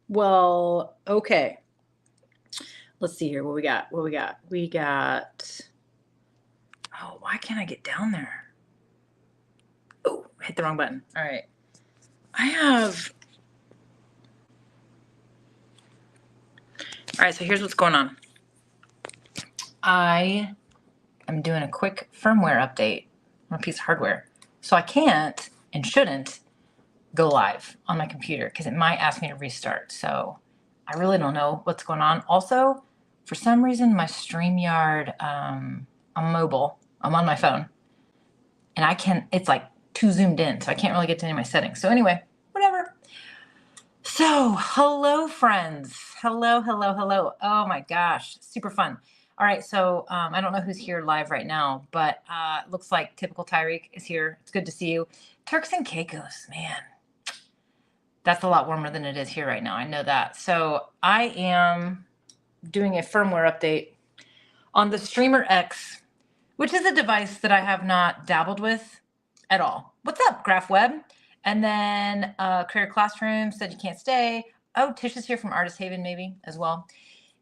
Well, okay. Let's see here. What we got? What we got? We got. Oh, why can't I get down there? Oh, hit the wrong button. All right. I have. All right. So here's what's going on. I am doing a quick firmware update on a piece of hardware. So I can't and shouldn't go live on my computer because it might ask me to restart. So I really don't know what's going on. Also, for some reason, my StreamYard, I'm mobile. I'm on my phone. And it's like too zoomed in, so I can't really get to any of my settings. So anyway, whatever. So, hello, friends. Hello, hello, hello. Oh my gosh, super fun. All right, so I don't know who's here live right now, but looks like Typical Tyreek is here. It's good to see you. Turks and Caicos, man. That's a lot warmer than it is here right now. I know that. So I am doing a firmware update on the Streamer X, which is a device that I have not dabbled with at all. What's up, Graph Web? And then Career Classroom said you can't stay. Oh, Tish is here from Artist Haven maybe as well.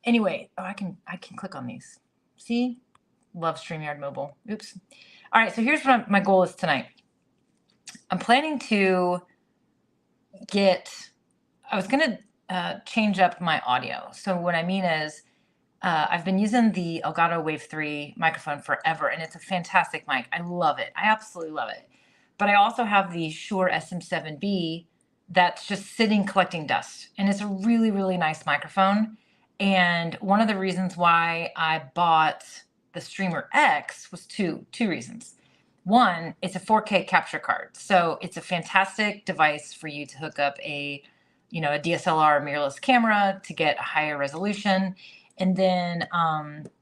Anyway, I can click on these. See? Love StreamYard Mobile. Oops. All right, so here's what my goal is tonight. I'm planning to I was going to change up my audio. So what I mean is I've been using the Elgato Wave 3 microphone forever, and it's a fantastic mic. I love it. I absolutely love it. But I also have the Shure SM7B that's just sitting collecting dust. And it's a really, really nice microphone. And one of the reasons why I bought the Streamer X was two reasons. One, it's a 4K capture card. So it's a fantastic device for you to hook up a DSLR mirrorless camera to get a higher resolution. And then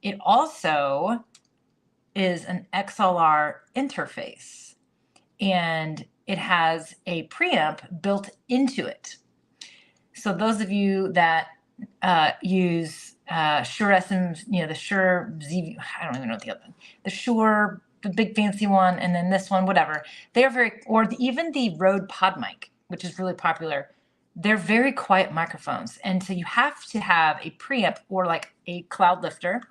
it also is an XLR interface, and it has a preamp built into it. So those of you that use Shure SM, the Shure Z, I don't even know what the other one, the Shure, the big fancy one, and then this one, whatever. They are even the Rode PodMic, which is really popular. They're very quiet microphones. And so you have to have a preamp or like a cloud lifter.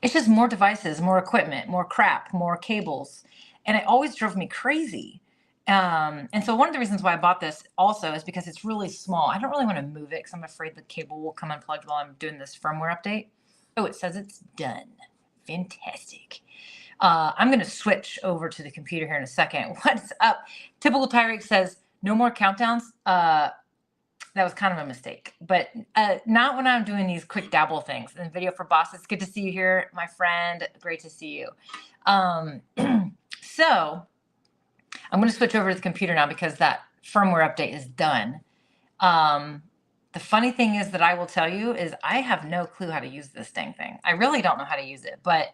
It's just more devices, more equipment, more crap, more cables. And it always drove me crazy. And so one of the reasons why I bought this also is because it's really small. I don't really want to move it because I'm afraid the cable will come unplugged while I'm doing this firmware update. Oh, it says it's done. Fantastic. I'm going to switch over to the computer here in a second. What's up? Typical Tyreek says, no more countdowns. That was kind of a mistake, but not when I'm doing these quick dabble things. And Video for Bosses, good to see you here, my friend. Great to see you. So I'm going to switch over to the computer now because that firmware update is done. The funny thing is that I will tell you is I have no clue how to use this dang thing. I really don't know how to use it, but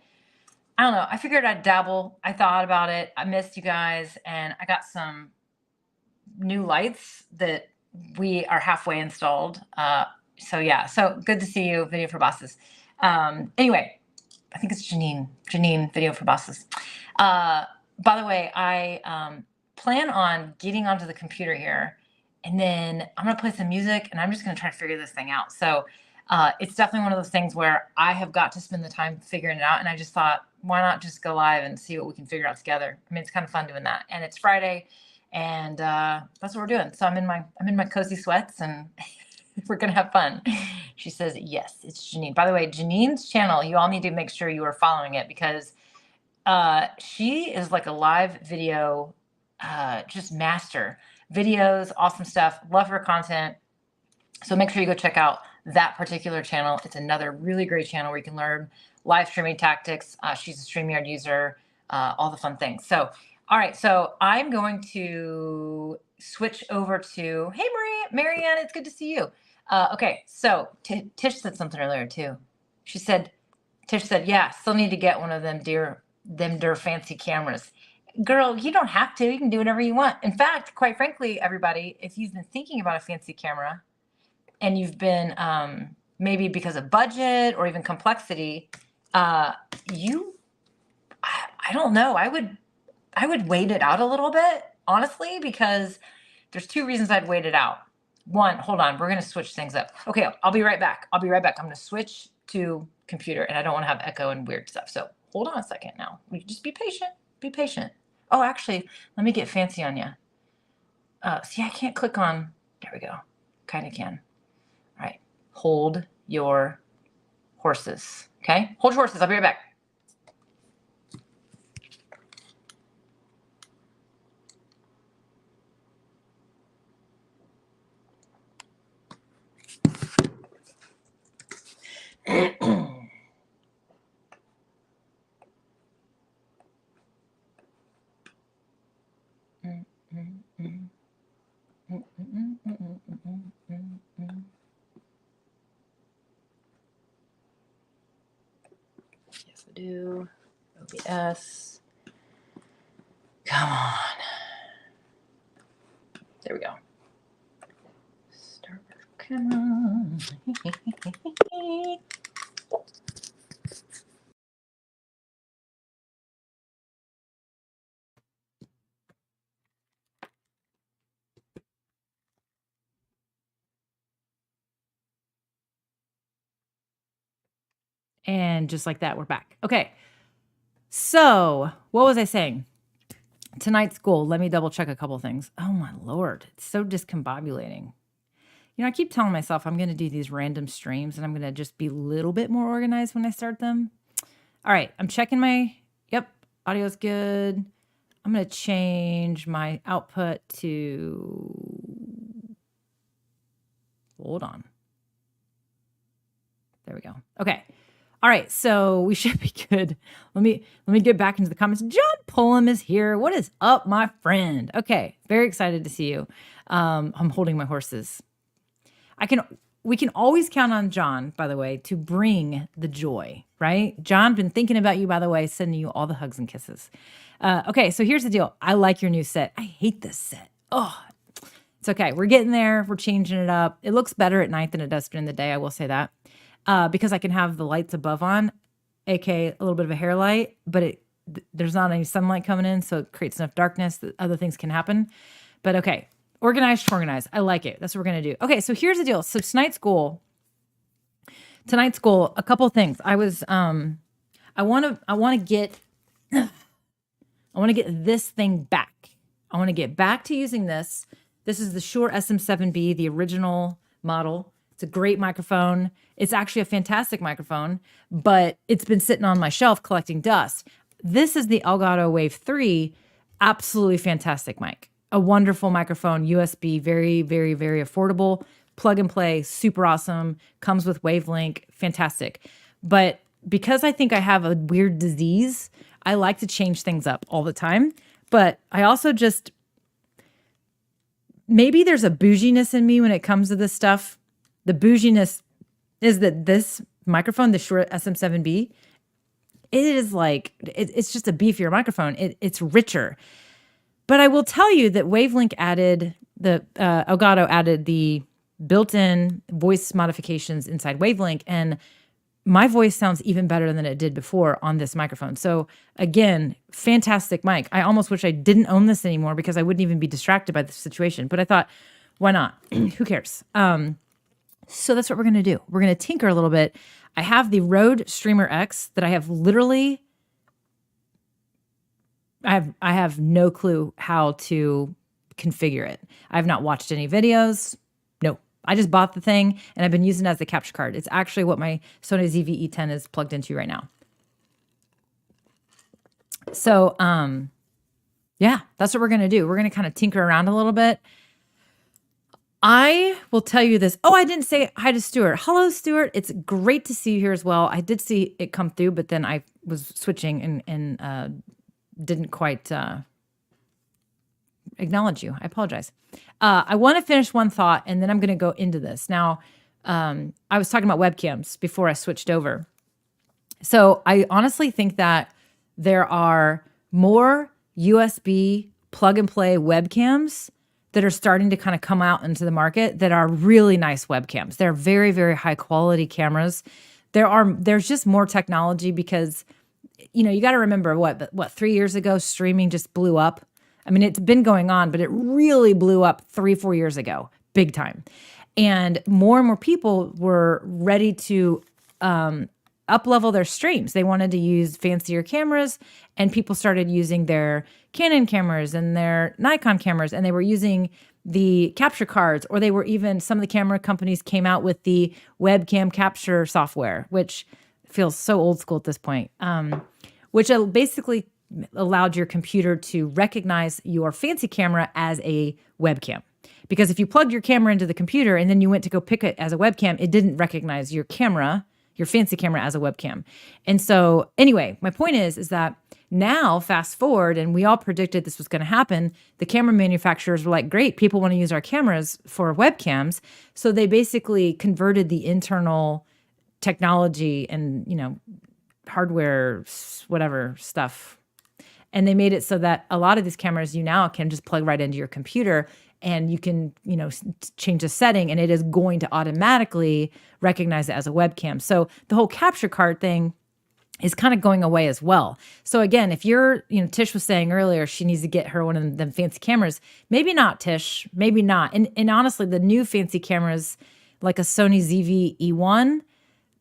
I don't know. I figured I'd dabble. I thought about it. I missed you guys, and I got some new lights that we are halfway installed. So yeah, so good to see you, Video for Bosses. Anyway, I think it's Janine, Video for Bosses. By the way, I plan on getting onto the computer here, and then I'm going to play some music, and I'm just going to try to figure this thing out. So it's definitely one of those things where I have got to spend the time figuring it out, and I just thought, why not just go live and see what we can figure out together? I mean, it's kind of fun doing that, and it's Friday, and that's what we're doing. So I'm in my cozy sweats, and we're gonna have fun. She says, yes, it's Janine. By the way, Janine's channel, you all need to make sure you are following it because she is like a live video, just master. Videos, awesome stuff. Love her content. So make sure you go check out that particular channel. It's another really great channel where you can learn live streaming tactics. She's a StreamYard user, all the fun things. So, all right. So I'm going to switch over to, hey, Marianne, it's good to see you. Okay. So Tish said something earlier too. Tish said, yeah, still need to get one of them dear fancy cameras. Girl, you don't have to. You can do whatever you want. In fact, quite frankly, everybody, if you've been thinking about a fancy camera and you've been maybe because of budget or even complexity, I don't know. I would wait it out a little bit, honestly, because there's two reasons I'd wait it out. Hold on. We're going to switch things up. Okay, I'll be right back. I'm going to switch to computer, and I don't want to have echo and weird stuff. So hold on a second now. You just be patient. Be patient. Oh, actually, let me get fancy on you. See, I can't click on. There we go. Kind of can. All right. Hold your horses. Okay? Hold your horses. I'll be right back. Yes, I do. OBS. Come on. There we go. Start camera. And just like that, we're back. Okay. So what was I saying? Tonight's goal. Let me double check a couple things. Oh my Lord. It's so discombobulating. You know, I keep telling myself I'm going to do these random streams and I'm going to just be a little bit more organized when I start them. All right. I'm checking yep. Audio's good. I'm going to change my output to, hold on. There we go. Okay. All right, so we should be good. Let me get back into the comments. John Pullum is here. What is up, my friend? Okay, very excited to see you. I'm holding my horses. We can always count on John, by the way, to bring the joy, right? John, been thinking about you, by the way, sending you all the hugs and kisses. Okay, so here's the deal. I like your new set. I hate this set. Oh, it's okay. We're getting there. We're changing it up. It looks better at night than it does during the day. I will say that. Because I can have the lights above on, aka a little bit of a hair light, but there's not any sunlight coming in, so it creates enough darkness that other things can happen. But okay, organized to organize. I like it. That's what we're gonna do. Okay, so here's the deal. So tonight's goal, a couple things. I want to get this thing back. I want to get back to using this. This is the Shure SM7B, the original model. It's a great microphone. It's actually a fantastic microphone, but it's been sitting on my shelf collecting dust. This is the Elgato Wave 3, absolutely fantastic mic. A wonderful microphone, USB, very, very, very affordable, plug and play, super awesome, comes with Wavelink, fantastic. But because I think I have a weird disease, I like to change things up all the time. But I also maybe there's a bouginess in me when it comes to this stuff. The bouginess is that this microphone, the Shure SM7B, it is like, it's just a beefier microphone. It's richer. But I will tell you that Wavelink added, Elgato added the built-in voice modifications inside Wavelink, and my voice sounds even better than it did before on this microphone. So again, fantastic mic. I almost wish I didn't own this anymore because I wouldn't even be distracted by the situation. But I thought, why not? Who cares? So that's what we're going to do. We're going to tinker a little bit. I have the Rode Streamer X that I have literally, I have no clue how to configure it. I have not watched any videos. No, I just bought the thing and I've been using it as the capture card. It's actually what my Sony ZV-E10 is plugged into right now. So, yeah, that's what we're going to do. We're going to kind of tinker around a little bit. I will tell you this. Oh, I didn't say hi to Stuart. Hello, Stuart. It's great to see you here as well. I did see it come through, but then I was switching and didn't quite acknowledge you. I apologize. I want to finish one thought, and then I'm going to go into this. Now, I was talking about webcams before I switched over. So I honestly think that there are more USB plug-and-play webcams that are starting to kind of come out into the market that are really nice webcams. They're very, very high quality cameras. There's just more technology because, you know, you got to remember what 3 years ago, streaming just blew up. I mean, it's been going on, but it really blew up 3-4 years ago. big time. And more people were ready to up-level their streams. They wanted to use fancier cameras, and people started using their Canon cameras and their Nikon cameras, and they were using the capture cards, or they were even, some of the camera companies came out with the webcam capture software, which feels so old school at this point, which basically allowed your computer to recognize your fancy camera as a webcam. Because if you plugged your camera into the computer and then you went to go pick it as a webcam, it didn't recognize your camera, your fancy camera, as a webcam. And so anyway, my point is that now, fast forward, and we all predicted this was going to happen, the camera manufacturers were like, great, people want to use our cameras for webcams. So they basically converted the internal technology and, hardware, whatever stuff. And they made it so that a lot of these cameras you now can just plug right into your computer, and you can, change the setting, and it is going to automatically recognize it as a webcam. So the whole capture card thing is kind of going away as well. So again, if you're, Tish was saying earlier, she needs to get her one of them fancy cameras. Maybe not, Tish. Maybe not. And honestly, the new fancy cameras, like a Sony ZV-E1,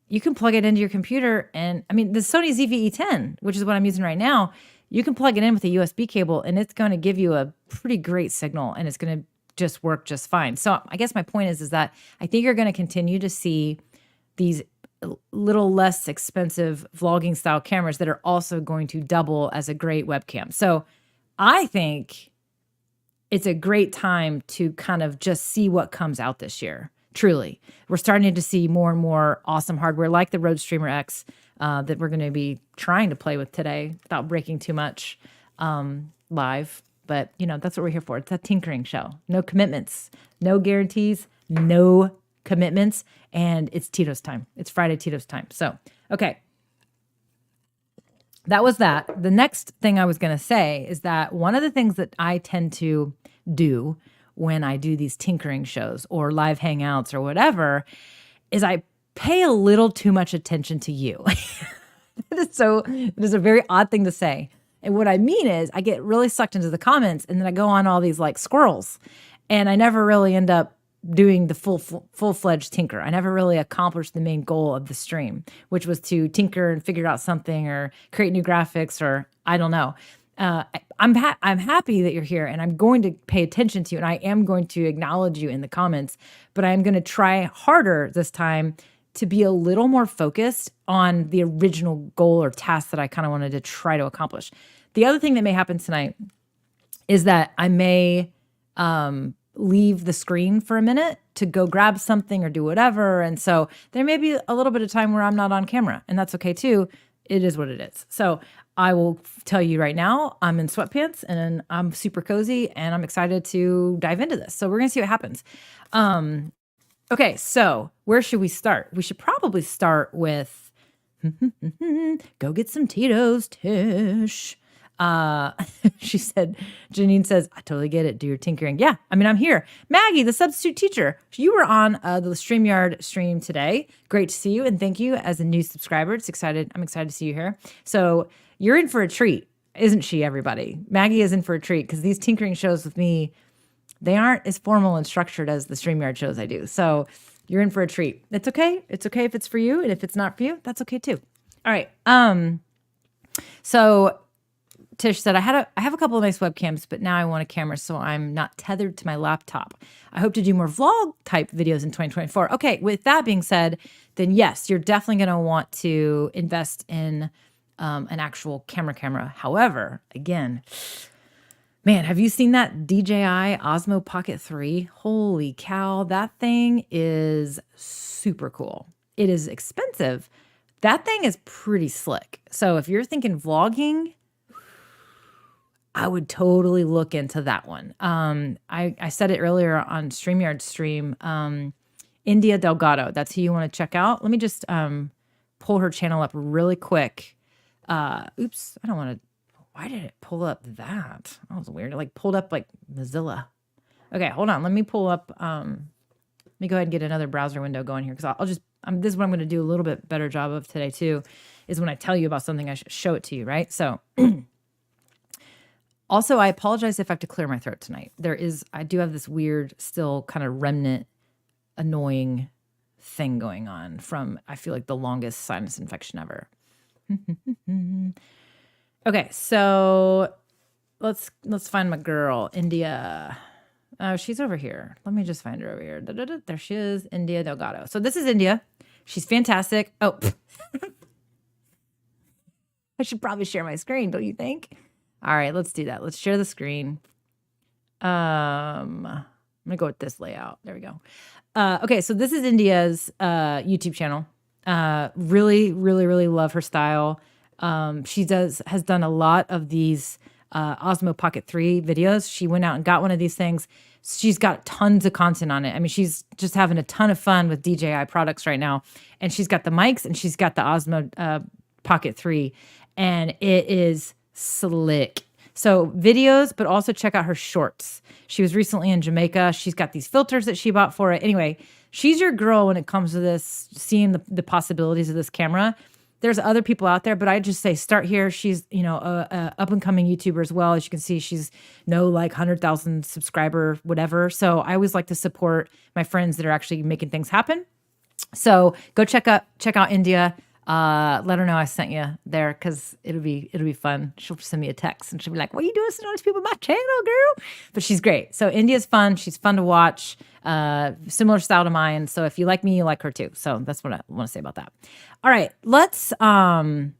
you can plug it into your computer. And the Sony ZV-E10, which is what I'm using right now, you can plug it in with a USB cable, and it's going to give you a pretty great signal, and it's going to just work just fine. So I guess my point is that I think you're going to continue to see these little less expensive vlogging style cameras that are also going to double as a great webcam. So I think it's a great time to kind of just see what comes out this year. Truly, we're starting to see more and more awesome hardware like the Rode Streamer X that we're going to be trying to play with today without breaking too much live. But, that's what we're here for. It's a tinkering show. No commitments, no guarantees, no commitments. And it's Tito's time. It's Friday Tito's time. So, okay. That was that. The next thing I was going to say is that one of the things that I tend to do when I do these tinkering shows or live hangouts or whatever is I pay a little too much attention to you. It is a very odd thing to say. And what I mean is I get really sucked into the comments, and then I go on all these like squirrels, and I never really end up doing the full-fledged tinker. I never really accomplished the main goal of the stream, which was to tinker and figure out something or create new graphics, or I don't know. I'm happy that you're here, and I'm going to pay attention to you, and I am going to acknowledge you in the comments, but I'm going to try harder this time to be a little more focused on the original goal or task that I kind of wanted to try to accomplish. The other thing that may happen tonight is that I may leave the screen for a minute to go grab something or do whatever. And so there may be a little bit of time where I'm not on camera, and that's okay too. It is what it is. So I will tell you right now, I'm in sweatpants and I'm super cozy, and I'm excited to dive into this. So we're going to see what happens. Okay, so where should we start? We should probably start with go get some Tito's, Tish. She said, Janine says, I totally get it. Do your tinkering. Yeah, I'm here. Maggie, the substitute teacher, you were on the StreamYard stream today. Great to see you, and thank you as a new subscriber. I'm excited to see you here. So you're in for a treat, isn't she, everybody? Maggie is in for a treat because these tinkering shows with me, they aren't as formal and structured as the StreamYard shows I do. So you're in for a treat. It's okay. It's okay if it's for you. And if it's not for you, that's okay too. All right. So Tish said, I have a couple of nice webcams, but now I want a camera so I'm not tethered to my laptop. I hope to do more vlog type videos in 2024. Okay. With that being said, then yes, you're definitely going to want to invest in an actual camera. However, again, man, have you seen that DJI Osmo Pocket 3? Holy cow, that thing is super cool. It is expensive. That thing is pretty slick. So if you're thinking vlogging, I would totally look into that one. I said it earlier on StreamYard stream, India Delgado, that's who you want to check out. Let me just pull her channel up really quick. Oops, I don't want to. Why did it pull up that? That was weird. It like pulled up like Mozilla. Okay, hold on. Let me pull up. Let me go ahead and get another browser window going here because I'll just. This is what I'm going to do a little bit better job of today too, is when I tell you about something, I should show it to you, right? So Also, I apologize if I have to clear my throat tonight. I do have this weird, still kind of remnant, annoying thing going on from, I feel like, the longest sinus infection ever. Okay, so let's find my girl, India. Oh, she's over here. Let me just find her over here. There she is, India Delgado. So this is India. She's fantastic. Oh, I should probably share my screen, don't you think? All right, let's do that. Let's share the screen. I'm gonna go with this layout. There we go. Okay, so this is India's YouTube channel. Really, really, really love her style. She has done a lot of these Osmo Pocket 3 videos. She went out and got one of these things. She's got tons of content on it. I mean, she's just having a ton of fun with DJI products right now. And she's got the mics and she's got the Osmo Pocket 3. And it is slick. So videos, but also check out her shorts. She was recently in Jamaica. She's got these filters that she bought for it. Anyway, she's your girl when it comes to this, seeing the possibilities of this camera. There's other people out there, but I just say start here. She's, a up and coming YouTuber as well. As you can see, she's like 100,000 subscriber, whatever. So I always like to support my friends that are actually making things happen. So go check out India. Let her know I sent you there because it'll be fun. She'll send me a text and she'll be like, "What are you doing sending all these people my channel, girl?" But she's great. So India's fun. She's fun to watch. Similar style to mine. So if you like me, you like her too. So that's what I want to say about that. All right, let's Don's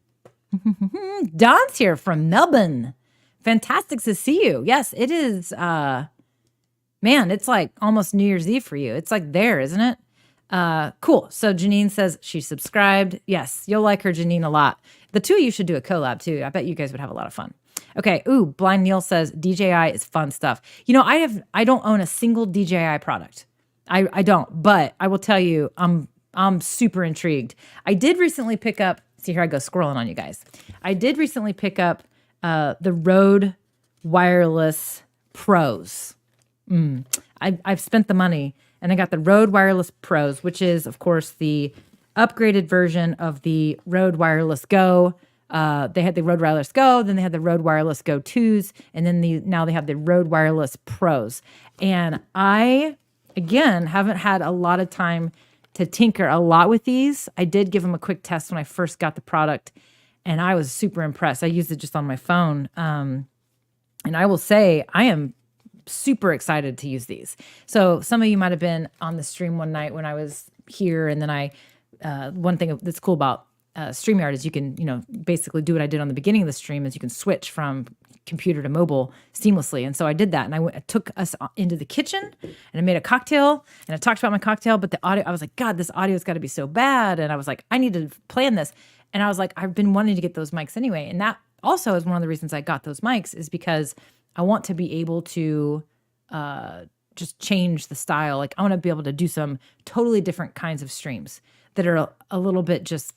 here from Melbourne. Fantastic to see you. Yes, it is. Man, it's like almost New Year's Eve for you. It's like there, isn't it? Cool. So Janine says she subscribed. Yes, you'll like her, Janine, a lot. The two of you should do a collab too. I bet you guys would have a lot of fun. Okay. Ooh, Blind Neil says DJI is fun stuff. I don't own a single DJI product. I don't, but I will tell you, I'm super intrigued. I did recently pick up, see here I go scrolling on you guys. I did recently pick up, the Rode Wireless Pros. I've spent the money. And I got the Rode Wireless Pros, which is, of course, the upgraded version of the Rode Wireless Go. They had the Rode Wireless Go, then they had the Rode Wireless Go 2s, and then now they have the Rode Wireless Pros. And I, again, haven't had a lot of time to tinker a lot with these. I did give them a quick test when I first got the product, and I was super impressed. I used it just on my phone. And I will say, I am super excited to use these. So some of you might have been on the stream one night when I was here, and then one thing that's cool about StreamYard is you can, basically do what I did on the beginning of the stream is you can switch from computer to mobile seamlessly. And so I did that, and I took us into the kitchen and I made a cocktail and I talked about my cocktail, but the audio, I was like, God, this audio's got to be so bad. And I was like, I need to plan this. And I was like, I've been wanting to get those mics anyway. And that also is one of the reasons I got those mics is because I want to be able to just change the style. Like I want to be able to do some totally different kinds of streams that are a little bit just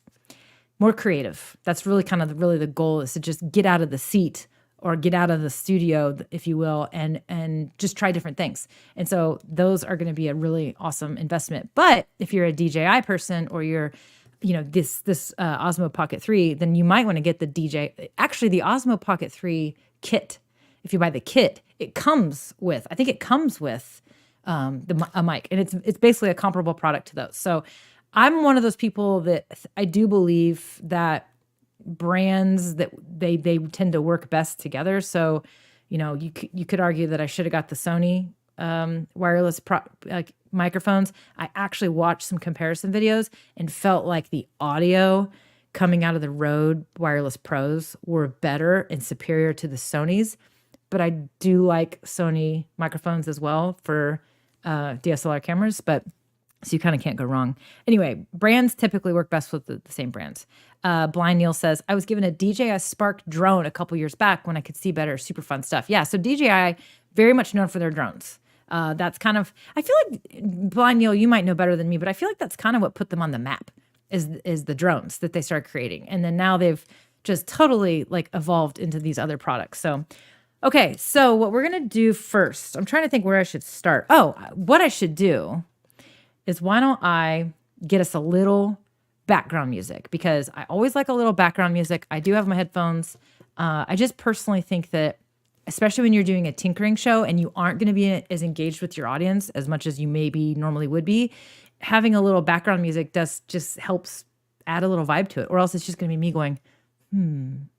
more creative. That's really kind of really the goal, is to just get out of the seat or get out of the studio, if you will, and just try different things. And so those are going to be a really awesome investment. But if you're a DJI person or you're this Osmo Pocket 3, then you might want to get the actually the Osmo Pocket 3 kit. If you buy the kit, it comes with, I think it comes with a mic, and it's basically a comparable product to those. So I'm one of those people that I do believe that brands that they tend to work best together. So, you could argue that I should have got the Sony wireless microphones. I actually watched some comparison videos and felt like the audio coming out of the Rode Wireless Pros were better and superior to the Sonys. But I do like Sony microphones as well for DSLR cameras, so you kind of can't go wrong. Anyway, brands typically work best with the same brands. Blind Neil says, I was given a DJI Spark drone a couple years back when I could see better. Super fun stuff. Yeah, so DJI, very much known for their drones. That's kind of, I feel like, Blind Neil, you might know better than me, but I feel like that's kind of what put them on the map is the drones that they started creating. And then now they've just totally evolved into these other products. So okay, so what we're going to do first, I'm trying to think where I should start. Oh, what I should do is why don't I get us a little background music, because I always like a little background music. I do have my headphones. I just personally think that especially when you're doing a tinkering show and you aren't going to be as engaged with your audience as much as you maybe normally would be, having a little background music just helps add a little vibe to it. Or else it's just going to be me going, what am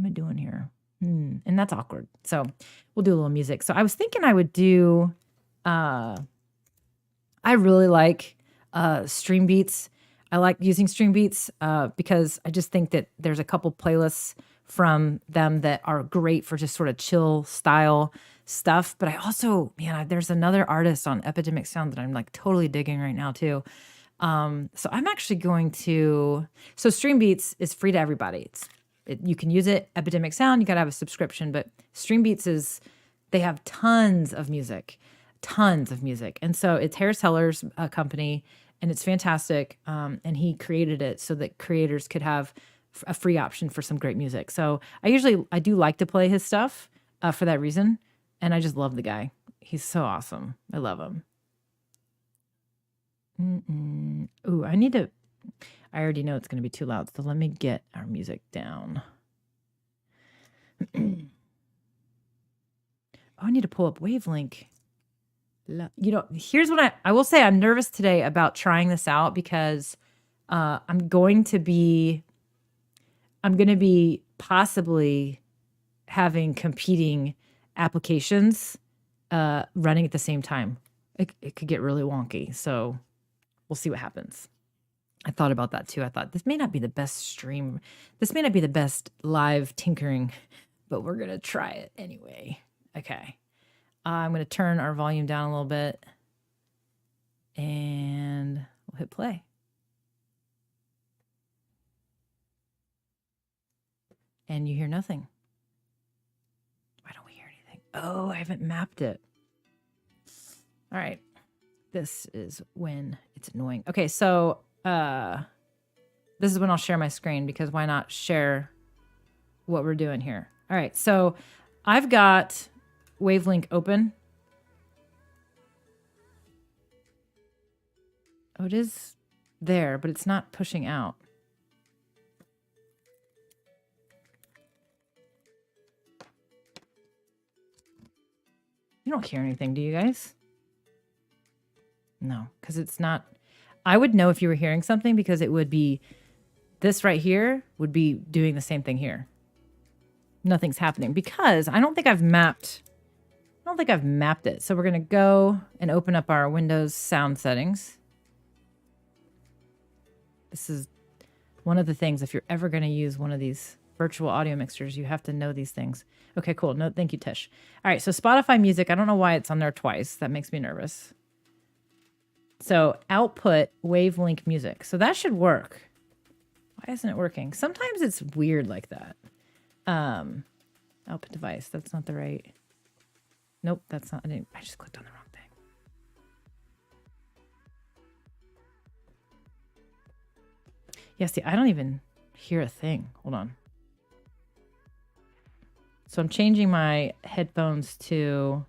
I doing here? And that's awkward. So we'll do a little music. So I was thinking I would do, I really like Stream Beats. I like using Stream Beats because I just think that there's a couple playlists from them that are great for just sort of chill style stuff. But I also, there's another artist on Epidemic Sound that I'm like totally digging right now too. So I'm actually going to, so Stream Beats is free to everybody. You can use it. Epidemic Sound, you got to have a subscription, but Stream Beats they have tons of music. And so it's Harris Heller's company, and it's fantastic. And he created it so that creators could have a free option for some great music. So I do like to play his stuff for that reason. And I just love the guy. He's so awesome. I love him. Ooh, I already know it's going to be too loud. So let me get our music down. I need to pull up Wavelink. Here's what I will say. I'm nervous today about trying this out because I'm going to be possibly having competing applications running at the same time. It could get really wonky. So we'll see what happens. I thought about that too. I thought this may not be the best stream. This may not be the best live tinkering, but we're going to try it anyway. Okay. I'm going to turn our volume down a little bit and we'll hit play. And you hear nothing. Why don't we hear anything? Oh, I haven't mapped it. All right. This is when it's annoying. Okay, so this is when I'll share my screen because why not share what we're doing here? All right, so I've got Wavelink open. Oh, it is there, but it's not pushing out. You don't hear anything, do you guys? No, because it's not. I would know if you were hearing something because it would be, this right here would be doing the same thing here. Nothing's happening because I don't think I've mapped it. So we're going to go and open up our Windows sound settings. This is one of the things, if you're ever going to use one of these virtual audio mixers, you have to know these things. Okay, cool. No, thank you, Tish. All right, so Spotify music, I don't know why it's on there twice. That makes me nervous. So output Wavelink music. So that should work. Why isn't it working? Sometimes it's weird like that. Output device. That's not the right. Nope, that's not. I just clicked on the wrong thing. Yeah, see, I don't even hear a thing. Hold on. So I'm changing my headphones to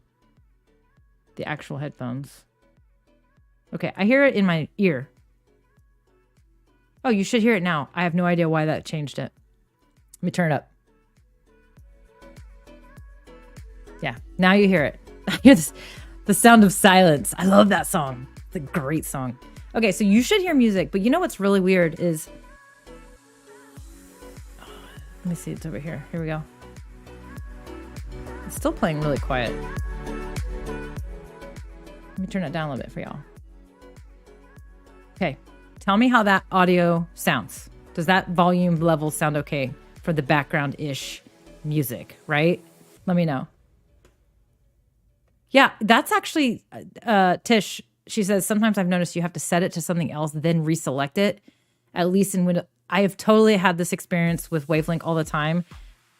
the actual headphones. Okay, I hear it in my ear. Oh, you should hear it now. I have no idea why that changed it. Let me turn it up. Yeah, now you hear it. I hear this, the sound of silence. I love that song. It's a great song. Okay, so you should hear music, but you know what's really weird is... let me see, it's over here. Here we go. It's still playing really quiet. Let me turn it down a little bit for y'all. Okay, tell me how that audio sounds. Does that volume level sound okay for the background-ish music, right? Let me know. Yeah, that's actually, Tish, she says, sometimes I've noticed you have to set it to something else, then reselect it. At least in Windows. I have totally had this experience with Wavelink all the time,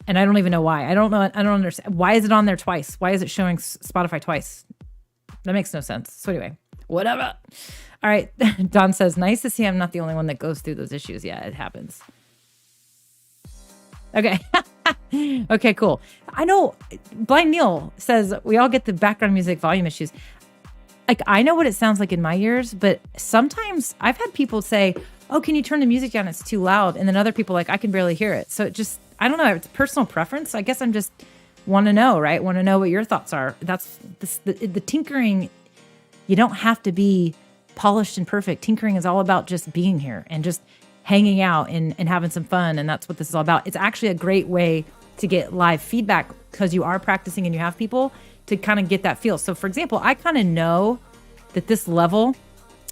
and I don't even know why. I don't know. I don't understand. Why is it on there twice? Why is it showing Spotify twice? That makes no sense. So anyway, whatever. All right. Don says, nice to see I'm not the only one that goes through those issues. Yeah, it happens. Okay. Okay, cool. I know Blind Neil says we all get the background music volume issues. Like, I know what it sounds like in my ears, but sometimes I've had people say, oh, can you turn the music down? It's too loud. And then other people like, I can barely hear it. So it just, I don't know. It's personal preference. I guess I'm just want to know, right? Want to know what your thoughts are. That's the tinkering. You don't have to be polished and perfect. Tinkering is all about just being here and just hanging out and having some fun. And that's what this is all about. It's actually a great way to get live feedback because you are practicing and you have people to kind of get that feel. So for example, I kind of know that this level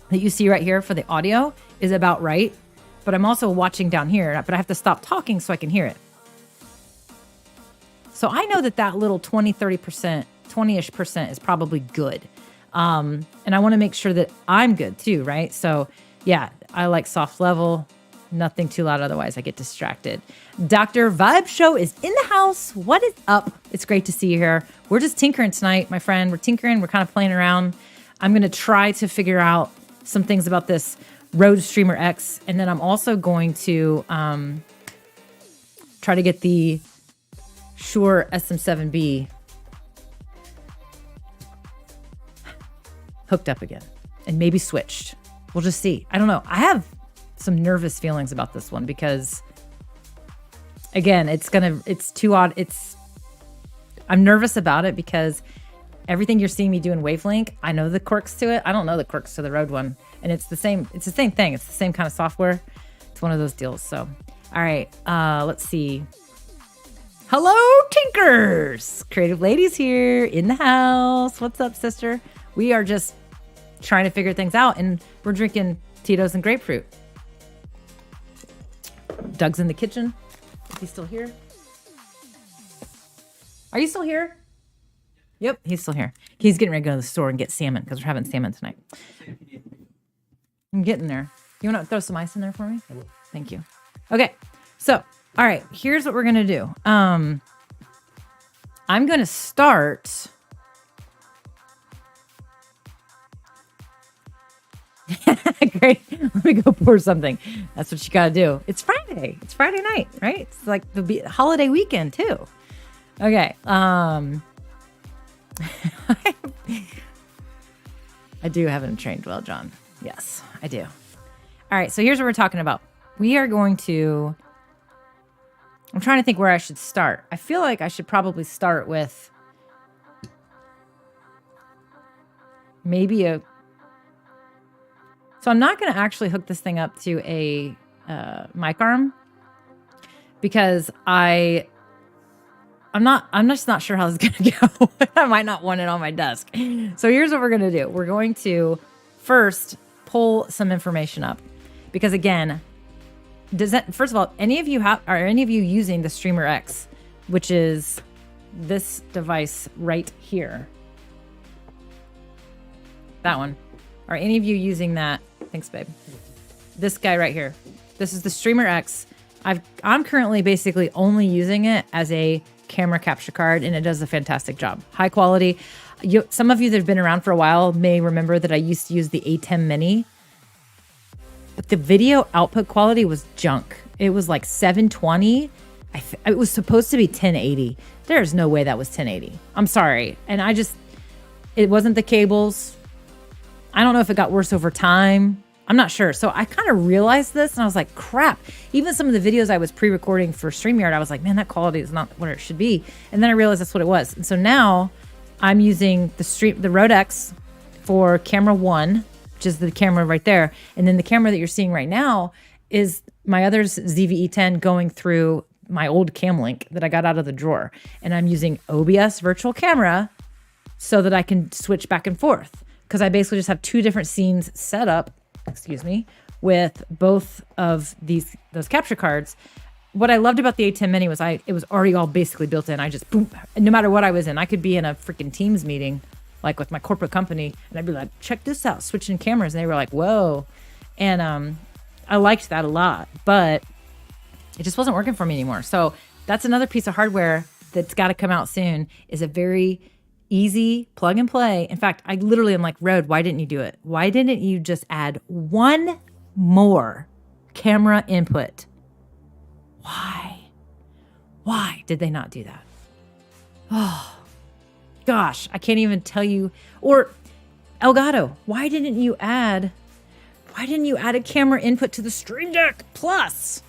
that you see right here for the audio is about right, but I'm also watching down here, but I have to stop talking so I can hear it. So I know that little 20, 30%, 20-ish percent is probably good. And I want to make sure that I'm good too, right? So yeah, I like soft level, nothing too loud. Otherwise I get distracted. Dr. Vibe Show is in the house. What is up? It's great to see you here. We're just tinkering tonight, my friend. We're tinkering. We're kind of playing around. I'm going to try to figure out some things about this Rode Streamer X. And then I'm also going to try to get the Shure SM7B hooked up again and maybe switched. We'll just see. I don't know. I have some nervous feelings about this one because again, it's too odd. I'm nervous about it because everything you're seeing me do in Wavelink, I know the quirks to it. I don't know the quirks to the Rode one. And it's the same thing. It's the same kind of software. It's one of those deals. So, all right, let's see. Hello, Tinkers! Creative Ladies here in the house. What's up, sister? We are just trying to figure things out, and we're drinking Tito's and grapefruit. Doug's in the kitchen. Is he still here? Are you still here? Yep, he's still here. He's getting ready to go to the store and get salmon because we're having salmon tonight. I'm getting there. You want to throw some ice in there for me? Thank you. Okay, so, all right, here's what we're going to do. I'm going to start... Great. Let me go pour something. That's what you got to do. It's Friday. It's Friday night, right? It's like the holiday weekend too. Okay. I do haven't trained well, John. Yes, I do. All right. So here's what we're talking about. We are going to, I'm trying to think where I should start. I feel like I should probably start with maybe so I'm not going to actually hook this thing up to a mic arm because I'm just not sure how this is going to go. I might not want it on my desk. So here's what we're going to do. We're going to first pull some information up because again, first of all, are any of you using the Streamer X, which is this device right here? That one. Are any of you using that? Thanks, babe. This guy right here. This is the Streamer X. I'm currently basically only using it as a camera capture card, and it does a fantastic job. High quality. Some of you that have been around for a while may remember that I used to use the A10 Mini. But the video output quality was junk. It was like 720. It was supposed to be 1080. There's no way that was 1080. I'm sorry. And it wasn't the cables. I don't know if it got worse over time. I'm not sure. So I kind of realized this and I was like, crap. Even some of the videos I was pre-recording for StreamYard, I was like, man, that quality is not what it should be. And then I realized that's what it was. And so now I'm using the Rode X for camera 1, which is the camera right there. And then the camera that you're seeing right now is my other ZV-E10 going through my old Camlink that I got out of the drawer. And I'm using OBS virtual camera so that I can switch back and forth. Because I basically just have two different scenes set up, with both of those capture cards. What I loved about the A10 Mini was it was already all basically built in. I just, boom, no matter what I was in, I could be in a freaking Teams meeting, like with my corporate company, and I'd be like, check this out, switching cameras. And they were like, whoa. And I liked that a lot, but it just wasn't working for me anymore. So that's another piece of hardware that's got to come out soon, is a very easy plug and play. In fact, I literally am like, Rode, why didn't you do it? Why didn't you just add one more camera input? Why did they not do that? Oh, gosh, I can't even tell you. Or Elgato, why didn't you add a camera input to the Stream Deck Plus?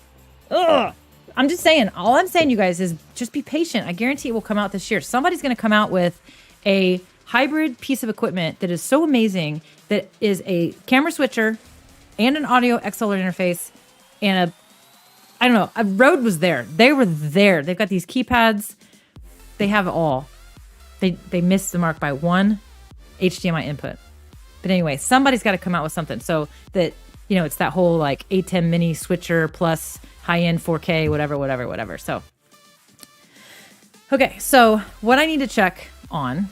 Ugh, I'm just saying, all I'm saying, you guys, is just be patient. I guarantee it will come out this year. Somebody's going to come out with a hybrid piece of equipment that is so amazing, that is a camera switcher and an audio XLR interface and I don't know, a Rode was there. They were there. They've got these keypads. They have it all. They missed the mark by one HDMI input. But anyway, somebody's got to come out with something so that, you know, it's that whole like A10 mini switcher plus high-end 4K, whatever. So, okay. So what I need to check on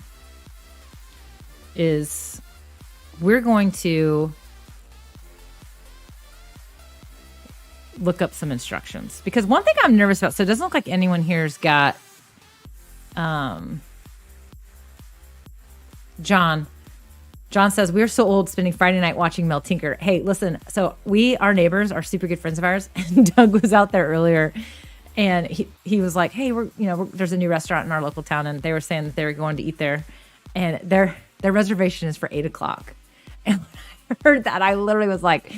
is we're going to look up some instructions, because one thing I'm nervous about, so it doesn't look like anyone here's got John says, we're so old spending Friday night watching Mel tinker. Hey, listen, so our neighbors are super good friends of ours, and Doug was out there earlier, and he was like, hey, there's a new restaurant in our local town, and they were saying that they were going to eat there, and their reservation is for 8:00. And when I heard that, I literally was like,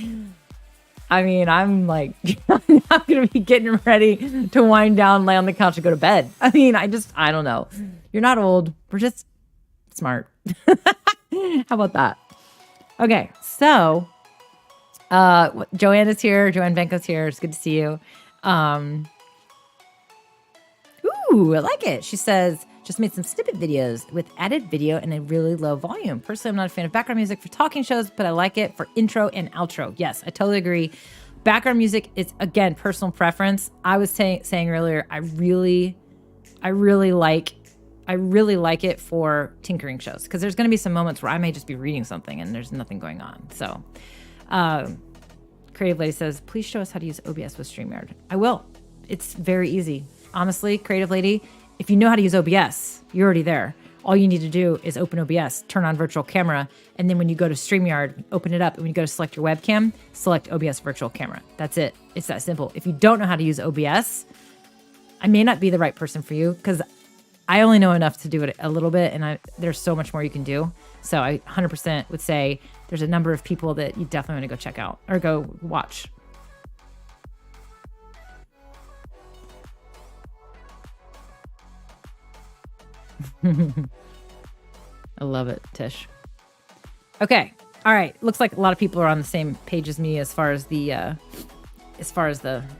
I mean, I'm like, I'm not going to be getting ready to wind down, lay on the couch, and go to bed. I mean, I don't know. You're not old. We're just smart. How about that? Okay, so Joanne is here. Joanne Benko's here. It's good to see you. Ooh, I like it. She says, just made some snippet videos with added video and a really low volume. Personally, I'm not a fan of background music for talking shows, but I like it for intro and outro. Yes, I totally agree. Background music is, again, personal preference. I was saying earlier, I really like it for tinkering shows, because there's going to be some moments where I may just be reading something and there's nothing going on. So, Creative Lady says, please show us how to use OBS with StreamYard. I will. It's very easy. Honestly, Creative Lady, if you know how to use OBS, you're already there. All you need to do is open OBS, turn on virtual camera, and then when you go to StreamYard, open it up. And when you go to select your webcam, select OBS virtual camera. That's it. It's that simple. If you don't know how to use OBS, I may not be the right person for you, because I only know enough to do it a little bit, and there's so much more you can do. So I 100% would say there's a number of people that you definitely want to go check out or go watch. I love it, Tish. Okay. All right. Looks like a lot of people are on the same page as me as far as the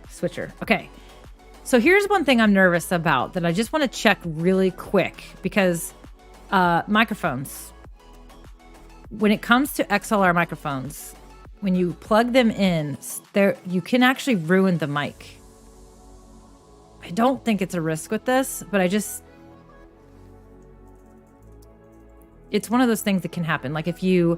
switcher. Okay. So here's one thing I'm nervous about that I just want to check really quick, because microphones. When it comes to XLR microphones, when you plug them in, you can actually ruin the mic. I don't think it's a risk with this, but it's one of those things that can happen. Like if the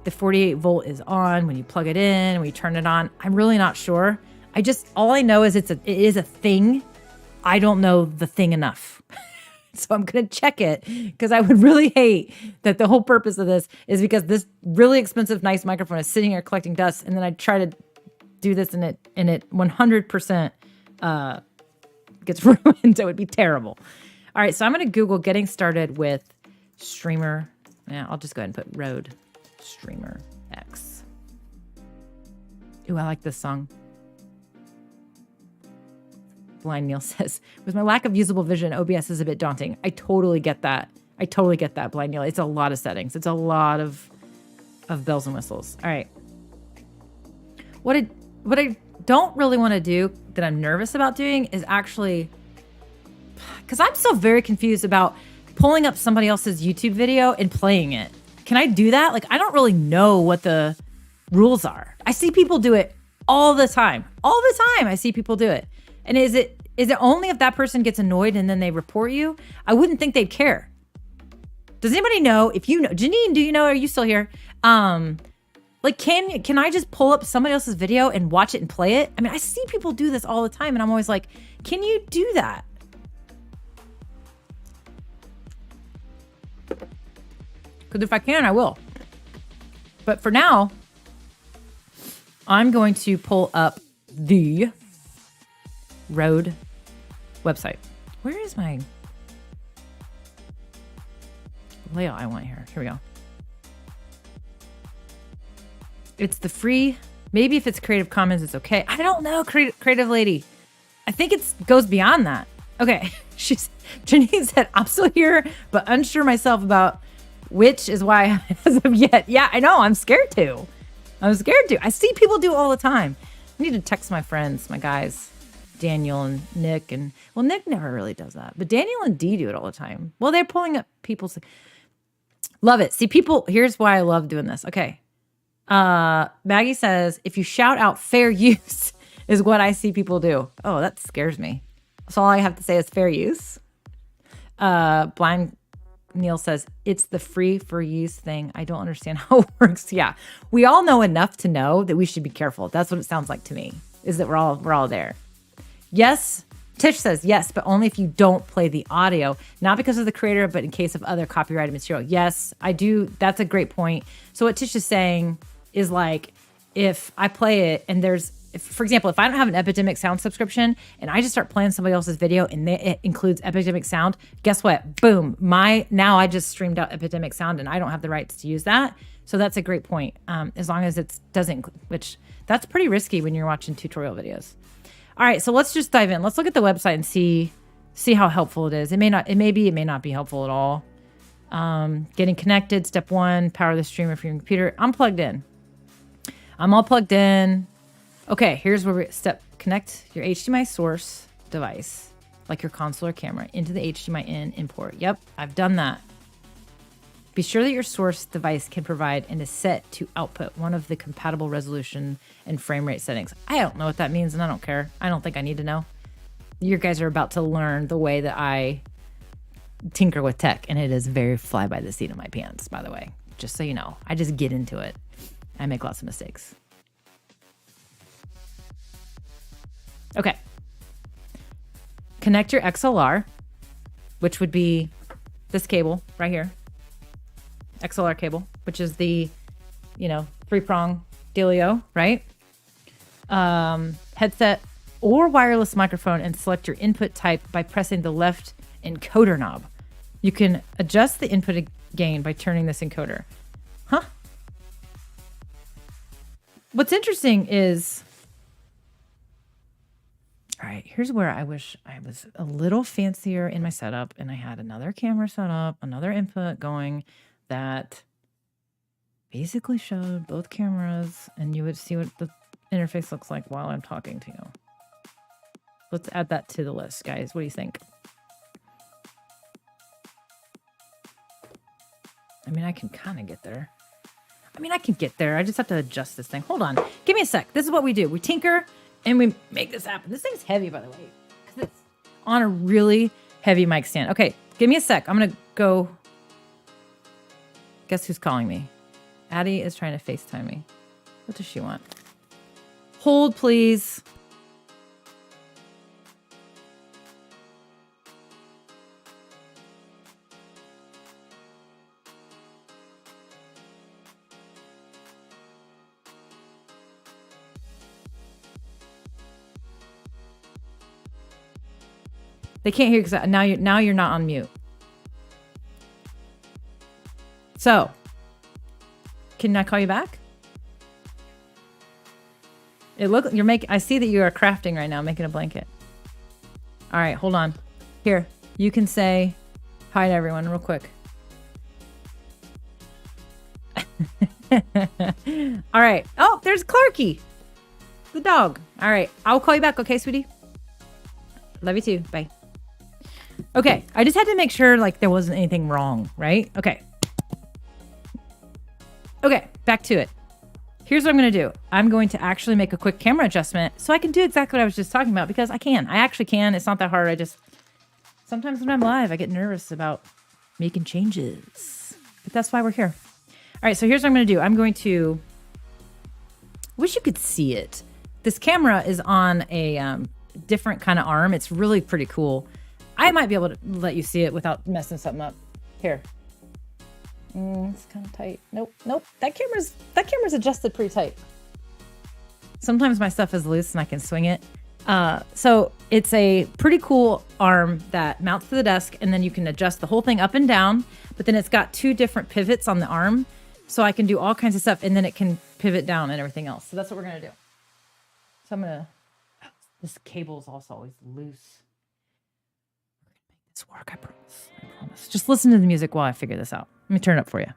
48 volt is on when you plug it in, when you turn it on, I'm really not sure. All I know is it is a thing. I don't know the thing enough. So I'm going to check it, because I would really hate that the whole purpose of this is because this really expensive, nice microphone is sitting here collecting dust. And then I try to do this and it 100% gets ruined. So it would be terrible. All right, so I'm going to Google getting started with Streamer. Yeah, I'll just go ahead and put Rode Streamer X. Ooh, I like this song. Blind Neil says, with my lack of usable vision, OBS is a bit daunting. I totally get that. Blind Neil. It's a lot of settings. It's a lot of bells and whistles. All right. What I don't really want to do, that I'm nervous about doing, is actually, because I'm still very confused about pulling up somebody else's YouTube video and playing it. Can I do that? Like, I don't really know what the rules are. I see people do it all the time. All the time I see people do it. And is it only if that person gets annoyed and then they report you? I wouldn't think they'd care. Does anybody know? If you know, Janine, do you know? Are you still here? Like, can I just pull up somebody else's video and watch it and play it? I mean, I see people do this all the time, and I'm always like, can you do that? Because if I can, I will. But for now, I'm going to pull up the Rode website. Where is my layout I want here? Here we go. It's the free Maybe if it's Creative Commons, it's okay. I don't know, creative lady. I think it goes beyond that. Okay. Janine said, I'm still here, but unsure myself about which is why as of yet. Yeah, I know. I'm scared to. I see people do it all the time. I need to text my friends, my guys, Daniel and Nick. And well, Nick never really does that, but Daniel and Dee do it all the time. Well, they're pulling up people's. Love it. See, people, here's why I love doing this. Okay. Maggie says, if you shout out fair use is what I see people do. Oh, that scares me. So all I have to say is fair use. Blind Neil says, it's the free for use thing. I don't understand how it works. Yeah. We all know enough to know that we should be careful. That's what it sounds like to me, is that we're all there. Yes. Tish says, yes, but only if you don't play the audio, not because of the creator, but in case of other copyrighted material. Yes, I do. That's a great point. So what Tish is saying is like, if I play it and for example, if I don't have an Epidemic Sound subscription and I just start playing somebody else's video and it includes Epidemic Sound, guess what? Boom. Now I just streamed out Epidemic Sound and I don't have the rights to use that. So that's a great point. As long as it doesn't, which that's pretty risky when you're watching tutorial videos. All right, so let's just dive in. Let's look at the website and see how helpful it is. It may not be helpful at all. Getting connected, step 1, power the streamer for your computer. I'm plugged in. I'm all plugged in. Okay, here's where connect your HDMI source device, like your console or camera, into the HDMI in import. Yep, I've done that. Be sure that your source device can provide and is set to output one of the compatible resolution and frame rate settings. I don't know what that means and I don't care. I don't think I need to know. You guys are about to learn the way that I tinker with tech, and it is very fly by the seat of my pants, by the way. Just so you know, I just get into it. I make lots of mistakes. Okay. Connect your XLR, which would be this cable right here. XLR cable, which is the, 3-prong dealio, right? Headset or wireless microphone, and select your input type by pressing the left encoder knob. You can adjust the input gain by turning this encoder. Huh? What's interesting is, all right, here's where I wish I was a little fancier in my setup and I had another camera set up, another input going that basically showed both cameras and you would see what the interface looks like while I'm talking to you. Let's add that to the list, guys. What do you think? I mean, I can kind of get there. I just have to adjust this thing. Hold on. Give me a sec. This is what we do. We tinker and we make this happen. This thing's heavy, by the way, because it's on a really heavy mic stand. Okay, give me a sec. I'm going to go. Guess who's calling me? Addie is trying to FaceTime me. What does she want? Hold, please. They can't hear because now you're not on mute. So, can I call you back? I see that you are crafting right now, making a blanket. All right, hold on. Here, you can say hi to everyone real quick. All right. Oh, there's Clarky, the dog. All right, I'll call you back. Okay, sweetie. Love you too. Bye. Okay, I just had to make sure there wasn't anything wrong, right? Okay, back to it. Here's what I'm going to do. I'm going to actually make a quick camera adjustment so I can do exactly what I was just talking about, because I actually can. It's not that hard. Sometimes when I'm live, I get nervous about making changes, but that's why we're here. All right, so here's what I'm going to do. I'm going to, wish you could see it. This camera is on a different kind of arm. It's really pretty cool. I might be able to let you see it without messing something up. Here. It's kind of tight. Nope. That camera's adjusted pretty tight. Sometimes my stuff is loose and I can swing it. So it's a pretty cool arm that mounts to the desk, and then you can adjust the whole thing up and down, but then it's got two different pivots on the arm so I can do all kinds of stuff, and then it can pivot down and everything else. So that's what we're going to do. So I'm going to, this cable is also always loose. We're going to make this work, I promise. I promise. Just listen to the music while I figure this out. Let me turn it up for you.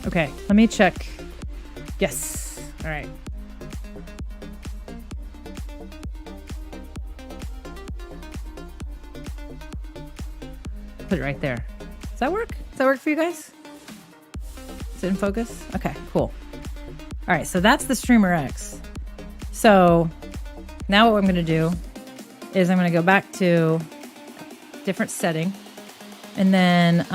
Okay, let me check. Yes. All right. Put it right there. Does that work? Does that work for you guys? Is it in focus? Okay, cool. All right, so that's the Streamer X. So now what I'm going to do is I'm going to go back to different setting, and then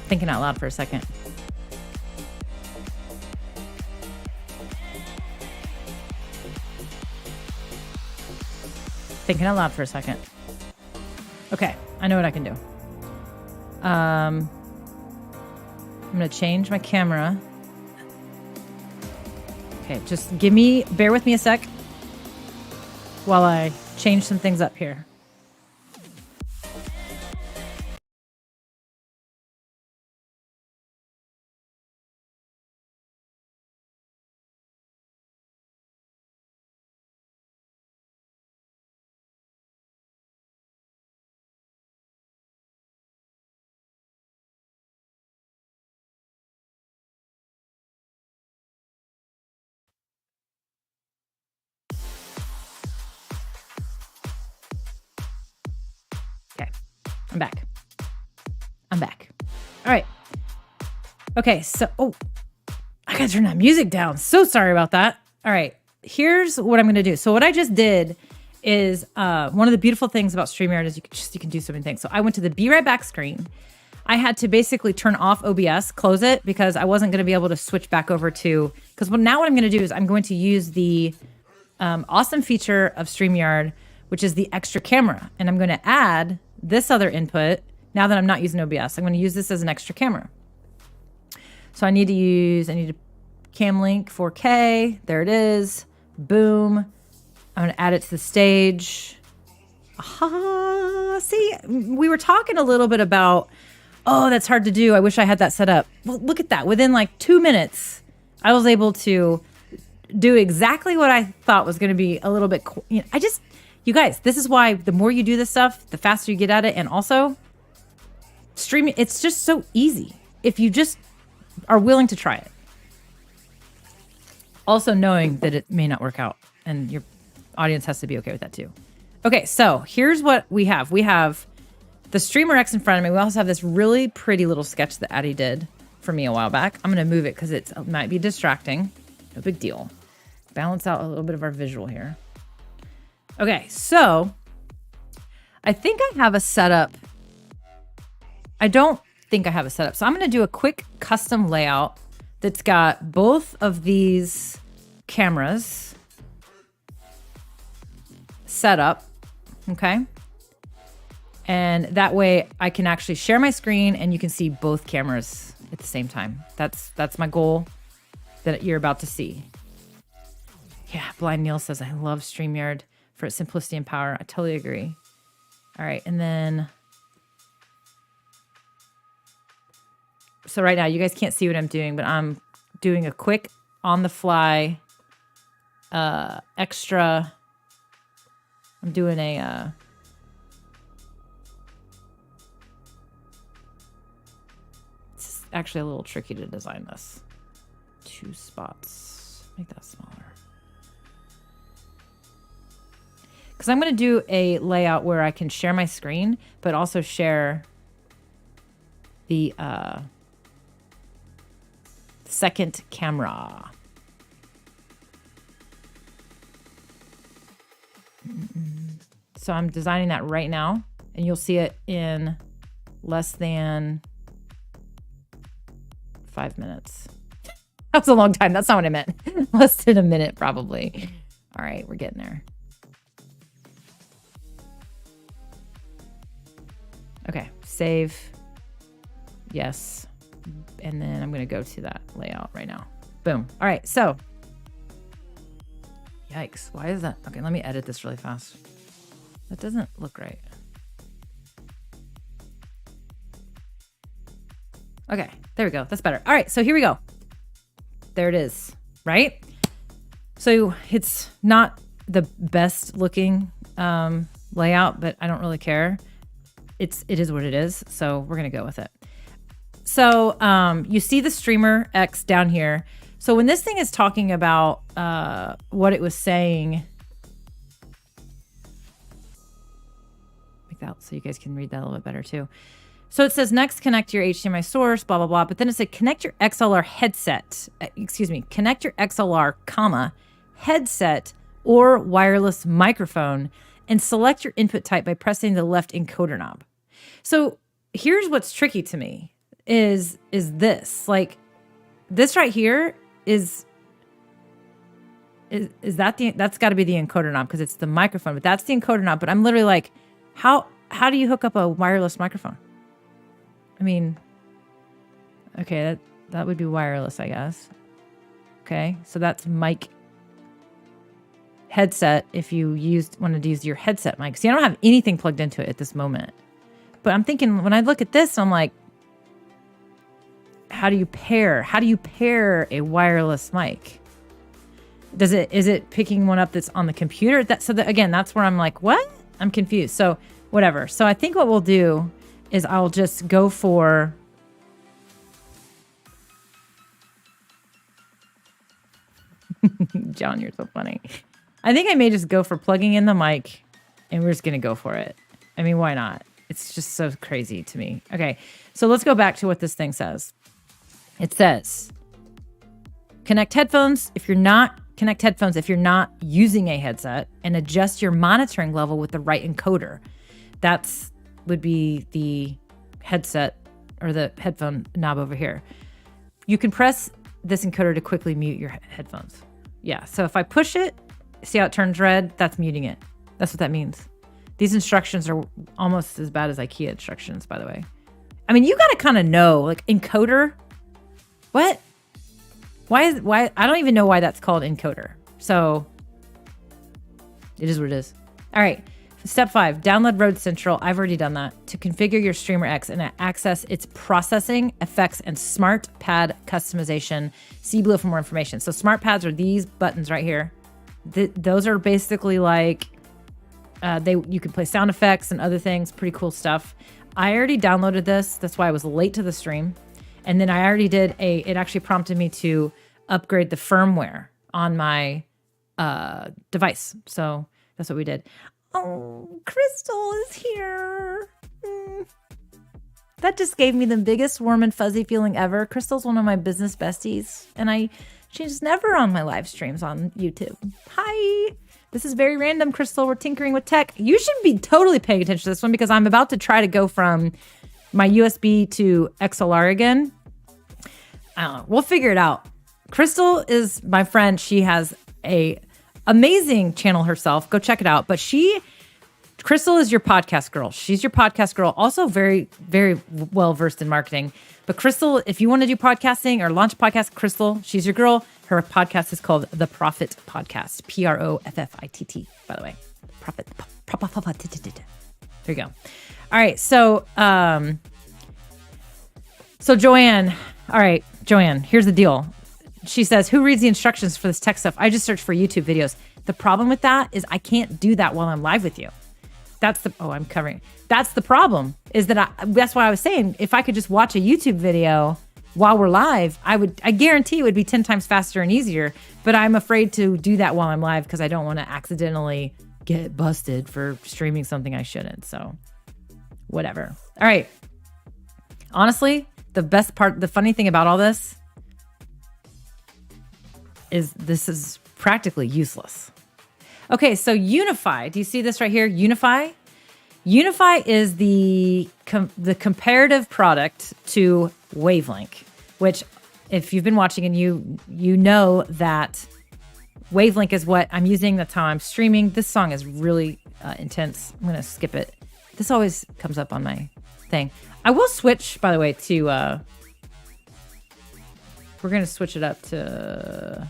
thinking out loud for a second. Thinking out loud for a second. Okay, I know what I can do. I'm going to change my camera. Okay, just bear with me a sec while I change some things up here. Okay, I'm back. All right. Okay, so, I gotta turn that music down. So sorry about that. All right, here's what I'm gonna do. So what I just did is, one of the beautiful things about StreamYard is you can do so many things. So I went to the Be Right Back screen. I had to basically turn off OBS, close it, because I wasn't gonna be able to switch back over to, because now what I'm gonna do is I'm going to use the awesome feature of StreamYard, which is the extra camera. And I'm gonna add this other input. Now that I'm not using OBS, I'm going to use this as an extra camera. So I need a cam link 4K. There it is. Boom. I'm going to add it to the stage. Aha. See, we were talking a little bit about, that's hard to do. I wish I had that set up. Well, look at that. Within like 2 minutes, I was able to do exactly what I thought was going to be a little bit, you guys, this is why the more you do this stuff, the faster you get at it. And also, streaming, it's just so easy if you just are willing to try it. Also knowing that it may not work out, and your audience has to be okay with that too. Okay, so here's what we have. We have the Streamer X in front of me. We also have this really pretty little sketch that Addie did for me a while back. I'm going to move it because it might be distracting. No big deal. Balance out a little bit of our visual here. Okay, so I think I have a setup. I don't think I have a setup. So I'm going to do a quick custom layout that's got both of these cameras set up. Okay. And that way I can actually share my screen and you can see both cameras at the same time. That's my goal that you're about to see. Yeah, Blind Neil says, I love StreamYard for its simplicity and power. I totally agree. All right, and then... So right now, you guys can't see what I'm doing, but I'm doing a quick on-the-fly extra... I'm doing a... It's actually a little tricky to design this. 2 spots. Make that smaller. Because I'm going to do a layout where I can share my screen, but also share the second camera. So I'm designing that right now, and you'll see it in less than 5 minutes. That was a long time. That's not what I meant. Less than a minute, probably. All right, we're getting there. Okay, save. Yes. And then I'm going to go to that layout right now. Boom. All right, so. Yikes. Why is that? Okay, let me edit this really fast. That doesn't look right. Okay, there we go. That's better. All right, so here we go. There it is, right? So it's not the best looking layout, but I don't really care. It is what it is, so we're gonna go with it. So you see the Streamer X down here. So when this thing is talking about what it was saying, make that so you guys can read that a little bit better too. So it says next connect your HDMI source, blah, blah, blah. But then it said connect your XLR headset, connect your XLR, comma, headset or wireless microphone and select your input type by pressing the left encoder knob. So here's what's tricky to me is this, like this right here is that that's got to be the encoder knob because it's the microphone, but that's the encoder knob. But I'm literally like, how do you hook up a wireless microphone? I mean, okay, that would be wireless, I guess. Okay, so that's mic headset if you wanted to use your headset mic. See, I don't have anything plugged into it at this moment. But I'm thinking, when I look at this, I'm like, how do you pair a wireless mic? Is it picking one up that's on the computer? Again, that's where I'm like, what? I'm confused. So whatever. So I think what we'll do is I'll just go for John, you're so funny. I think I may just go for plugging in the mic and we're just going to go for it. I mean, why not? It's just so crazy to me. Okay, so let's go back to what this thing says. It says, connect headphones if you're not using a headset and adjust your monitoring level with the right encoder. That's would be the headset or the headphone knob over here. You can press this encoder to quickly mute your headphones. Yeah, so if I push it, see how it turns red? That's muting it. That's what that means. These instructions are almost as bad as IKEA instructions, by the way. I mean, you got to kind of know, like encoder. What? Why? I don't even know why that's called encoder. So it is what it is. All right. Step 5, download Road Central. I've already done that to configure your Streamer X and access its processing, effects, and smart pad customization. See below for more information. So smart pads are these buttons right here. Those are basically like you can play sound effects and other things. Pretty cool stuff. I already downloaded this. That's why I was late to the stream. And then I already did it actually prompted me to upgrade the firmware on my device. So that's what we did. Oh, Crystal is here. That just gave me the biggest warm and fuzzy feeling ever. Crystal's one of my business besties, and she's never on my live streams on YouTube. Hi. This is very random, Crystal. We're tinkering with tech. You should be totally paying attention to this one because I'm about to try to go from my USB to XLR again. I don't know. We'll figure it out. Crystal is my friend. She has a amazing channel herself. Go check it out. But Crystal is your podcast girl. She's your podcast girl. Also very, very well versed in marketing. But Crystal, if you want to do podcasting or launch a podcast, Crystal, she's your girl. Her podcast is called The Profit Podcast. PROFFITT, by the way. Profit. There you go. All right. So Joanne. All right, Joanne, here's the deal. She says, who reads the instructions for this tech stuff? I just searched for YouTube videos. The problem with that is I can't do that while I'm live with you. That's the problem is that that's why I was saying, if I could just watch a YouTube video while we're live, I guarantee it would be 10 times faster and easier, but I'm afraid to do that while I'm live because I don't want to accidentally get busted for streaming something I shouldn't. So whatever. All right. Honestly, the funny thing about all this this is practically useless. Okay, so Unify. Do you see this right here? Unify. Unify is the comparative product to Wavelink, which, if you've been watching and you know that Wavelink is what I'm using. That's how I'm streaming. This song is really intense. I'm gonna skip it. This always comes up on my thing. I will switch, by the way, to. We're gonna switch it up to.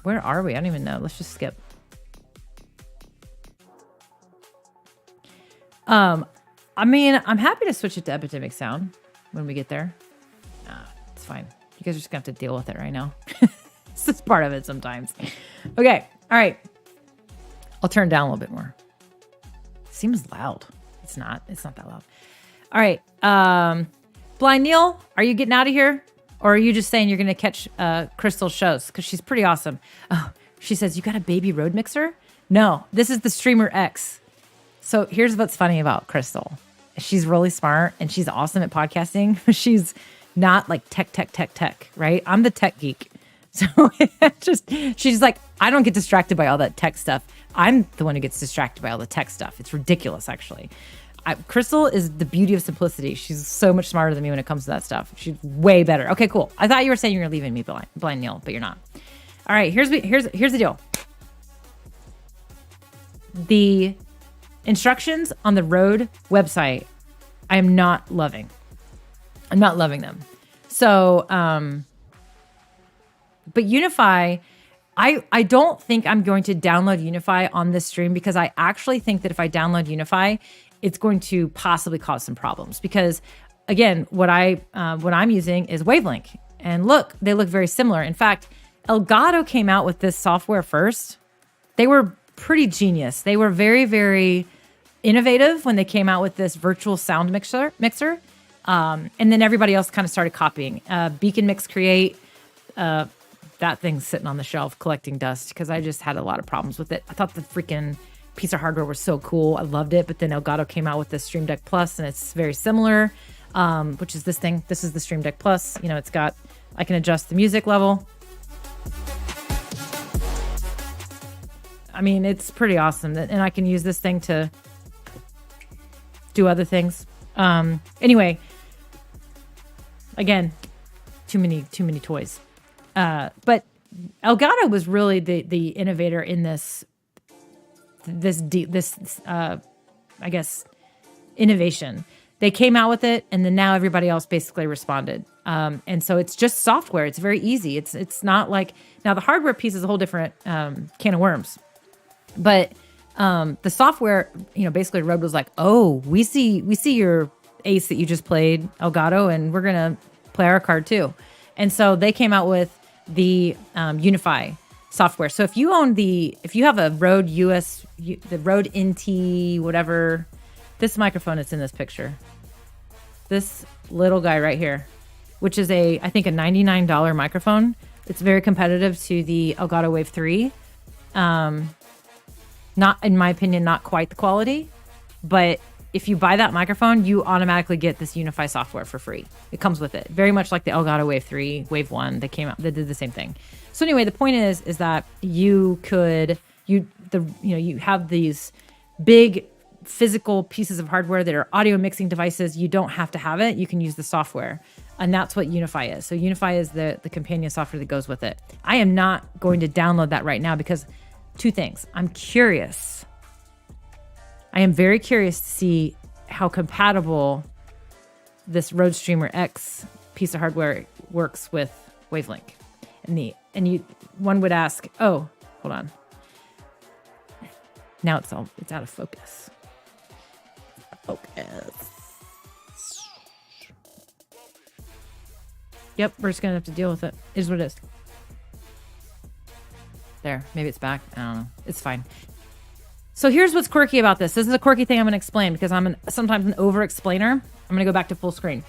Where are we? I don't even know. Let's just skip. I mean, I'm happy to switch it to Epidemic Sound when we get there. It's fine. You guys are just gonna have to deal with it right now. It's just part of it sometimes. Okay. All right. I'll turn down a little bit more. Seems loud. It's not. It's not that loud. All right. Blind Neil, are you getting out of here? Or are you just saying you're going to catch Crystal's shows? Because she's pretty awesome. Oh, she says, you got a baby road mixer? No, this is the Streamer X. So here's what's funny about Crystal. She's really smart and she's awesome at podcasting. She's not like tech, right? I'm the tech geek. So she's like, I don't get distracted by all that tech stuff. I'm the one who gets distracted by all the tech stuff. It's ridiculous, actually. Crystal is the beauty of simplicity. She's so much smarter than me when it comes to that stuff. She's way better. Okay, cool. I thought you were saying you were leaving me blind Neil, but you're not. All right, here's the deal. The instructions on the Rode website, I am not loving. I'm not loving them. So, but Unify, I don't think I'm going to download Unify on this stream because I actually think that if I download Unify, it's going to possibly cause some problems. Because again, what I'm using is Wavelink, and look, they look very similar. In fact, Elgato came out with this software first. They were pretty genius. They were very, very innovative when they came out with this virtual sound mixer. And then everybody else kind of started copying. Beacon Mix Create, that thing's sitting on the shelf collecting dust because I just had a lot of problems with it. I thought the freaking piece of hardware was so cool. I loved it. But then Elgato came out with the Stream Deck Plus, and it's very similar, which is this thing. This is the Stream Deck Plus. You know, it's got, I can adjust the music level. I mean, it's pretty awesome. And I can use this thing to do other things. Anyway, again, too many toys. But Elgato was really the innovator in this I guess innovation. They came out with it, and then now everybody else basically responded. And so it's just software. It's very easy. It's not like, now the hardware piece is a whole different can of worms. But the software, you know, basically Rode was like, oh, we see your ace that you just played, Elgato, and we're gonna play our card too. And so they came out with the Unify software. So if you have a Rode the Rode NT, whatever, this microphone that's in this picture, this little guy right here, which is I think a $99 microphone. It's very competitive to the Elgato Wave 3. Not, in my opinion, not quite the quality, but if you buy that microphone, you automatically get this Unify software for free. It comes with it. Very much like the Elgato Wave 3, Wave 1, they did the same thing. So anyway, the point is that you have these big physical pieces of hardware that are audio mixing devices. You don't have to have it. You can use the software. And that's what Unify is. So Unify is the companion software that goes with it. I am not going to download that right now because two things. I'm curious. I am very curious to see how compatible this Rode Streamer X piece of hardware works with Wavelink. One would ask, oh, hold on. Now it's out of focus. Yep, we're just gonna have to deal with it. It is what it is. There, maybe it's back. I don't know. It's fine. So here's what's quirky about this. This is a quirky thing I'm going to explain because I'm sometimes an over-explainer. I'm going to go back to full screen.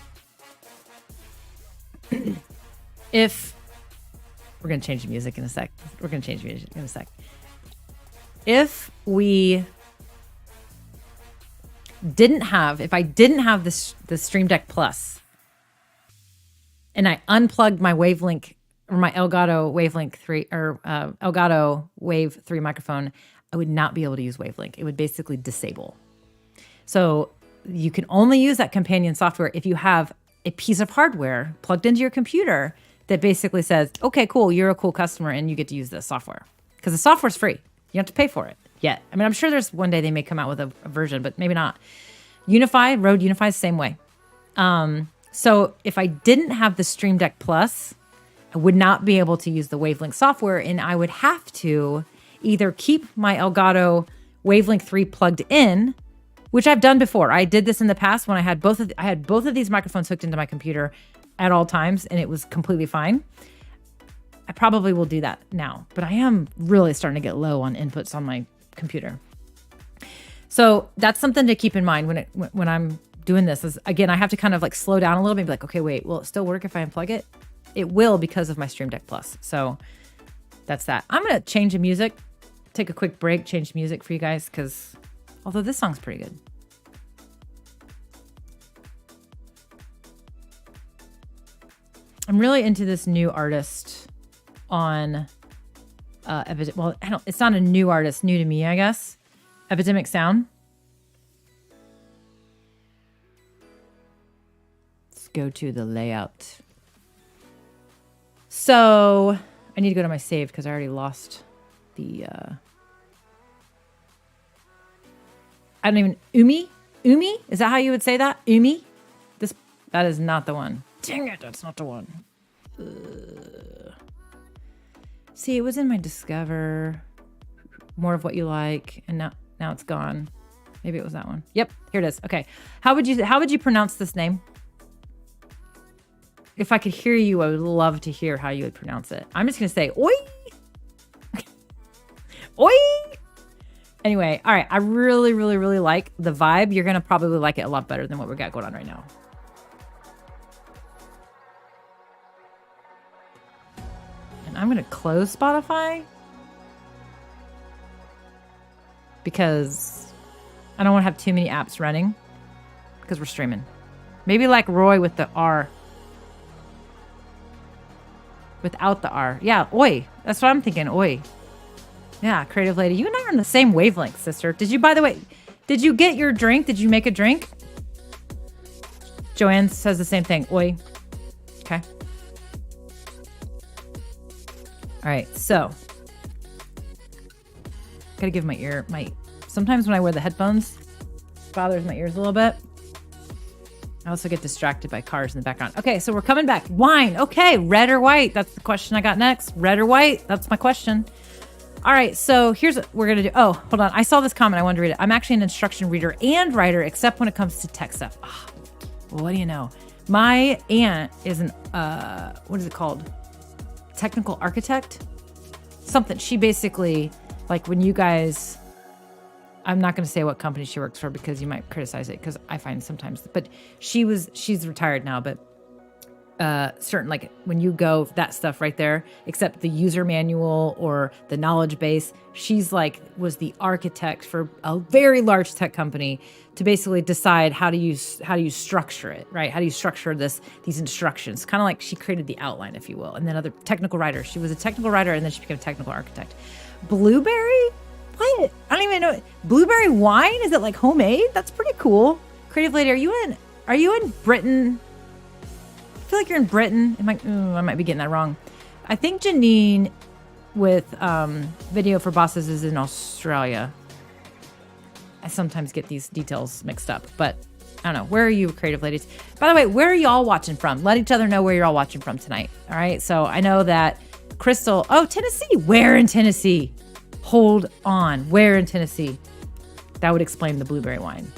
If we're going to change the music in a sec. If I didn't have the Stream Deck Plus, and I unplugged my Wavelink or my Elgato Wavelink 3 or Elgato Wave 3 microphone, I would not be able to use Wavelink. It would basically disable. So you can only use that companion software if you have a piece of hardware plugged into your computer that basically says, okay, cool, you're a cool customer and you get to use this software. Because the software's free. You don't have to pay for it yet. I mean, I'm sure there's one day they may come out with a version, but maybe not. Rode Unify is the same way. So if I didn't have the Stream Deck Plus, I would not be able to use the Wavelink software, and I would have to either keep my Elgato Wavelink 3 plugged in, which I've done before. I did this in the past when I had both of these microphones hooked into my computer at all times, and it was completely fine. I probably will do that now, but I am really starting to get low on inputs on my computer. So that's something to keep in mind when I'm doing this. Is again, I have to kind of like slow down a little bit and be like, okay, wait, will it still work if I unplug it? It will, because of my Stream Deck Plus. So that's that. I'm going to change the music, take a quick break, change the music for you guys, because although this song's pretty good. I'm really into this new artist on well, it's not a new artist, new to me, I guess. Epidemic Sound. Let's go to the layout. So I need to go to my save because I already lost the I don't even Umi? Is that how you would say that? Umi? That is not the one. Dang it, that's not the one. See, it was in my Discover. More of what you like, and now it's gone. Maybe it was that one. Yep, here it is. Okay. How would you pronounce this name? If I could hear you, I would love to hear how you would pronounce it. I'm just gonna say oi. Oi. Anyway, all right. I really, really, really like the vibe. You're gonna probably like it a lot better than what we got going on right now. And I'm gonna close Spotify because I don't want to have too many apps running because we're streaming. Maybe like Roy with the R. Without the R. Yeah, oi. That's what I'm thinking. Oi. Yeah, creative lady. You and I are on the same wavelength, sister. By the way, did you get your drink? Did you make a drink? Joanne says the same thing. Oi. Okay. All right, so. Gotta give sometimes when I wear the headphones, it bothers my ears a little bit. I also get distracted by cars in the background. Okay, so we're coming back. Wine. Okay, red or white? That's the question I got next. Red or white? That's my question. All right, so here's what we're going to do. Oh, hold on. I saw this comment. I wanted to read it. I'm actually an instruction reader and writer, except when it comes to tech stuff. Oh, well, what do you know? My aunt is what is it called? Technical architect? Something. She basically, like when you guys... I'm not going to say what company she works for because you might criticize it because I find sometimes, but she's retired now, but certain, like when you go, that stuff right there, except the user manual or the knowledge base, was the architect for a very large tech company to basically decide how do you structure it, right? How do you structure these instructions? Kind of like she created the outline, if you will. And then other technical writer, she was a technical writer and then she became a technical architect. Blueberry? What? I don't even know. Blueberry wine? Is it like homemade? That's pretty cool. Creative lady, are you in Britain? I feel like you're in Britain. I might be getting that wrong. I think Janine with Video for Bosses is in Australia. I sometimes get these details mixed up, but I don't know. Where are you, creative ladies? By the way, where are y'all watching from? Let each other know where you're all watching from tonight. All right. So I know that Crystal, Tennessee. Where in Tennessee? Hold on. Where in Tennessee? That would explain the blueberry wine.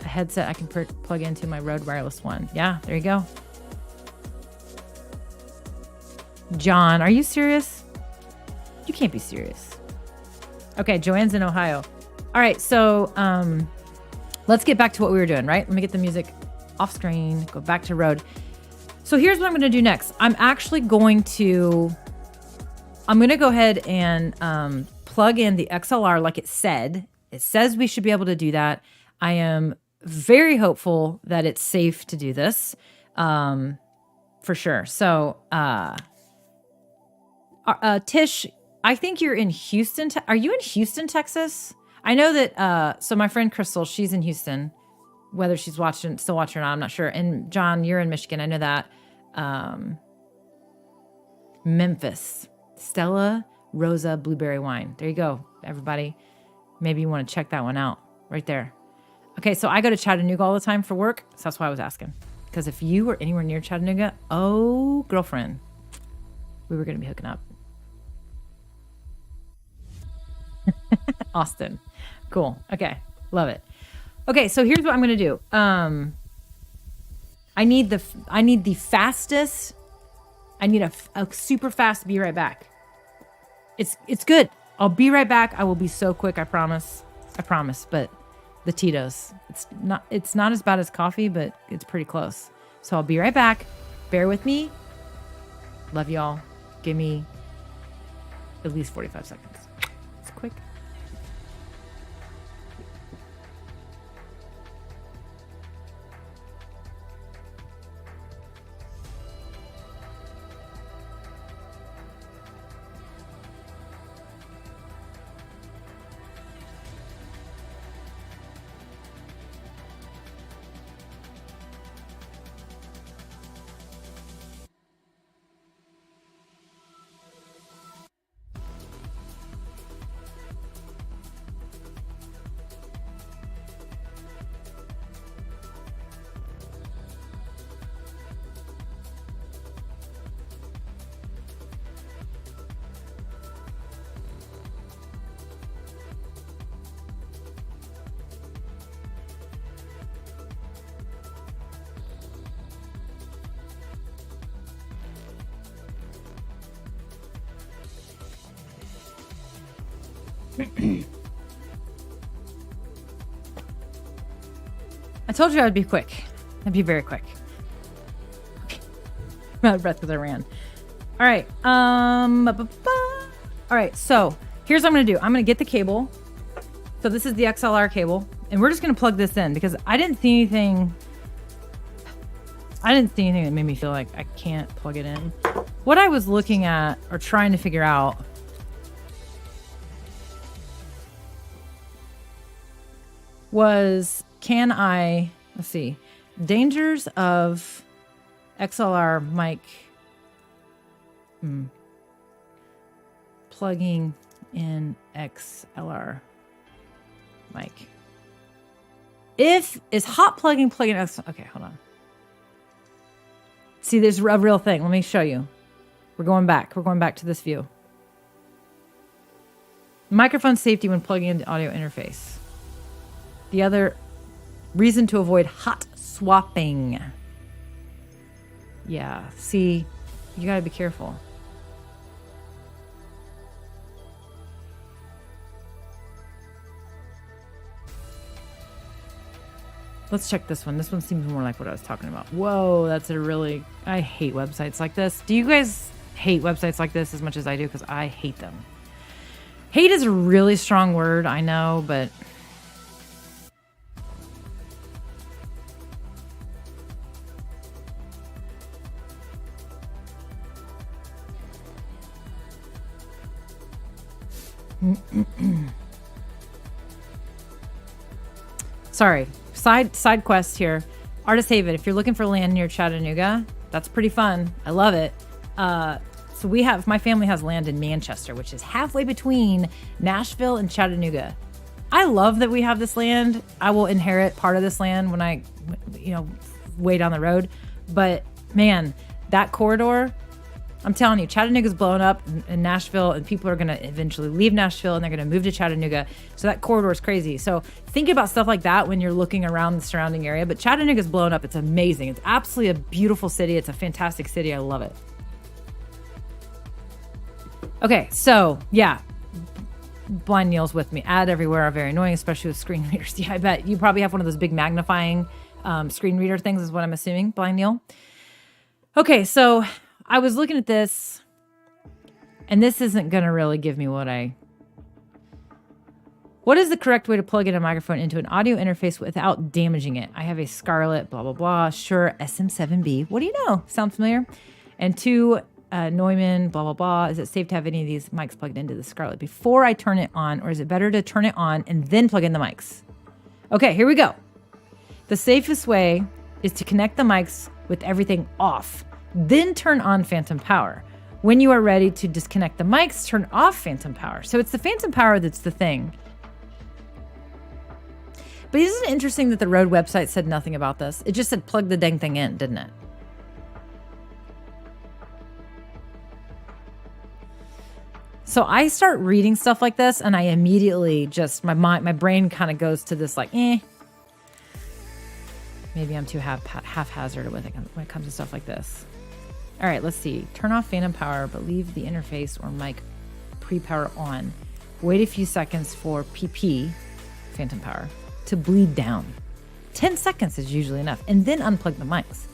A headset I can plug into my Rode Wireless one. Yeah, there you go. John, are you serious? You can't be serious. Okay, Joanne's in Ohio. All right, so let's get back to what we were doing, right? Let me get the music off screen, go back to Rode. So here's what I'm going to do next. I'm going to go ahead and plug in the XLR like it said. It says we should be able to do that. I am very hopeful that it's safe to do this, for sure. So, Tish, I think you're in Houston. Are you in Houston, Texas? I know that. So my friend Crystal, she's in Houston. Whether she's still watching or not, I'm not sure. And John, you're in Michigan. I know that. Memphis, Stella Rosa Blueberry Wine. There you go, everybody. Maybe you want to check that one out right there. Okay, so I go to Chattanooga all the time for work. So that's why I was asking. Because if you were anywhere near Chattanooga, oh, girlfriend, we were going to be hooking up. Austin. Cool. Okay. Love it. Okay, so here's what I'm going to do. I need the fastest. I need a super fast be right back. It's good. I'll be right back. I will be so quick, I promise. I promise, but the Tito's, it's not as bad as coffee, but it's pretty close. So I'll be right back. Bear with me. Love y'all. Give me at least 45 seconds. It's quick. I told you I'd be quick. I'd be very quick. I'm out of breath because I ran. All right. All right. So here's what I'm going to do. I'm going to get the cable. So this is the XLR cable, and we're just going to plug this in because I didn't see anything. That made me feel like I can't plug it in. What I was looking at or trying to figure out was, let's see, dangers of XLR mic plugging in XLR mic. Is hot plugging X? Okay, hold on. See, there's a real thing. Let me show you. We're going back to this view. Microphone safety when plugging into audio interface. The other reason to avoid hot swapping. Yeah, see, you got to be careful. Let's check this one. This one seems more like what I was talking about. Whoa, I hate websites like this. Do you guys hate websites like this as much as I do? Because I hate them. Hate is a really strong word, I know, but sorry. Side quest here. Artist Haven. If you're looking for land near Chattanooga, that's pretty fun. I love it. So my family has land in Manchester, which is halfway between Nashville and Chattanooga. I love that we have this land. I will inherit part of this land when I, way down the road. But man, that corridor, I'm telling you, Chattanooga's blowing up in Nashville, and people are going to eventually leave Nashville and they're going to move to Chattanooga. So that corridor is crazy. So think about stuff like that when you're looking around the surrounding area. But Chattanooga's blowing up. It's amazing. It's absolutely a beautiful city. It's a fantastic city. I love it. Okay, so yeah, Blind Neil's with me. Ad everywhere are very annoying, especially with screen readers. Yeah, I bet you probably have one of those big magnifying screen reader things is what I'm assuming, Blind Neil. Okay, so I was looking at this, and this isn't going to really give me what I What is the correct way to plug in a microphone into an audio interface without damaging it? I have a Scarlett, blah, blah, blah. Sure, SM7B. What do you know? Sound familiar? And 2, Neumann, blah, blah, blah. Is it safe to have any of these mics plugged into the Scarlett before I turn it on? Or is it better to turn it on and then plug in the mics? Okay, here we go. The safest way is to connect the mics with everything off, then turn on phantom power. When you are ready to disconnect the mics, turn off phantom power. So it's the phantom power that's the thing. But isn't it interesting that the Rode website said nothing about this? It just said plug the dang thing in, didn't it? So I start reading stuff like this and I immediately just, my brain kind of goes to this like, Maybe I'm too haphazard with it when it comes to stuff like this. All right, let's see. Turn off phantom power, but leave the interface or mic pre-power on. Wait a few seconds for PP, phantom power, to bleed down. 10 seconds is usually enough. And then unplug the mics.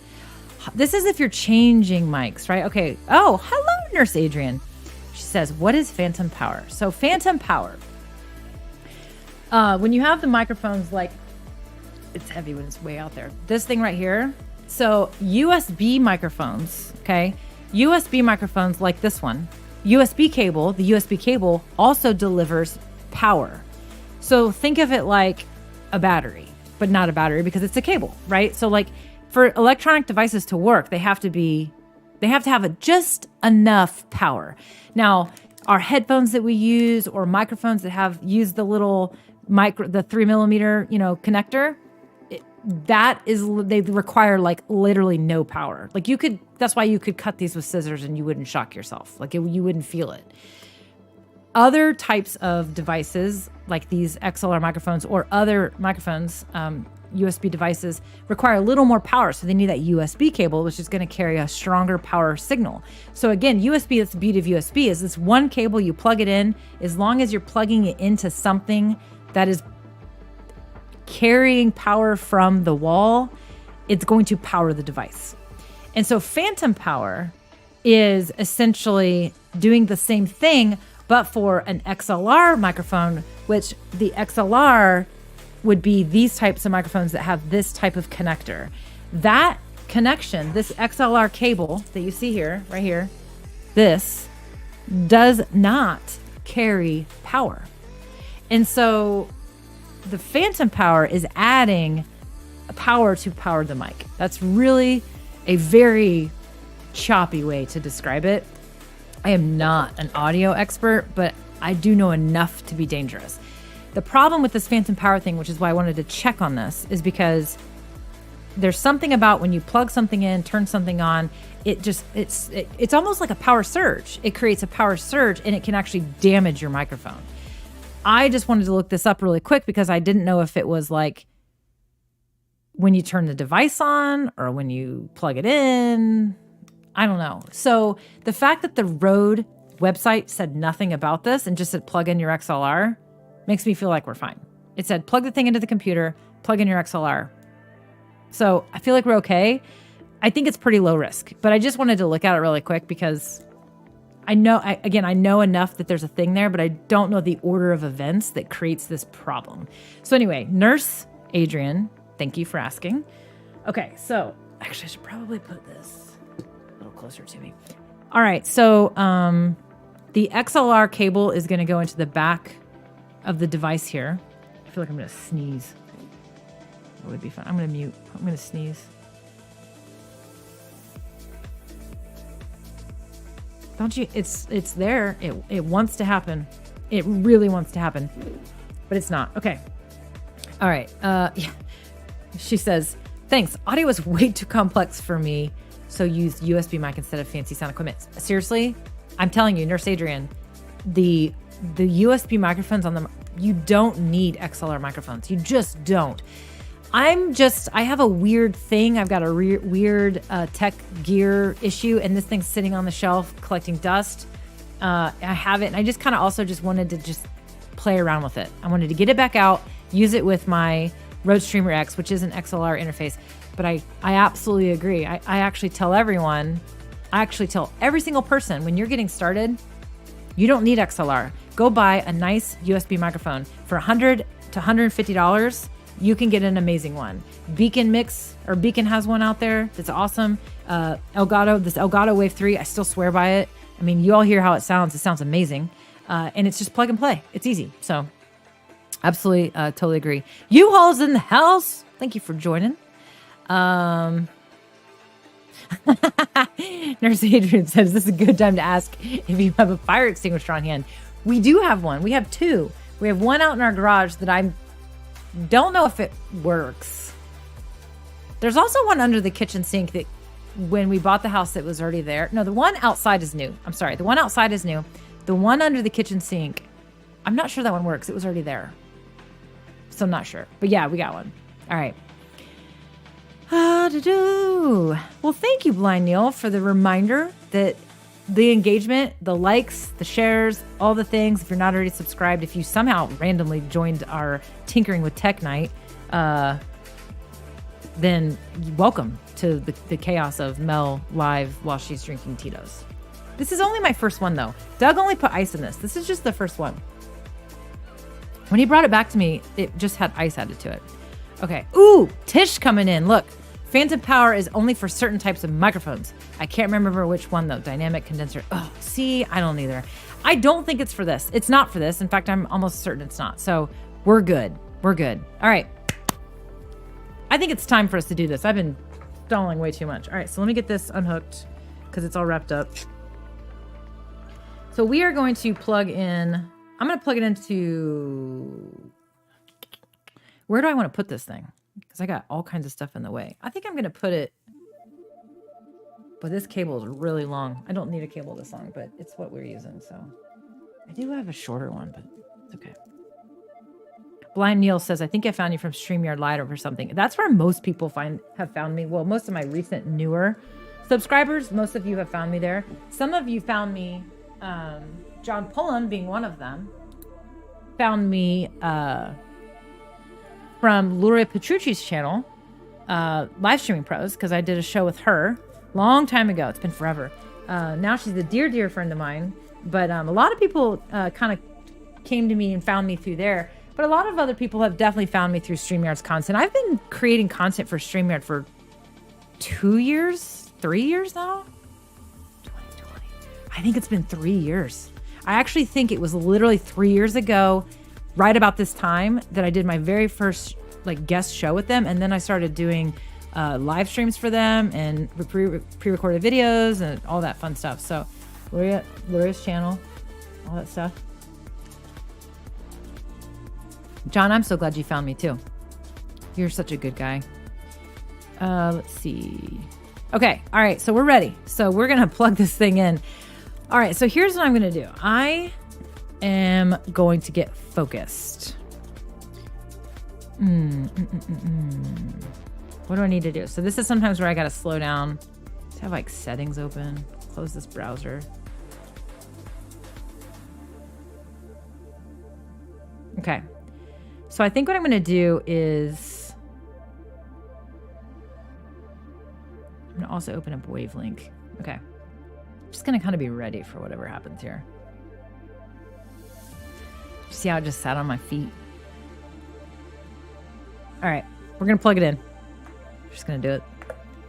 This is if you're changing mics, right? Okay. Oh, hello, Nurse Adrian. She says, what is phantom power? So phantom power, when you have the microphones, like, it's heavy when it's way out there. This thing right here. So USB microphones, okay? USB microphones like this one. USB cable, the USB cable also delivers power. So think of it like a battery, but not a battery because it's a cable, right? So like for electronic devices to work, they have to have just enough power. Now, our headphones that we use or microphones that have used the little the 3mm, connector, they require like literally no power. Like that's why you could cut these with scissors and you wouldn't shock yourself. Like you wouldn't feel it. Other types of devices like these XLR microphones or other microphones, USB devices require a little more power. So they need that USB cable, which is going to carry a stronger power signal. So again, USB, that's the beauty of USB, is this one cable, you plug it in. As long as you're plugging it into something that is carrying power from the wall, it's going to power the device. And so phantom power is essentially doing the same thing, but for an XLR microphone, which the XLR would be these types of microphones that have this type of connector. That connection, this XLR cable that you see here, right here, this does not carry power. And so the phantom power is adding power to power the mic. That's really a very choppy way to describe it. I am not an audio expert, but I do know enough to be dangerous. The problem with this phantom power thing, which is why I wanted to check on this, is because there's something about when you plug something in, turn something on, it's almost like a power surge. It creates a power surge and it can actually damage your microphone. I just wanted to look this up really quick because I didn't know if it was like when you turn the device on or when you plug it in. I don't know. So the fact that the Rode website said nothing about this and just said plug in your XLR makes me feel like we're fine. It said plug the thing into the computer, plug in your XLR. So I feel like we're okay. I think it's pretty low risk, but I just wanted to look at it really quick because I know enough that there's a thing there, but I don't know the order of events that creates this problem. So anyway, Nurse Adrian, thank you for asking. Okay, so actually I should probably put this a little closer to me. All right, so the XLR cable is going to go into the back of the device here. I feel like I'm going to sneeze. It would be fun. I'm going to mute. I'm going to sneeze. Don't you? It's there. It wants to happen. It really wants to happen, but it's not. Okay. All right. Yeah. She says, thanks. Audio is way too complex for me, so use USB mic instead of fancy sound equipment. Seriously, I'm telling you, Nurse Adrian, the USB microphones on them, you don't need XLR microphones. You just don't. I have a weird thing. I've got a weird tech gear issue, and this thing's sitting on the shelf collecting dust. I have it, and I just kind of also just wanted to just play around with it. I wanted to get it back out, use it with my Rode Streamer X, which is an XLR interface. But I absolutely agree. I actually tell every single person, when you're getting started, you don't need XLR. go buy a nice USB microphone for $100 to $150. You can get an amazing one. Beacon has one out there that's awesome. Elgato Wave 3, I still swear by it. I mean, you all hear how it sounds. It sounds amazing. And it's just plug and play. It's easy. So absolutely, totally agree. U-Haul's in the house. Thank you for joining. Nurse Adrian says, this is a good time to ask if you have a fire extinguisher on hand. We do have one. We have two. We have one out in our garage that I don't know if it works. There's also one under the kitchen sink that when we bought the house, it was already there. No, the one outside is new. I'm sorry. The one outside is new. The one under the kitchen sink, I'm not sure that one works. It was already there. So I'm not sure. But yeah, we got one. All right. Well, thank you, Blind Neil, for the reminder that the engagement, the likes, the shares, all the things. If you're not already subscribed, if you somehow randomly joined our Tinkering with Tech night, then welcome to the chaos of Mel live while she's drinking Tito's. This is only my first one, though. Doug only put ice in this. This is just the first one. When he brought it back to me, it just had ice added to it. Okay. Ooh, Tish coming in. Look, phantom power is only for certain types of microphones. I can't remember which one, though. Dynamic condenser. Oh, see, I don't either. I don't think it's for this. It's not for this. In fact, I'm almost certain it's not. So we're good. We're good. All right. I think it's time for us to do this. I've been stalling way too much. All right, so let me get this unhooked because it's all wrapped up. So we are going to plug in. I'm going to plug it into. Where do I want to put this thing? Because I got all kinds of stuff in the way. I think I'm going to put it. But this cable is really long. I don't need a cable this long, but it's what we're using. So I do have a shorter one, but it's okay. Blind Neil says, I think I found you from StreamYard Live or something. That's where most people have found me. Well, most of my recent newer subscribers, most of you have found me there. Some of you found me, John Pullen being one of them, found me from Luria Petrucci's channel, Live Streaming Pros, because I did a show with her long time ago. It's been forever. Now she's a dear friend of mine. But a lot of people kind of came to me and found me through there. But a lot of other people have definitely found me through StreamYard's content. I've been creating content for StreamYard for 3 years now? 2020. I think it's been 3 years. I actually think it was literally 3 years ago, right about this time, that I did my very first guest show with them. And then I started doing live streams for them and pre-recorded videos and all that fun stuff. So Luria's channel, all that stuff. John, I'm so glad you found me too. You're such a good guy. Let's see. Okay. All right. So we're ready. So we're going to plug this thing in. All right. So here's what I'm going to do. I am going to get focused. What do I need to do? So this is sometimes where I got to slow down. Just have settings open. Close this browser. Okay. So I think what I'm going to do is I'm going to also open up Wavelink. Okay. I'm just going to kind of be ready for whatever happens here. See how it just sat on my feet? All right. We're going to plug it in. We're just going to do it.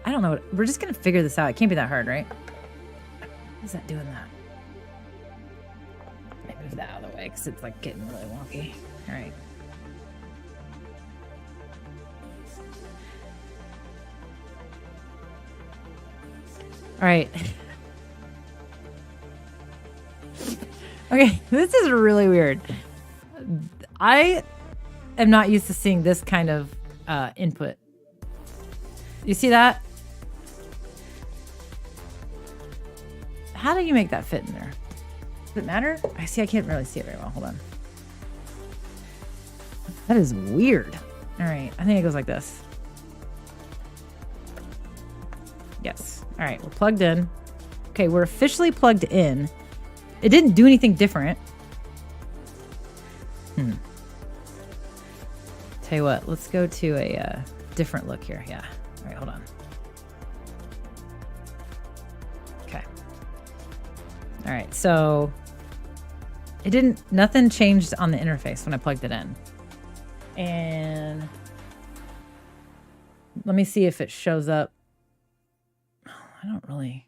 I don't know. We're just going to figure this out. It can't be that hard, right? Why is that doing that? Let me move that out of the way because it's getting really wonky. All right. All right. Okay, this is really weird. I am not used to seeing this kind of input. You see that? How do you make that fit in there? Does it matter? I can't really see it very well. Hold on. That is weird. All right, I think it goes like this. Yes. All right, we're plugged in. Okay, we're officially plugged in. It didn't do anything different. Tell you what, let's go to a different look here. Yeah. All right, hold on. Okay. All right, so Nothing changed on the interface when I plugged it in. And let me see if it shows up. I don't really.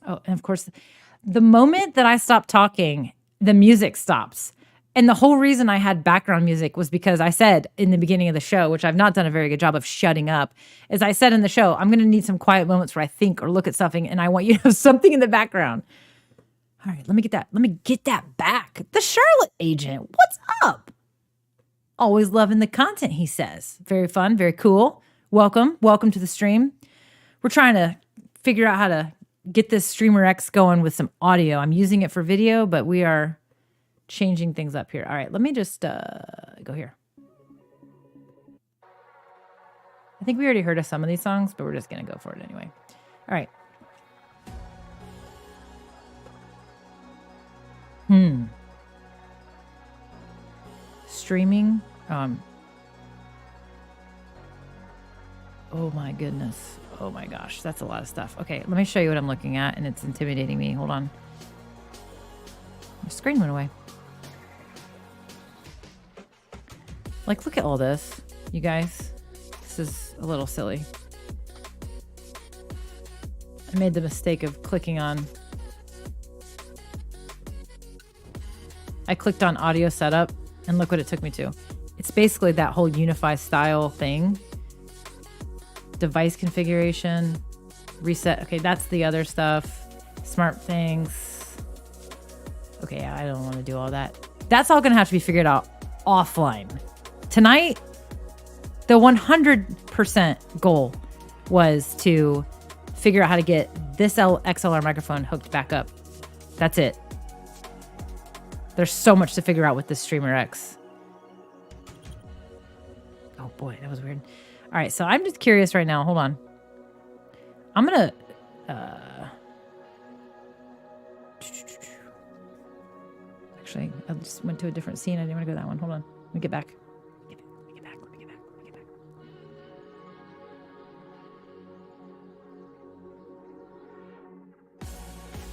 Oh, and of course, the moment that I stop talking, the music stops. And the whole reason I had background music was because I said in the beginning of the show, which I've not done a very good job of shutting up, is I said in the show, I'm going to need some quiet moments where I think or look at something, and I want you to have something in the background. All right, let me get that. Let me get that back. The Charlotte agent, what's up? Always loving the content, he says. Very fun, very cool. Welcome to the stream. We're trying to figure out how to get this Streamer X going with some audio. I'm using it for video, but we are changing things up here. All right, let me just go here. I think we already heard of some of these songs, but we're just going to go for it anyway. All right. Streaming. Oh my goodness. Oh my gosh. That's a lot of stuff. Okay, let me show you what I'm looking at, and it's intimidating me. Hold on. My screen went away. Like, look at all this, you guys. This is a little silly. I made the mistake of clicking on... I clicked on audio setup, and look what it took me to. It's basically that whole Unify style thing. Device configuration, reset. Okay, that's the other stuff. Smart things. Okay, yeah, I don't want to do all that. That's all going to have to be figured out offline. Tonight, the 100% goal was to figure out how to get this XLR microphone hooked back up. That's it. There's so much to figure out with this Streamer X. Oh boy, that was weird. All right, so I'm just curious right now. Hold on. I'm going to... Actually, I just went to a different scene. I didn't want to go that one. Hold on. Let me get back. Let me get back.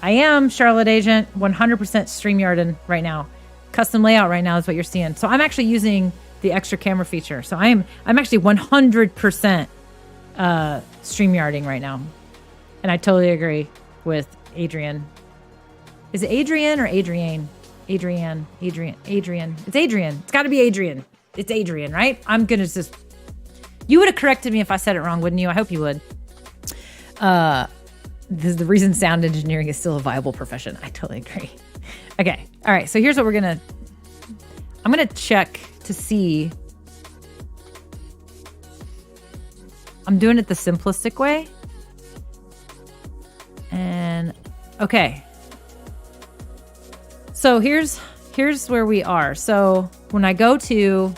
I am Charlotte Agent, 100% StreamYarding right now. Custom layout right now is what you're seeing. So I'm actually using the extra camera feature. So I'm actually 100% StreamYarding right now. And I totally agree with Adrian. Is it Adrian or Adrienne? Adrian. It's Adrian. It's got to be Adrian. It's Adrian, right? I'm going to just... You would have corrected me if I said it wrong, wouldn't you? I hope you would. This is the reason sound engineering is still a viable profession. I totally agree. Okay. All right. So here's what I'm going to check to see. I'm doing it the simplistic way. And okay. So here's where we are. So when I go to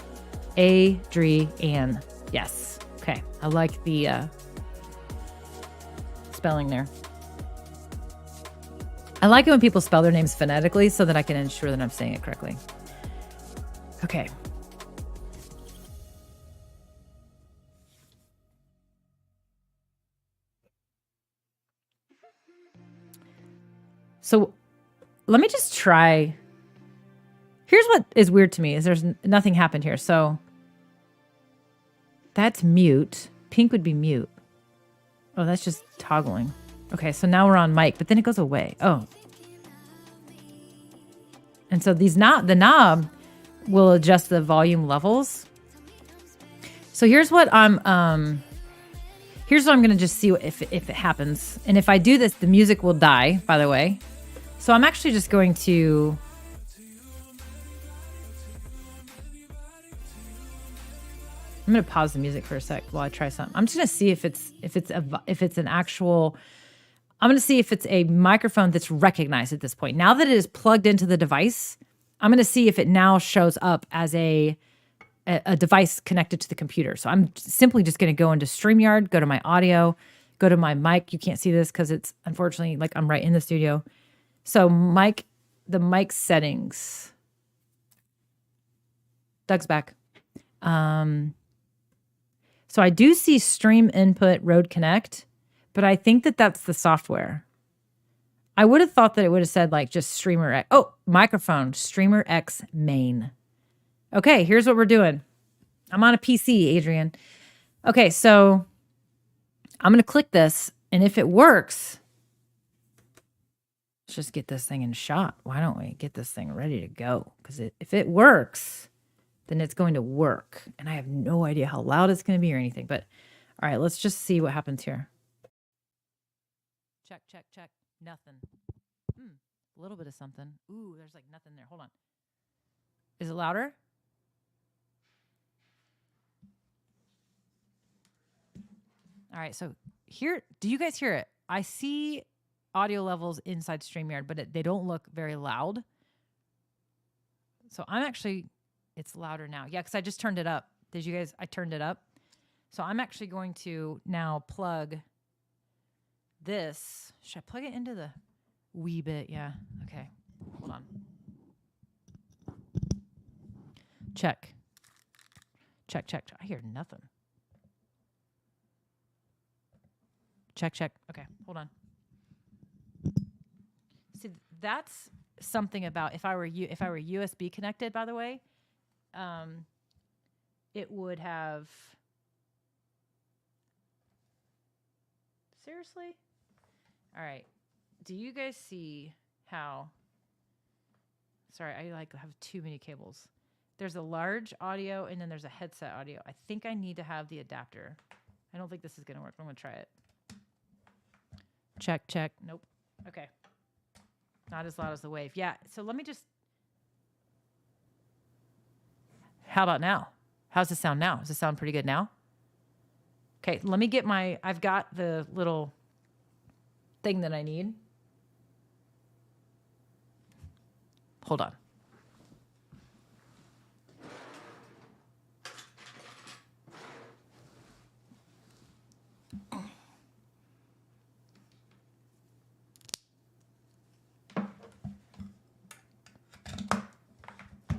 Adrian, yes. Okay. I like the spelling there. I like it when people spell their names phonetically so that I can ensure that I'm saying it correctly. Okay. So let me just try. Here's what is weird to me is there's nothing happened here. So that's mute. Pink would be mute. Oh, that's just toggling. Okay, so now we're on mic, but then it goes away. Oh. And so the knob will adjust the volume levels. So here's what I'm going to just see if it happens. And if I do this, the music will die, by the way. So I'm actually just going to I'm going to pause the music for a sec while I try something. I'm just going to see if it's an actual I'm going to see if it's a microphone that's recognized at this point. Now that it is plugged into the device, I'm going to see if it now shows up as a device connected to the computer. So I'm simply just going to go into StreamYard, go to my audio, go to my mic. You can't see this because it's unfortunately like I'm right in the studio. So the mic settings. Doug's back. So I do see Stream Input Rode Connect, but I think that that's the software. I would have thought that it would have said like just Streamer X. Oh, microphone, Streamer X main. Okay, here's what we're doing. I'm on a PC, Adrian. Okay, so I'm going to click this, and if it works, let's just get this thing in shot. Why don't we get this thing ready to go? Because if it works, then it's going to work. And I have no idea how loud it's going to be or anything. But all right, let's just see what happens here. Check, check, check. Nothing. A little bit of something. Ooh, there's like nothing there. Hold on. Is it louder? All right, so here, do you guys hear it? I see audio levels inside StreamYard, but they don't look very loud. So it's louder now. Yeah, because I just turned it up. I turned it up. So I'm actually going to now plug this. Should I plug it into the wee bit? Yeah, okay. Hold on. Check. Check, check. I hear nothing. Check, check. Okay, hold on. See, that's something about if I were USB connected, by the way, it would have. Seriously? All right. Do you guys see how? Sorry, I have too many cables. There's a large audio and then there's a headset audio. I think I need to have the adapter. I don't think this is going to work. I'm going to try it. Check, check. Nope. Okay. Not as loud as the wave. Yeah. So let me just. How about now? How's it sound now? Does it sound pretty good now? Okay. Let me get I've got the little thing that I need. Hold on.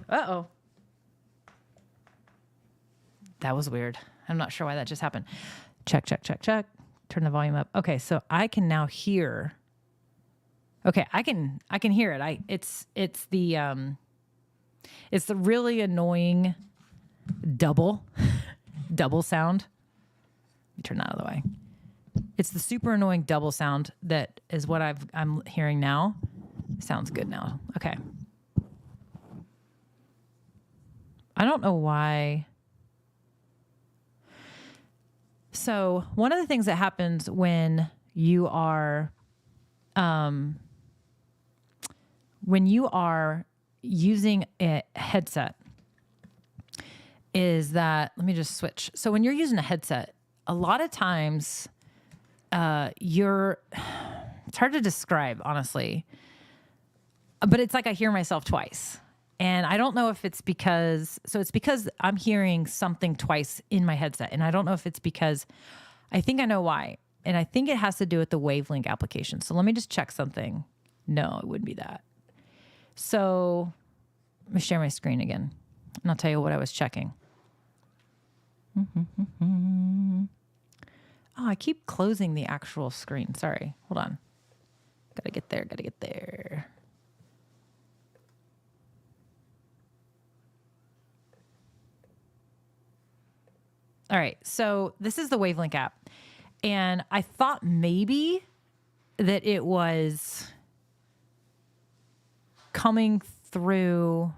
Uh-oh. That was weird. I'm not sure why that just happened. Check, check, check, check. Turn the volume up. Okay, so I can now hear. Okay, I can hear it. It's the really annoying double sound. Let me turn that out of the way. It's the super annoying double sound that is what I'm hearing now. Sounds good now. Okay. I don't know why. So one of the things that happens when you are using a headset is that, let me just switch. So when you're using a headset, a lot of times it's hard to describe, honestly, but it's like I hear myself twice. And I don't know if it's because I'm hearing something twice in my headset. And I don't know if it's because, I think I know why. And I think it has to do with the Wavelink application. So let me just check something. No, it wouldn't be that. So let me share my screen again. And I'll tell you what I was checking. Oh, I keep closing the actual screen. Sorry. Hold on. Gotta get there. All right, so this is the Wavelink app. And I thought maybe that it was coming through.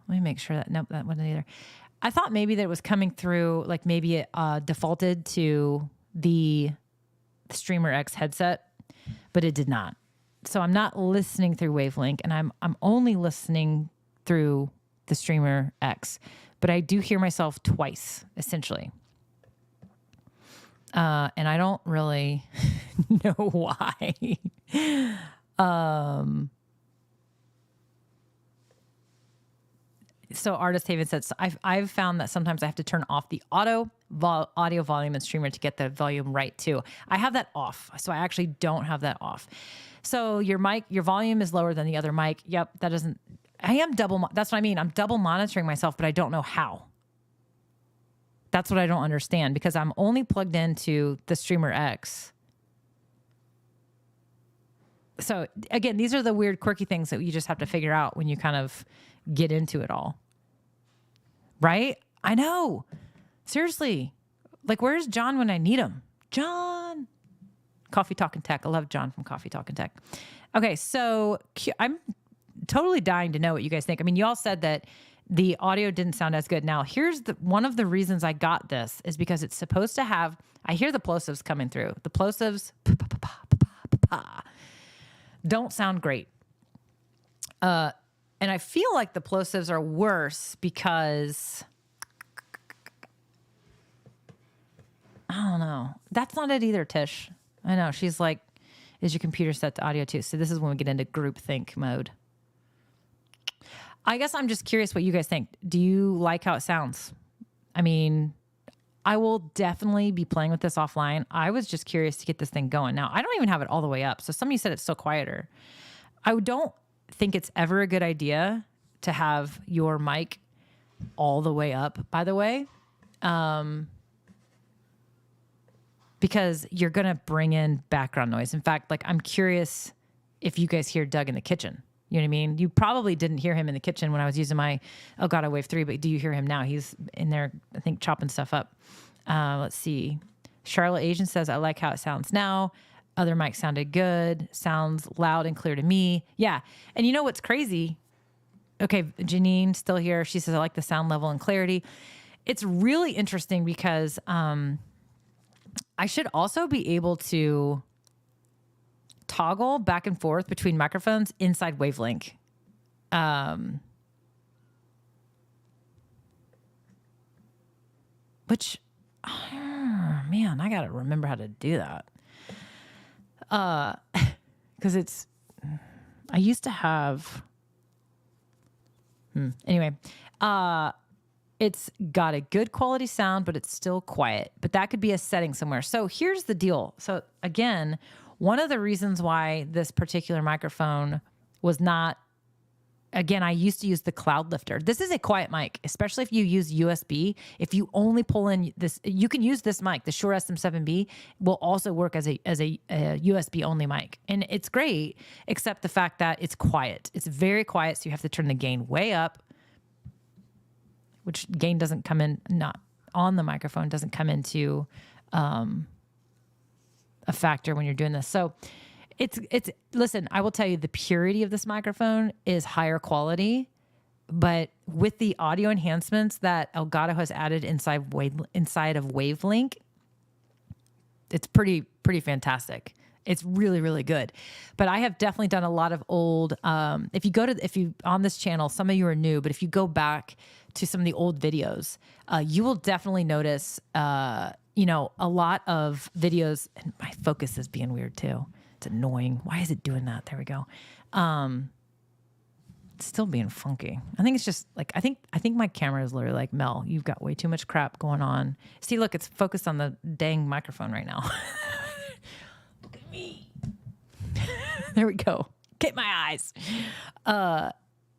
Let me make sure that, nope, that wasn't either. I thought maybe that it was coming through, like maybe it defaulted to the Streamer X headset, but it did not. So I'm not listening through Wavelink, and I'm only listening through the Streamer X. But I do hear myself twice, essentially. And I don't really know why. So Artist Haven says, I've found that sometimes I have to turn off the audio volume in Streamer to get the volume right too. I have that off. So I actually don't have that off. So your volume is lower than the other mic. Yep. That's what I mean. I'm double monitoring myself, but I don't know how. That's what I don't understand, because I'm only plugged into the Streamer X. So again, these are the weird, quirky things that you just have to figure out when you kind of get into it all. Right? I know. Seriously. Like, where's John when I need him? John. Coffee Talking Tech. I love John from Coffee Talking Tech. Okay, so I'm totally dying to know what you guys think. I mean, you all said that the audio didn't sound as good. Now, here's one of the reasons I got this is because it's supposed to have, I hear the plosives coming through. The plosives don't sound great. And I feel like the plosives are worse because, I don't know. That's not it either, Tish. I know. She's like, is your computer set to audio too? So this is when we get into groupthink mode. I guess I'm just curious what you guys think. Do you like how it sounds? I mean, I will definitely be playing with this offline. I was just curious to get this thing going. Now, I don't even have it all the way up. So somebody said it's still quieter. I don't think it's ever a good idea to have your mic all the way up, by the way, because you're going to bring in background noise. In fact, like, I'm curious if you guys hear Doug in the kitchen. You know what I mean? You probably didn't hear him in the kitchen when I was using my Elgato Wave 3, but do you hear him now? He's in there, I think, chopping stuff up. Let's see. Charlotte Asian says, I like how it sounds now. Other mic sounded good. Sounds loud and clear to me. Yeah. And you know what's crazy? Okay, Janine still here. She says, I like the sound level and clarity. It's really interesting because I should also be able to toggle back and forth between microphones inside Wavelink. Which, man, I got to remember how to do that. Because I used to have, anyway, it's got a good quality sound, but it's still quiet. But that could be a setting somewhere. So here's the deal. So again, one of the reasons why this particular microphone was not, again, I used to use the Cloud Lifter. This is a quiet mic, especially if you use USB. If you only pull in this, you can use this mic. The Shure SM7B will also work as a USB only mic. And it's great, except the fact that it's quiet. It's very quiet, so you have to turn the gain way up, which gain doesn't come in, not on the microphone, doesn't come into a factor when you're doing this. So it's listen, I will tell you, the purity of this microphone is higher quality, but with the audio enhancements that Elgato has added inside of Wavelink, it's pretty fantastic. It's really, really good. But I have definitely done a lot of old, if you on this channel, some of you are new, but if you go back to some of the old videos, you will definitely notice, a lot of videos, and my focus is being weird too. It's annoying. Why is it doing that? There we go. It's still being funky. I think it's just like, I think my camera is literally like, Mel, you've got way too much crap going on. See, look, it's focused on the dang microphone right now. Look at me. There we go. Get my eyes.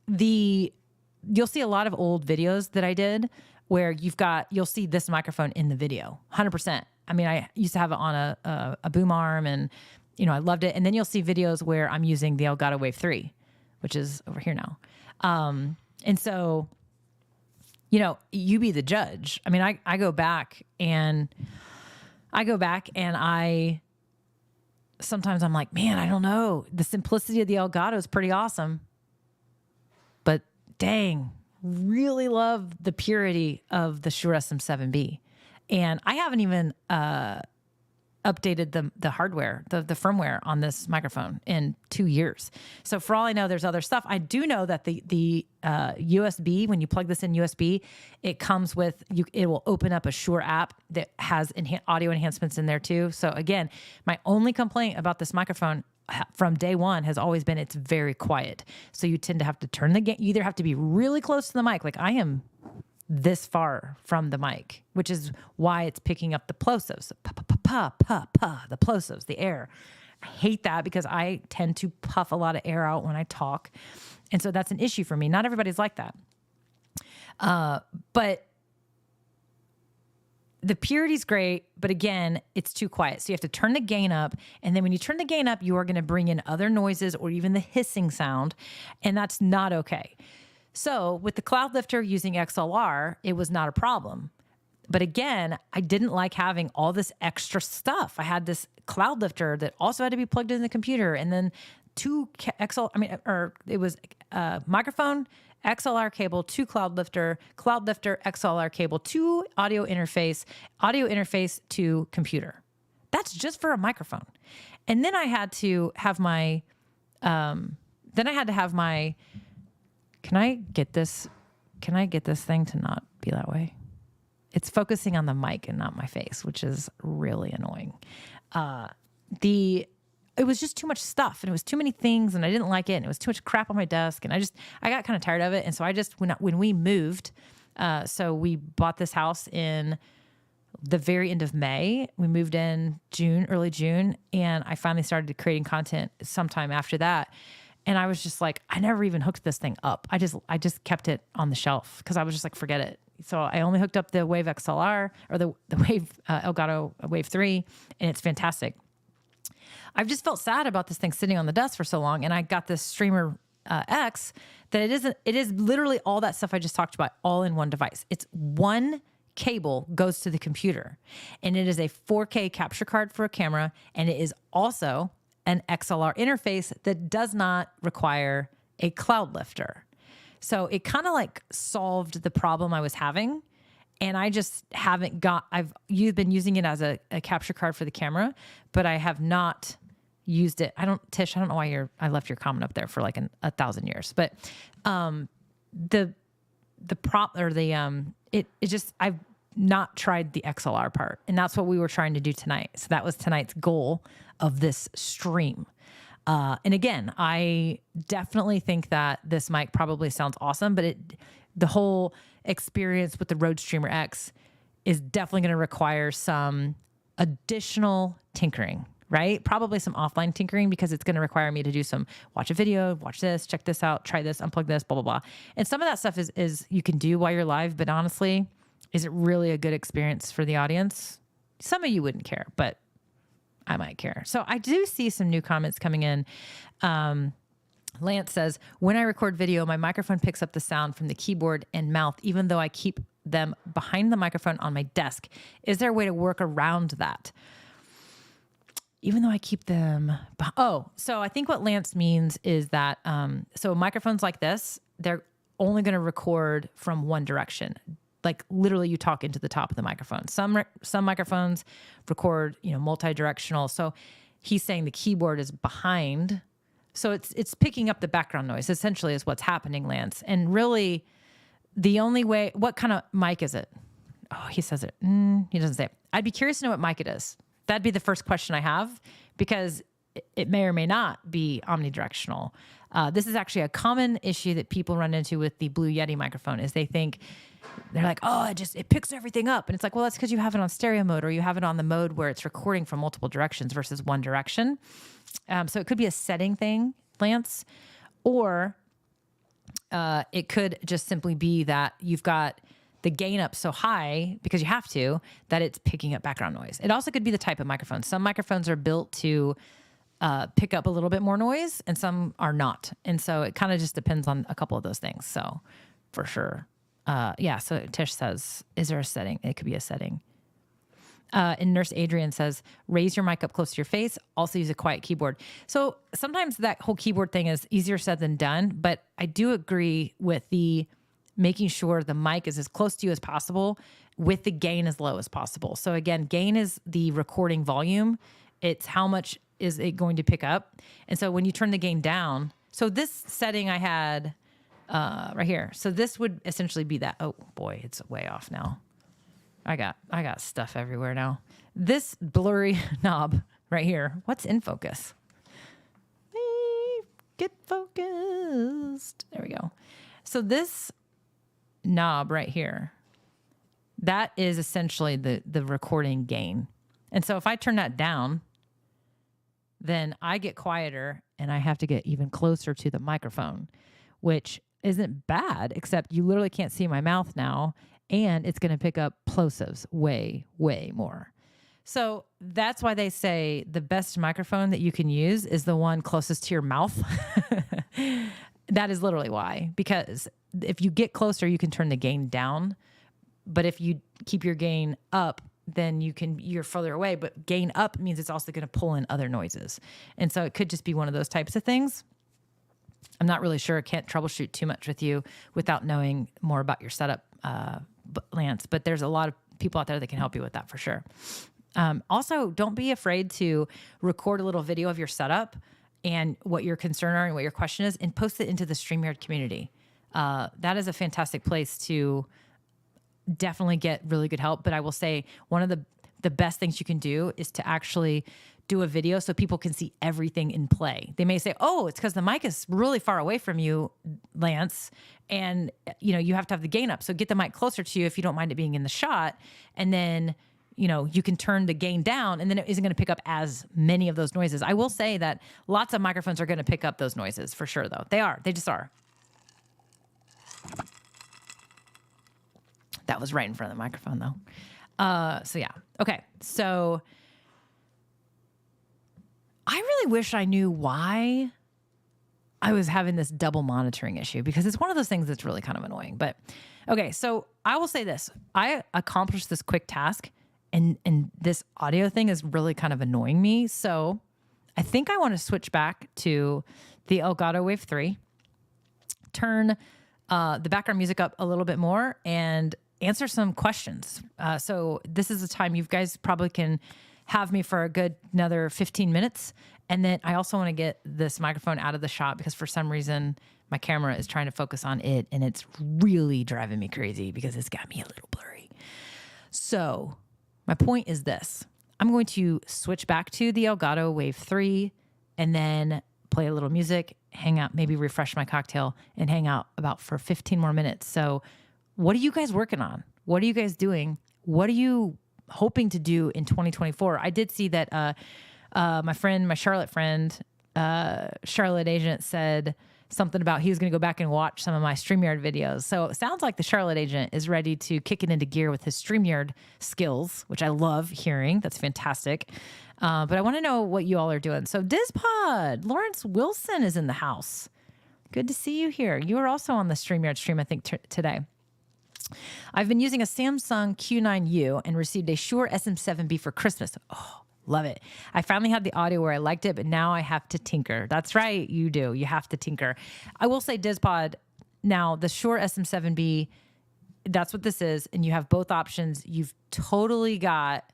You'll see a lot of old videos that I did where you'll see this microphone in the video, 100%. I mean, I used to have it on a boom arm, and I loved it. And then you'll see videos where I'm using the Elgato Wave 3, which is over here now. And so, you be the judge. I mean, I go back and sometimes I'm like, man, I don't know. The simplicity of the Elgato is pretty awesome, but dang, really love the purity of the Shure SM7B. And I haven't even updated the hardware, the firmware on this microphone in 2 years. So for all I know, there's other stuff. I do know that the USB, when you plug this in USB, it comes with, it will open up a Shure app that has audio enhancements in there too. So again, my only complaint about this microphone from day one has always been it's very quiet. So you tend to have to turn the gain. You either have to be really close to the mic, like I am this far from the mic, which is why it's picking up the plosives, the plosives, the air. I hate that because I tend to puff a lot of air out when I talk. And so that's an issue for me. Not everybody's like that. But the purity's great, but again, it's too quiet. So you have to turn the gain up. And then when you turn the gain up, you are going to bring in other noises or even the hissing sound. And that's not okay. So with the Cloud Lifter using XLR, it was not a problem. But again, I didn't like having all this extra stuff. I had this Cloud Lifter that also had to be plugged in the computer, and then it was a microphone, XLR cable, 2 Cloud Lifter, XLR cable, 2 audio interface to computer. That's just for a microphone. And then I had to have my, can I get this thing to not be that way? It's focusing on the mic and not my face, which is really annoying. It was just too much stuff and it was too many things and I didn't like it and it was too much crap on my desk and I got kind of tired of it. And so when we moved, so we bought this house in the very end of May. We moved in early June, and I finally started creating content sometime after that. And I was just like, I never even hooked this thing up. I just kept it on the shelf because I was just like, forget it. So I only hooked up the Wave XLR or the Wave Elgato Wave 3, and it's fantastic. I've just felt sad about this thing sitting on the desk for so long, and I got this Streamer X that it is literally all that stuff I just talked about all in one device. It's one cable goes to the computer, and it is a 4K capture card for a camera, and it is also an XLR interface that does not require a Cloud Lifter. So it kind of like solved the problem I was having. And I just haven't you've been using it as a capture card for the camera, but I have not used it. Tish, I don't know why I left your comment up there for like 1,000 years, but, I've not tried the XLR part, and that's what we were trying to do tonight. So that was tonight's goal of this stream. And again, I definitely think that this mic probably sounds awesome, but the whole experience with the Rode Streamer X is definitely going to require some additional tinkering, right? Probably some offline tinkering because it's going to require me to watch a video, watch this, check this out, try this, unplug this, blah, blah, blah. And some of that stuff is you can do while you're live, but honestly, is it really a good experience for the audience? Some of you wouldn't care, but I might care. So I do see some new comments coming in. Lance says, when I record video, my microphone picks up the sound from the keyboard and mouth, even though I keep them behind the microphone on my desk. Is there a way to work around that? Even though I keep them... so I think what Lance means is that, so microphones like this, they're only going to record from one direction. Like literally you talk into the top of the microphone. Some microphones record, multi-directional. So he's saying the keyboard is behind. So it's picking up the background noise, essentially is what's happening, Lance. And really the only way, what kind of mic is it? Oh, he says it. He doesn't say it. I'd be curious to know what mic it is. That'd be the first question I have, because it may or may not be omnidirectional. This is actually a common issue that people run into with the Blue Yeti microphone is they're like, oh, it picks everything up. And it's like, well, that's because you have it on stereo mode, or you have it on the mode where it's recording from multiple directions versus one direction. So it could be a setting thing, Lance, or it could just simply be that you've got the gain up so high because you have to, that it's picking up background noise. It also could be the type of microphone. Some microphones are built to pick up a little bit more noise and some are not. And so it kind of just depends on a couple of those things. So for sure. So Tish says, is there a setting? It could be a setting. And Nurse Adrian says, raise your mic up close to your face. Also use a quiet keyboard. So sometimes that whole keyboard thing is easier said than done, but I do agree with the making sure the mic is as close to you as possible with the gain as low as possible. So again, gain is the recording volume. It's how much is it going to pick up. And so when you turn the gain down, so this setting I had right here. So this would essentially be that. Oh boy, it's way off now. I got stuff everywhere now. This blurry knob right here. What's in focus? Get focused. There we go. So this knob right here, that is essentially the recording gain. And so if I turn that down, then I get quieter and I have to get even closer to the microphone, which isn't bad, except you literally can't see my mouth now. And it's going to pick up plosives way, way more. So that's why they say the best microphone that you can use is the one closest to your mouth. That is literally why, because if you get closer, you can turn the gain down. But if you keep your gain up, then you're further away, but gain up means it's also going to pull in other noises. And so it could just be one of those types of things. I'm not really sure. I can't troubleshoot too much with you without knowing more about your setup, Lance, but there's a lot of people out there that can help you with that for sure. Also, don't be afraid to record a little video of your setup and what your concern are and what your question is and post it into the StreamYard community. That is a fantastic place to definitely get really good help. But I will say one of the best things you can do is to actually do a video so people can see everything in play. They may say, oh, it's because the mic is really far away from you, Lance, and you have to have the gain up. So get the mic closer to you if you don't mind it being in the shot. And then you can turn the gain down and then it isn't going to pick up as many of those noises. I will say that lots of microphones are going to pick up those noises for sure, though. They just are. That was right in front of the microphone, though. So yeah. Okay. So I really wish I knew why I was having this double monitoring issue, because it's one of those things that's really kind of annoying. But okay. So I will say this. I accomplished this quick task and this audio thing is really kind of annoying me. So I think I want to switch back to the Elgato Wave 3, turn the background music up a little bit more and answer some questions. So this is the time you guys probably can have me for a good another 15 minutes. And then I also want to get this microphone out of the shot because for some reason my camera is trying to focus on it and it's really driving me crazy because it's got me a little blurry. So my point is this. I'm going to switch back to the Elgato Wave 3 and then play a little music, hang out, maybe refresh my cocktail and hang out about for 15 more minutes. So what are you guys working on? What are you guys doing? What are you hoping to do in 2024? I did see that my Charlotte friend, Charlotte agent said something about he was going to go back and watch some of my StreamYard videos. So it sounds like the Charlotte agent is ready to kick it into gear with his StreamYard skills, which I love hearing. That's fantastic. But I want to know what you all are doing. So DizPod, Lawrence Wilson is in the house. Good to see you here. You are also on the StreamYard stream, I think, today. I've been using a Samsung Q9U and received a Shure SM7B for Christmas. Oh, love it. I finally had the audio where I liked it, but now I have to tinker. That's right. You do. You have to tinker. I will say DizPod, now the Shure SM7B, that's what this is. And you have both options. You've totally got,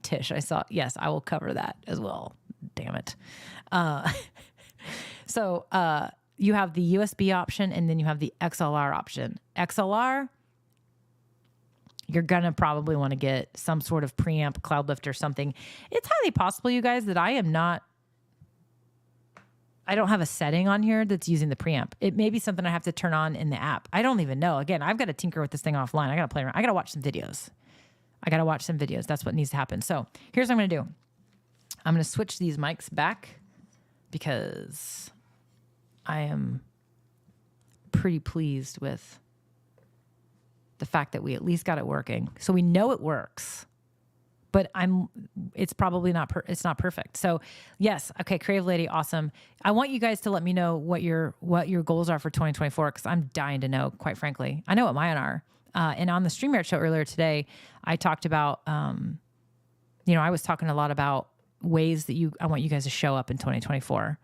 Tish, I saw, yes, I will cover that as well. Damn it. So, you have the USB option and then you have the XLR option. XLR, you're going to probably want to get some sort of preamp, cloud lift or something. It's highly possible, you guys, that I don't have a setting on here that's using the preamp. It may be something I have to turn on in the app. I don't even know. Again, I've got to tinker with this thing offline. I got to play around. I got to watch some videos. That's what needs to happen. So here's what I'm going to do. I'm going to switch these mics back because I am pretty pleased with the fact that we at least got it working. So we know it works, but it's probably not perfect. So yes. Okay. Creative Lady. Awesome. I want you guys to let me know what your goals are for 2024. Cause I'm dying to know, quite frankly. I know what mine are. And on the StreamYard show earlier today, I talked about, I was talking a lot about ways that I want you guys to show up in 2024.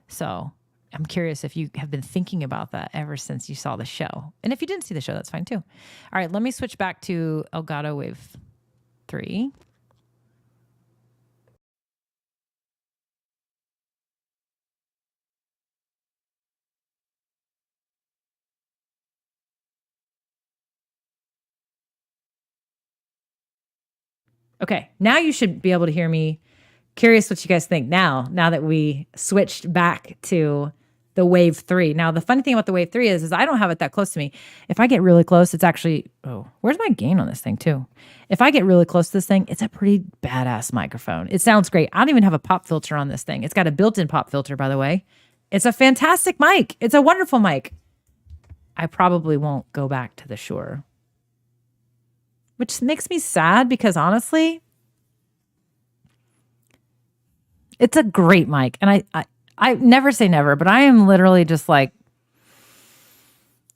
So I'm curious if you have been thinking about that ever since you saw the show. And if you didn't see the show, that's fine too. All right, let me switch back to Elgato Wave 3. Okay, now you should be able to hear me Curious what you guys think now that we switched back to the Wave 3. Now, the funny thing about the Wave 3 is I don't have it that close to me. If I get really close, it's actually, where's my gain on this thing too? If I get really close to this thing, it's a pretty badass microphone. It sounds great. I don't even have a pop filter on this thing. It's got a built-in pop filter, by the way. It's a fantastic mic. It's a wonderful mic. I probably won't go back to the Shure, which makes me sad because honestly, it's a great mic. And I never say never, but I am literally just like,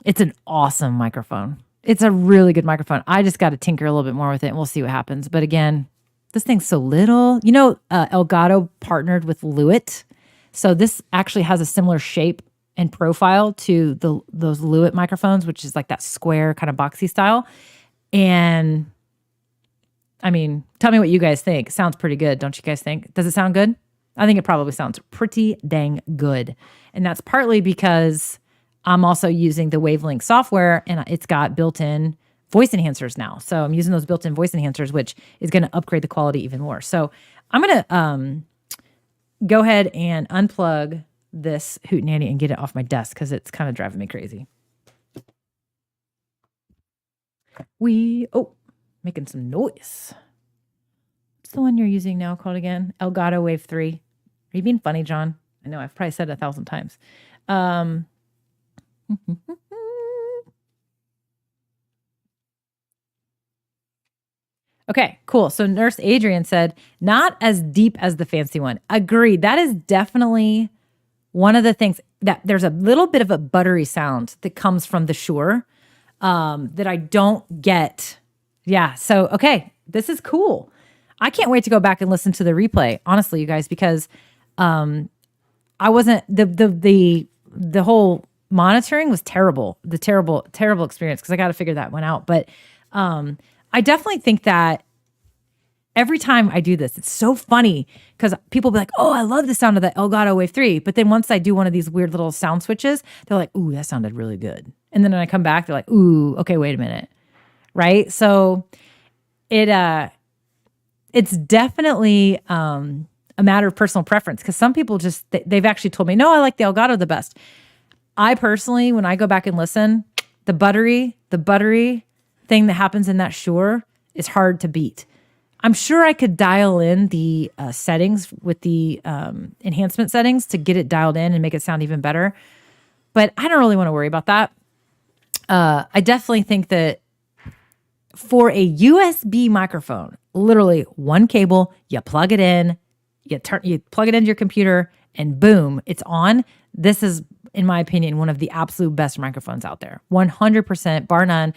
it's an awesome microphone. It's a really good microphone. I just got to tinker a little bit more with it and we'll see what happens. But again, this thing's so little. You know, Elgato partnered with Lewitt. So this actually has a similar shape and profile to those Lewitt microphones, which is like that square kind of boxy style. And I mean, tell me what you guys think. It sounds pretty good, don't you guys think? Does it sound good? I think it probably sounds pretty dang good. And that's partly because I'm also using the Wavelength software and it's got built-in voice enhancers now. So I'm using those built-in voice enhancers, which is going to upgrade the quality even more. So I'm going to go ahead and unplug this hootenanny and get it off my desk because it's kind of driving me crazy. Making some noise. What's the one you're using now called again? Elgato Wave 3. Are you being funny, John? I know I've probably said it 1,000 times. Okay, cool. So Nurse Adrian said, not as deep as the fancy one. Agreed. That is definitely one of the things that there's a little bit of a buttery sound that comes from the Shure that I don't get. Yeah. So, okay, this is cool. I can't wait to go back and listen to the replay, honestly, you guys, because I wasn't the whole monitoring was terrible. The terrible experience because I got to figure that one out. But I definitely think that every time I do this, it's so funny because people be like, "Oh, I love the sound of the Elgato Wave 3." But then once I do one of these weird little sound switches, they're like, "Ooh, that sounded really good." And then when I come back, they're like, "Ooh, okay, wait a minute." Right? So it's definitely a matter of personal preference because some people just they've actually told me, "No, I like the Elgato the best." I personally, when I go back and listen, the buttery thing that happens in that Shure is hard to beat. I'm sure I could dial in the settings with the enhancement settings to get it dialed in and make it sound even better. But I don't really want to worry about that. I definitely think that for a USB microphone, literally one cable, you plug it in, you plug it into your computer, and boom, it's on. This is, in my opinion, one of the absolute best microphones out there. 100%, bar none.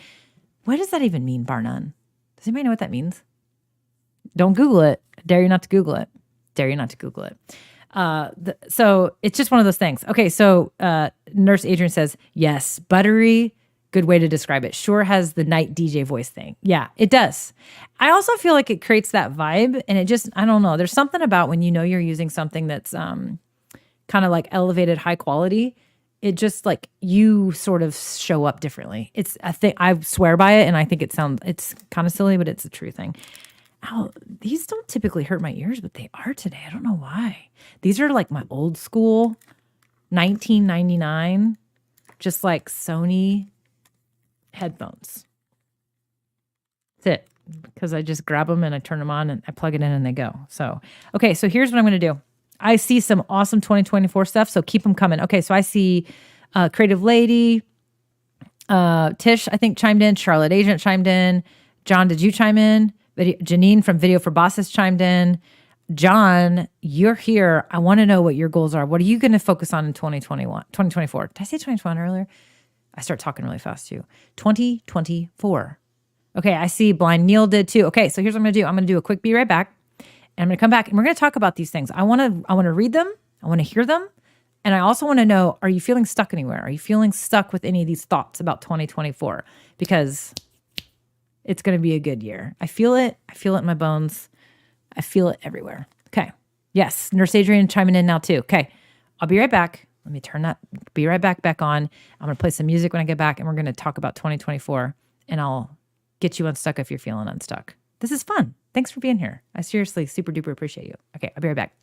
What does that even mean, bar none? Does anybody know what that means? Don't Google it. Dare you not to Google it. Dare you not to Google it. So it's just one of those things. Okay, so Nurse Adrian says, yes, buttery, good way to describe it. Sure has the night DJ voice thing. Yeah, it does. I also feel like it creates that vibe and it just, I don't know. There's something about when you know you're using something that's kind of like elevated high quality. It just like you sort of show up differently. It's a thing. I swear by it and I think it's kind of silly, but it's a true thing. Ow, these don't typically hurt my ears, but they are today. I don't know why. These are like my old school 1999, just like Sony headphones. That's it. Because I just grab them and I turn them on and I plug it in and they go. So, okay, so here's what I'm going to do. I see some awesome 2024 stuff, so keep them coming. Okay, so I see Creative Lady, Tish, I think, chimed in. Charlotte Agent chimed in. John, did you chime in? Janine from Video for Bosses chimed in. John, you're here. I want to know what your goals are. What are you going to focus on in 2024? Did I say 2021 earlier? I start talking really fast too. 2024. Okay, I see Blind Neil did too. Okay, so here's what I'm going to do. I'm going to do a quick be right back. And I'm going to come back and we're going to talk about these things. I want to read them. I want to hear them. And I also want to know, are you feeling stuck anywhere? Are you feeling stuck with any of these thoughts about 2024? Because it's going to be a good year. I feel it. I feel it in my bones. I feel it everywhere. Okay. Yes. Nurse Adrian chiming in now too. Okay. I'll be right back. Let me turn that be right back on. I'm going to play some music when I get back and we're going to talk about 2024 and I'll get you unstuck if you're feeling unstuck. This is fun. Thanks for being here. I seriously super duper appreciate you. Okay, I'll be right back.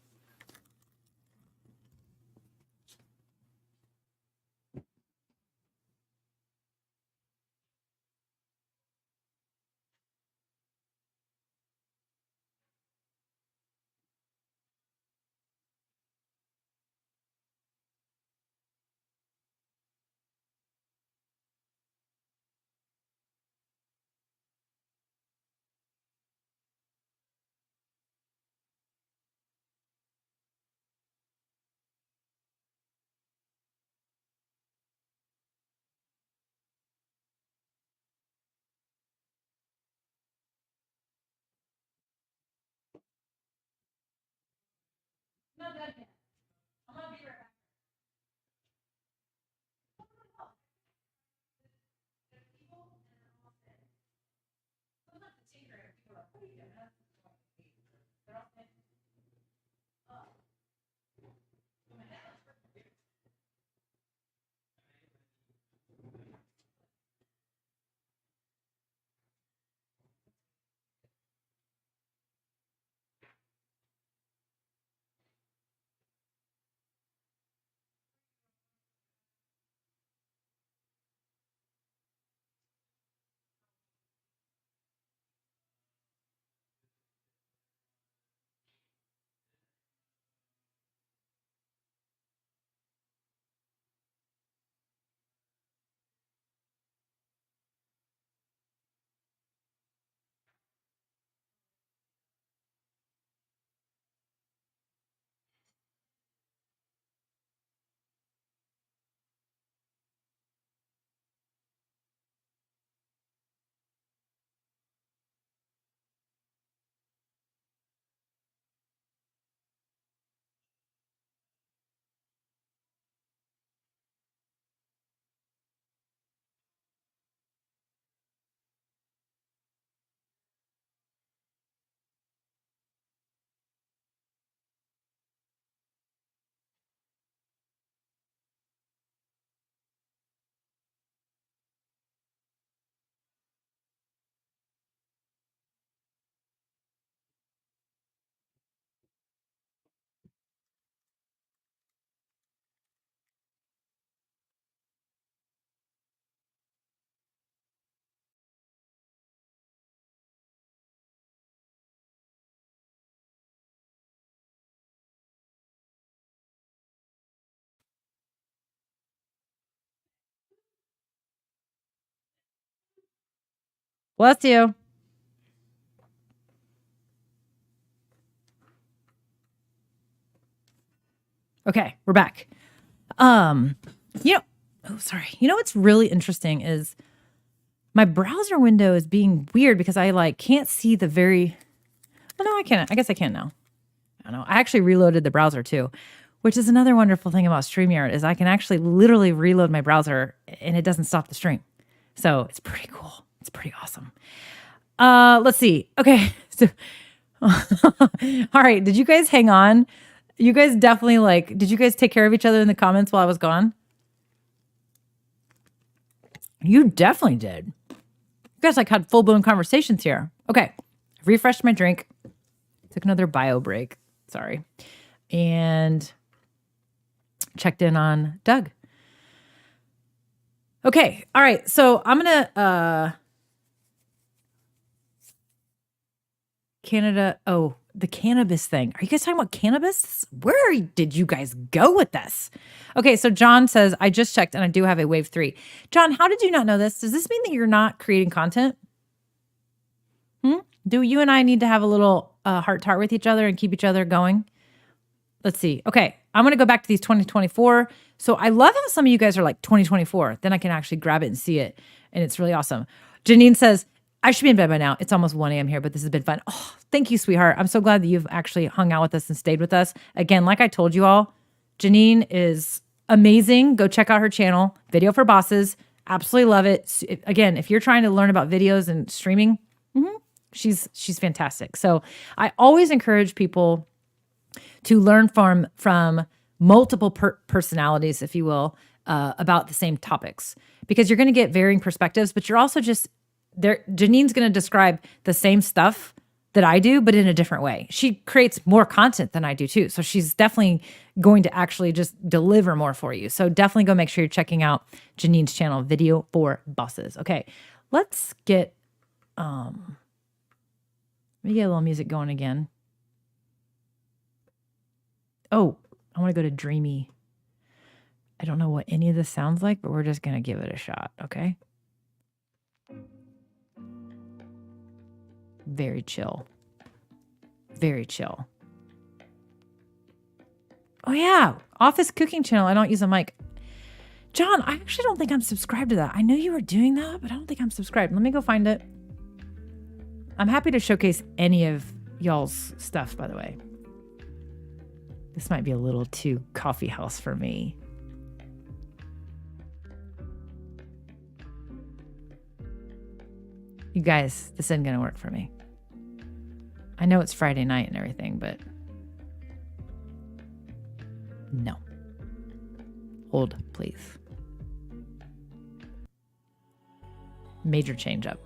Bless you. Okay, we're back. You know, oh, sorry. You know what's really interesting is my browser window is being weird because I like can't see the very. Oh no, I can't. I guess I can now. I don't know. I actually reloaded the browser too, which is another wonderful thing about StreamYard is I can actually literally reload my browser and it doesn't stop the stream. So it's pretty cool. It's pretty awesome. Let's see. Okay. So, all right. Did you guys hang on? You guys definitely did you guys take care of each other in the comments while I was gone? You definitely did. You guys had full blown conversations here. Okay. Refreshed my drink. Took another bio break. Sorry. And checked in on Doug. Okay. All right. So I'm going to, Canada. Oh, the cannabis thing. Are you guys talking about cannabis? Where did you guys go with this? Okay. So John says, I just checked and I do have a wave 3. John, how did you not know this? Does this mean that you're not creating content? Do you and I need to have a little heart to heart with each other and keep each other going? Let's see. Okay. I'm going to go back to these 2024. So I love how some of you guys are like 2024. Then I can actually grab it and see it. And it's really awesome. Janine says, I should be in bed by now. It's almost 1 a.m. here, but this has been fun. Oh, thank you, sweetheart. I'm so glad that you've actually hung out with us and stayed with us. Again, like I told you all, Janine is amazing. Go check out her channel, Video for Bosses. Absolutely love it. Again, if you're trying to learn about videos and streaming, she's fantastic. So I always encourage people to learn from multiple personalities, if you will, about the same topics, because you're going to get varying perspectives, but you're also just Janine's going to describe the same stuff that I do, but in a different way. She creates more content than I do too. So she's definitely going to actually just deliver more for you. So definitely go make sure you're checking out Janine's channel, Video for Bosses. Okay, let's get, let me get a little music going again. Oh, I want to go to Dreamy. I don't know what any of this sounds like, but we're just going to give it a shot, okay? Very chill. Very chill. Oh, yeah. Office Cooking Channel. I don't use a mic. John, I actually don't think I'm subscribed to that. I know you were doing that, but I don't think I'm subscribed. Let me go find it. I'm happy to showcase any of y'all's stuff, by the way. This might be a little too coffee house for me. You guys, this isn't going to work for me. I know it's Friday night and everything, but no. Hold, please. Major change up.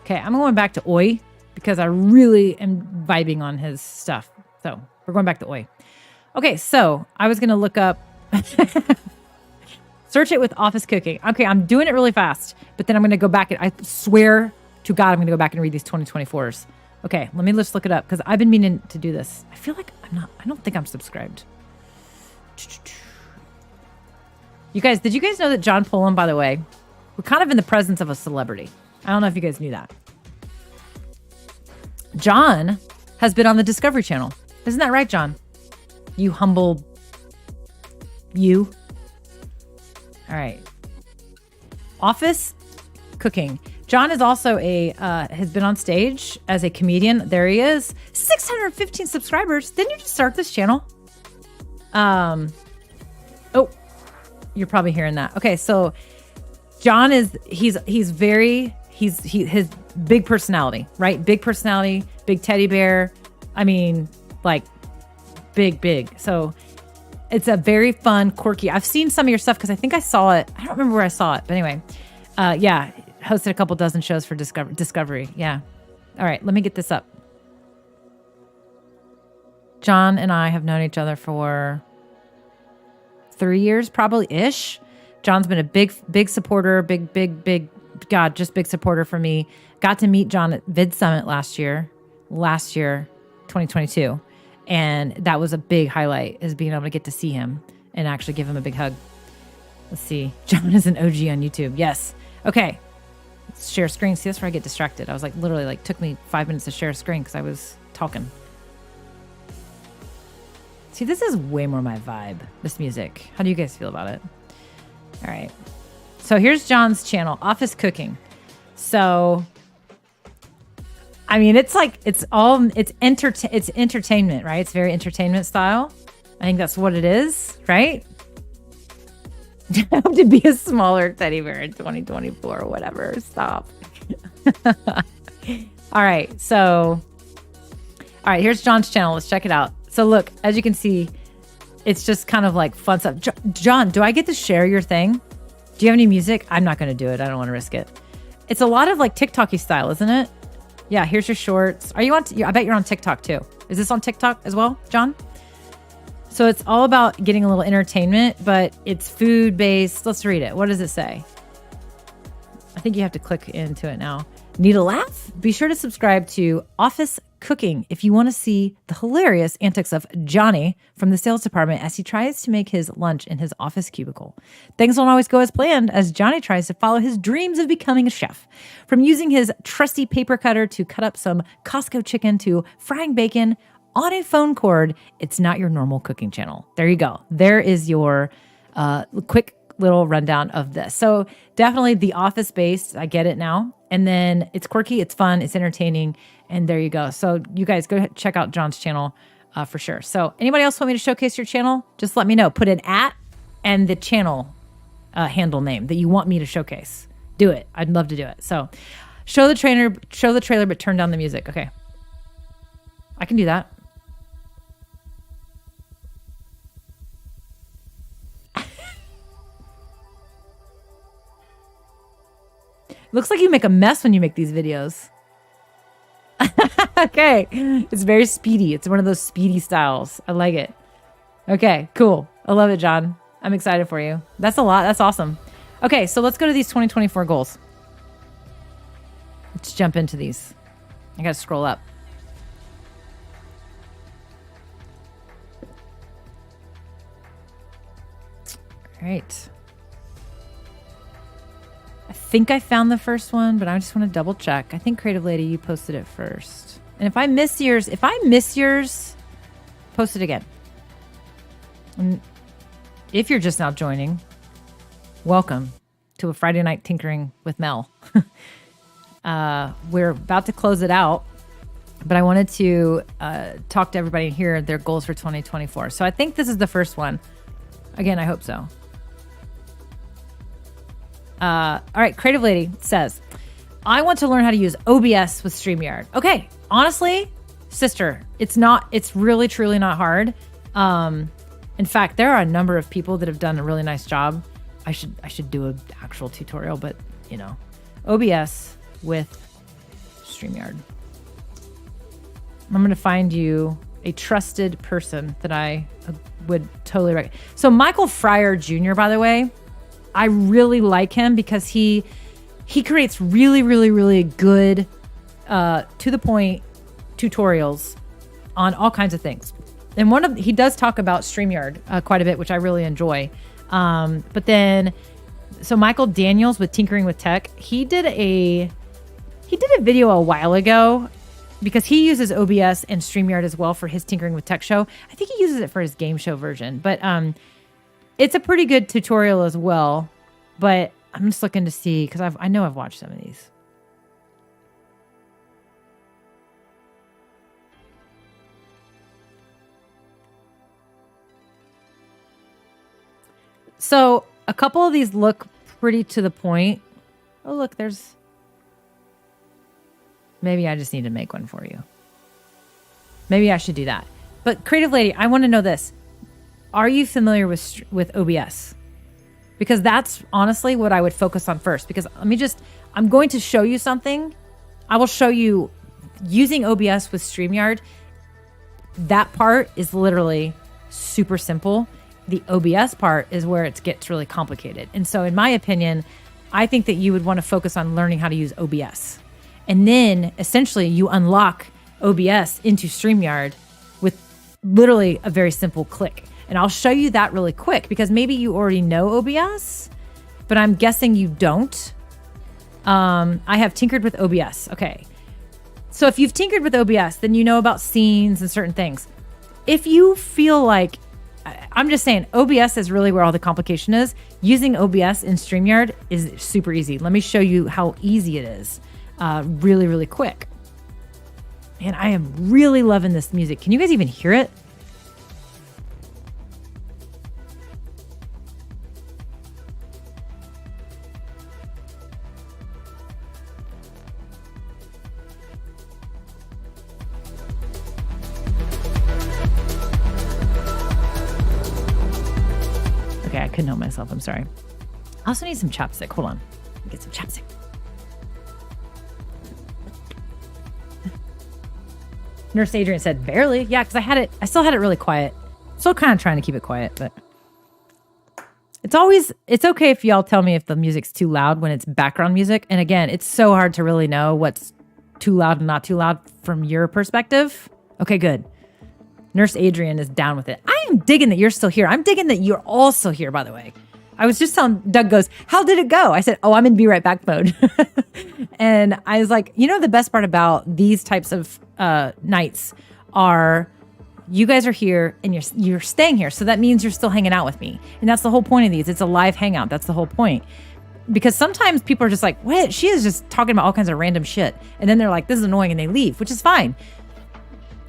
Okay, I'm going back to Oi because I really am vibing on his stuff. So we're going back to Oi. Okay, so I was going to look up, search it with office cooking. Okay, I'm doing it really fast, but then I'm going to go back and I swear to God, I'm going to go back and read these 2024s. Okay, let me just look it up because I've been meaning to do this. I feel like I don't think I'm subscribed. You guys, did you guys know that John Pullum, by the way, we're kind of in the presence of a celebrity. I don't know if you guys knew that. John has been on the Discovery Channel. Isn't that right, John? You humble you. All right. Office cooking. John is also has been on stage as a comedian. There he is. 615 subscribers. Didn't you just start this channel? Oh, you're probably hearing that. Okay, so John he's his big personality, right? Big personality, big teddy bear. I mean, like big. So it's a very fun, quirky. I've seen some of your stuff because I think I saw it. I don't remember where I saw it, but anyway, yeah, hosted a couple dozen shows for Discovery. Yeah. All right, let me get this up. John and I have known each other for 3 years, probably ish. John's been a big supporter, big supporter for me. Got to meet John at Vid Summit last year, 2022. And that was a big highlight, is being able to get to see him and actually give him a big hug. Let's see. John is an OG on YouTube. Yes. Okay. Let's share screen. See, that's where I get distracted. I was like, literally, took me 5 minutes to share a screen because I was talking. See, this is way more my vibe, this music. How do you guys feel about it? All right. So here's John's channel, Office Cooking. So, I mean, it's entertainment, right? It's very entertainment style. I think that's what it is, right? I hope to be a smaller teddy bear in 2024 or whatever. Stop. All right. So, here's John's channel. Let's check it out. So look, as you can see, it's just kind of like fun stuff. John, do I get to share your thing? Do you have any music? I'm not going to do it. I don't want to risk it. It's a lot of like TikTok-y style, isn't it? Yeah, here's your shorts. Are you on? I bet you're on TikTok too. Is this on TikTok as well, John? So it's all about getting a little entertainment, but it's food-based. Let's read it. What does it say? I think you have to click into it now. Need a laugh? Be sure to subscribe to Office Cooking if you want to see the hilarious antics of Johnny from the sales department as he tries to make his lunch in his office cubicle. Things don't always go as planned as Johnny tries to follow his dreams of becoming a chef. From using his trusty paper cutter to cut up some Costco chicken to frying bacon on a phone cord, it's not your normal cooking channel. There you go. There is your quick little rundown of this. So definitely the office based. I get it now. And then it's quirky, it's fun, it's entertaining. And there you go. So you guys go ahead, check out John's channel for sure. So anybody else want me to showcase your channel? Just let me know. Put an @ and the channel handle name that you want me to showcase. Do it. I'd love to do it. So Show the trailer, but turn down the music. Okay. I can do that. Looks like you make a mess when you make these videos. Okay. It's very speedy. It's one of those speedy styles. I like it. Okay, cool. I love it, John. I'm excited for you. That's a lot. That's awesome. Okay, so let's go to these 2024 goals. Let's jump into these. I got to scroll up. All right. I think I found the first one, but I just want to double check. I think Creative Lady, you posted it first. And if I miss yours, post it again. And if you're just now joining, welcome to a Friday night tinkering with Mel. We're about to close it out, but I wanted to talk to everybody and hear their goals for 2024. So I think this is the first one. Again, I hope so. All right, Creative Lady says, I want to learn how to use OBS with StreamYard. Okay, honestly, sister, it's really, truly not hard. In fact, there are a number of people that have done a really nice job. I should do an actual tutorial, but OBS with StreamYard. I'm going to find you a trusted person that I would totally recommend. So Michael Fryer Jr., by the way, I really like him because he creates really, really, really good, to the point tutorials on all kinds of things. And he does talk about StreamYard quite a bit, which I really enjoy. But then, so Michael Daniels with Tinkering with Tech, he did a video a while ago because he uses OBS and StreamYard as well for his Tinkering with Tech show. I think he uses it for his game show version, but it's a pretty good tutorial as well. But I'm just looking to see because I know I've watched some of these. So a couple of these look pretty to the point. Oh, look, maybe I just need to make one for you. Maybe I should do that. But Creative Lady, I want to know this. Are you familiar with OBS? Because that's honestly what I would focus on first. Because I'm going to show you something. I will show you using OBS with StreamYard. That part is literally super simple. The OBS part is where it gets really complicated. And so in my opinion, I think that you would want to focus on learning how to use OBS. And then essentially you unlock OBS into StreamYard with literally a very simple click. And I'll show you that really quick because maybe you already know OBS, but I'm guessing you don't. I have tinkered with OBS. Okay. So if you've tinkered with OBS, then you know about scenes and certain things. If you feel like, I'm just saying, OBS is really where all the complication is. Using OBS in StreamYard is super easy. Let me show you how easy it is. Really, really quick. And I am really loving this music. Can you guys even hear it? Okay, I couldn't help myself. I'm sorry. I also need some chapstick. Hold on. Let me get some chapstick. Nurse Adrian said, barely. Yeah, because I still had it really quiet. Still kind of trying to keep it quiet, but it's okay if y'all tell me if the music's too loud when it's background music. And again, it's so hard to really know what's too loud and not too loud from your perspective. Okay, good. Nurse Adrian is down with it. I am digging that you're still here. I'm digging that you're also here, by the way. I was just telling Doug goes, how did it go? I said, oh, I'm in be right back mode. And I was like, the best part about these types of nights are you guys are here and you're staying here. So that means you're still hanging out with me. And that's the whole point of these. It's a live hangout. That's the whole point. Because sometimes people are just like, what? She is just talking about all kinds of random shit. And then they're like, this is annoying. And they leave, which is fine.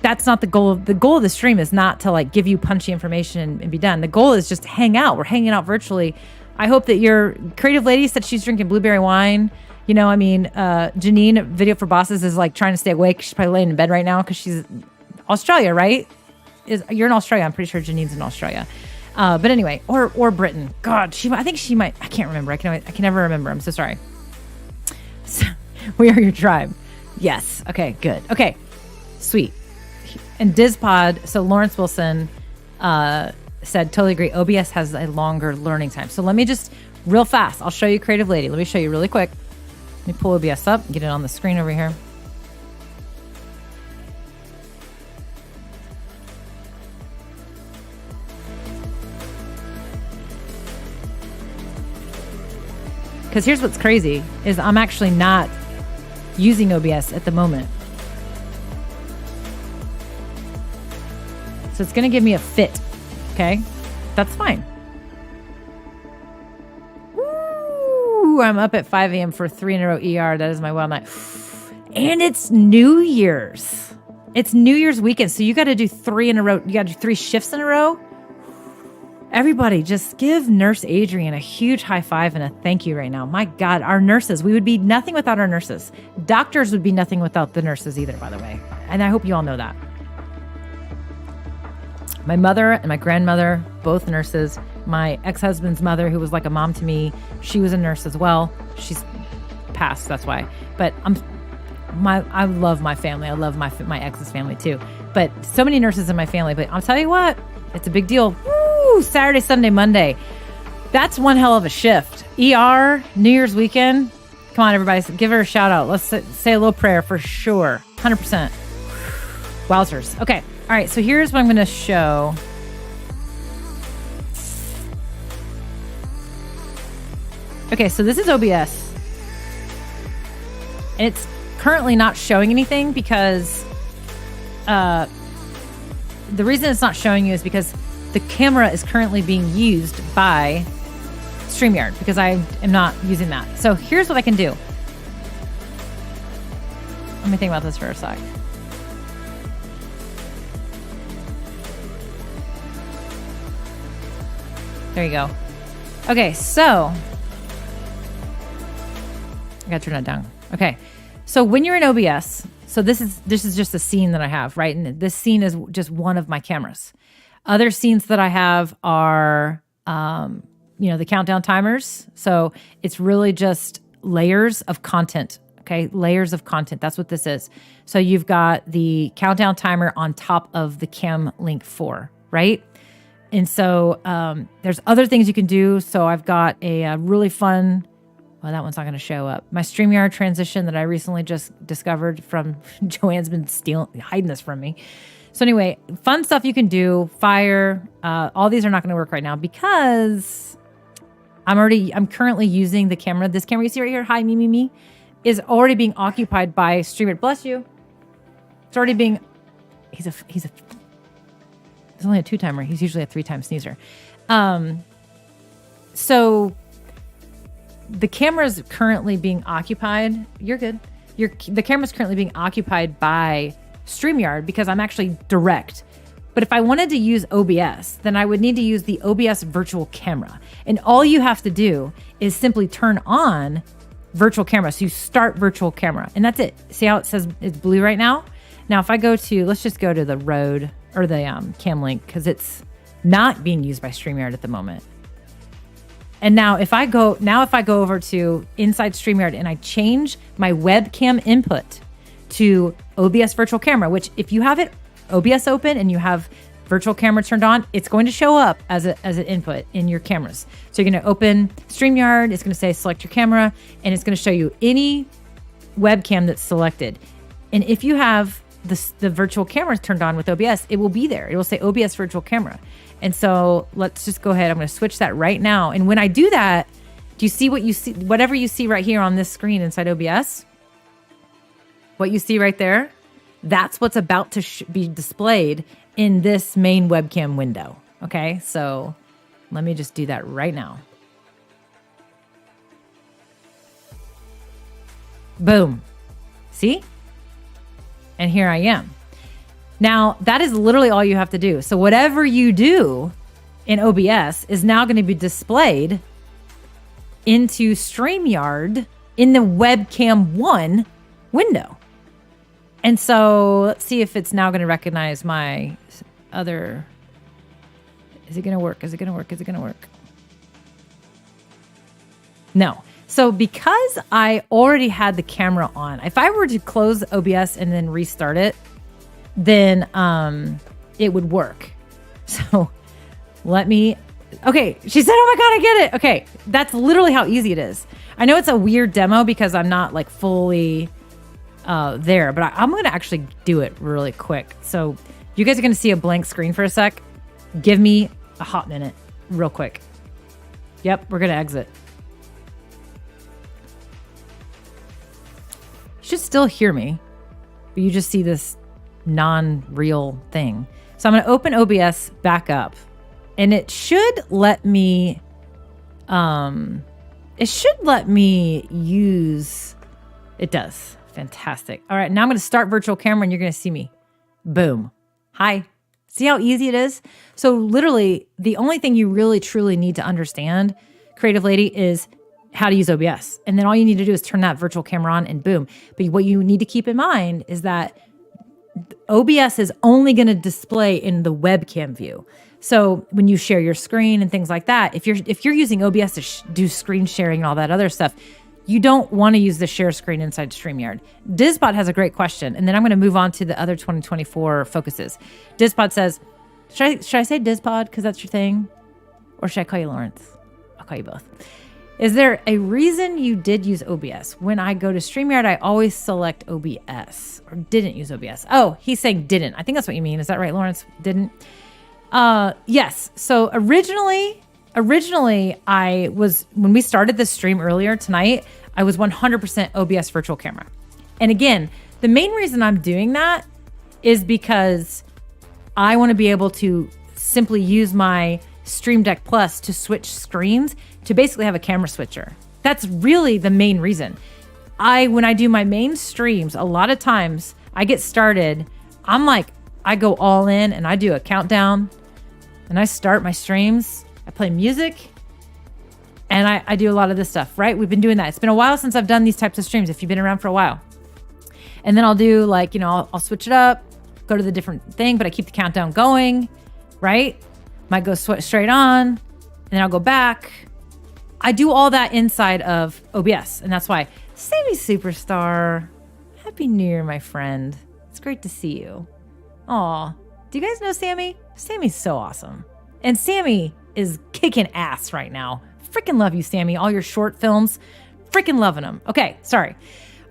That's not the goal. The goal of the stream is not to like give you punchy information and be done. The goal is just to hang out. We're hanging out virtually. I hope that your Creative Lady said she's drinking blueberry wine. You know, I mean, Janine, Video for Bosses, is like trying to stay awake. She's probably laying in bed right now because she's Australia, right? You're in Australia. I'm pretty sure Janine's in Australia. But anyway, or Britain. God, I think she might. I can't remember. I can never remember. I'm so sorry. So, we are your tribe. Yes. Okay. Good. Okay. Sweet. And DizPod. So Lawrence Wilson said, totally agree. OBS has a longer learning time. So let me just real fast. I'll show you Creative Lady. Let me show you really quick. Let me pull OBS up. Get it on the screen over here. Because here's what's crazy is I'm actually not using OBS at the moment. So it's going to give me a fit. Okay. That's fine. Woo! I'm up at 5 a.m. for 3 in a row ER. That is my wild night. And it's New Year's. It's New Year's weekend. So you got to do 3 in a row. You got to do 3 shifts in a row. Everybody, just give Nurse Adrienne a huge high five and a thank you right now. My God, our nurses, we would be nothing without our nurses. Doctors would be nothing without the nurses either, by the way. And I hope you all know that. My mother and my grandmother, both nurses. My ex-husband's mother, who was like a mom to me, she was a nurse as well. She's passed, that's why. But I love my family. I love my ex's family too. But so many nurses in my family. But I'll tell you what, it's a big deal. Woo! Saturday, Sunday, Monday. That's one hell of a shift. ER, New Year's weekend. Come on, everybody. Give her a shout out. Let's say a little prayer for sure. 100%. Wowzers. Okay. All right. So here's what I'm going to show. Okay. So this is OBS. And it's currently not showing anything because the reason it's not showing you is because the camera is currently being used by StreamYard because I am not using that. So here's what I can do. Let me think about this for a sec. There you go. Okay, so I gotta turn that down. Okay, so when you're in OBS, so this is just a scene that I have, right? And this scene is just one of my cameras. Other scenes that I have are, the countdown timers. So it's really just layers of content. Okay, layers of content. That's what this is. So you've got the countdown timer on top of the Cam Link 4, right? And so there's other things you can do. So I've got a really fun, well, that one's not going to show up. My StreamYard transition that I recently just discovered from Joanne's been hiding this from me. So anyway, fun stuff you can do. Fire. All these are not going to work right now because I'm currently using the camera. This camera you see right here, hi, me, is already being occupied by StreamYard. Bless you. It's already being, he's only a 2-timer. He's usually a 3-time sneezer. So the camera's currently being occupied. You're good. The camera's currently being occupied by StreamYard because I'm actually direct. But if I wanted to use OBS, then I would need to use the OBS virtual camera. And all you have to do is simply turn on virtual camera. So you start virtual camera and that's it. See how it says it's blue right now? Now, if I go to, let's just go to the Rode or the Cam Link because it's not being used by StreamYard at the moment. And now if I go over to inside StreamYard and I change my webcam input to OBS virtual camera, which if you have it OBS open and you have virtual camera turned on, it's going to show up as an input in your cameras. So you're going to open StreamYard, it's going to say select your camera, and it's going to show you any webcam that's selected. And if you have the virtual camera turned on with OBS, it will be there. It will say OBS virtual camera. And so let's just go ahead. I'm going to switch that right now. And when I do that, do you see what you see? Whatever you see right here on this screen inside OBS, what you see right there, that's what's about to be displayed in this main webcam window. Okay, so let me just do that right now. Boom. See? And here I am. Now, that is literally all you have to do. So whatever you do in OBS is now going to be displayed into StreamYard in the webcam 1 window. And so let's see if it's now going to recognize my other. Is it going to work? Is it going to work? Is it going to work? No. So because I already had the camera on, if I were to close OBS and then restart it, then it would work. So let me. Okay, she said, "Oh my God, I get it." Okay, that's literally how easy it is. I know it's a weird demo because I'm not like fully there, but I'm going to actually do it really quick. So you guys are going to see a blank screen for a sec. Give me a hot minute real quick. Yep, we're going to exit. You should still hear me, but you just see this non-real thing. So I'm going to open OBS back up, and it should let me use. It does. Fantastic. All right, now I'm going to start virtual camera and you're going to see me. Boom. Hi. See how easy it is? So literally the only thing you really truly need to understand, creative lady, is how to use OBS. And then all you need to do is turn that virtual camera on and boom. But what you need to keep in mind is that OBS is only going to display in the webcam view. So when you share your screen and things like that, if you're using OBS to do screen sharing and all that other stuff, you don't want to use the share screen inside StreamYard. Dizbot has a great question, and then I'm going to move on to the other 2024 focuses. Dizbot says, should I say Dizbot because that's your thing? Or should I call you Lawrence? I'll call you both. Is there a reason you did use OBS? When I go to StreamYard, I always select OBS or didn't use OBS. Oh, he's saying didn't. I think that's what you mean. Is that right, Lawrence? Didn't? Yes. So originally I was, when we started this stream earlier tonight, I was 100% OBS virtual camera. And again, the main reason I'm doing that is because I want to be able to simply use my Stream Deck Plus to switch screens to basically have a camera switcher. That's really the main reason. When I do my main streams, a lot of times I get started, I go all in and I do a countdown and I start my streams. I play music and I do a lot of this stuff, right? We've been doing that. It's been a while since I've done these types of streams, if you've been around for a while. And then I'll do I'll switch it up, go to the different thing, but I keep the countdown going, right? Might go straight on, and then I'll go back. I do all that inside of OBS, and that's why. Sammy Superstar, Happy New Year, my friend. It's great to see you. Aw, do you guys know Sammy? Sammy's so awesome. And Sammy is kicking ass right now. Freaking love you, Sammy. All your short films, freaking loving them. Okay, sorry.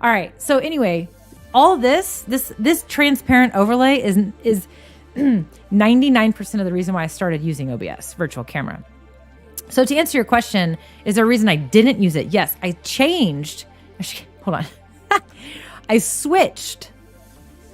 All right, so anyway, all this transparent overlay is 99% of the reason why I started using OBS virtual camera. So to answer your question, is there a reason I didn't use it? Yes, I changed. Hold on. I switched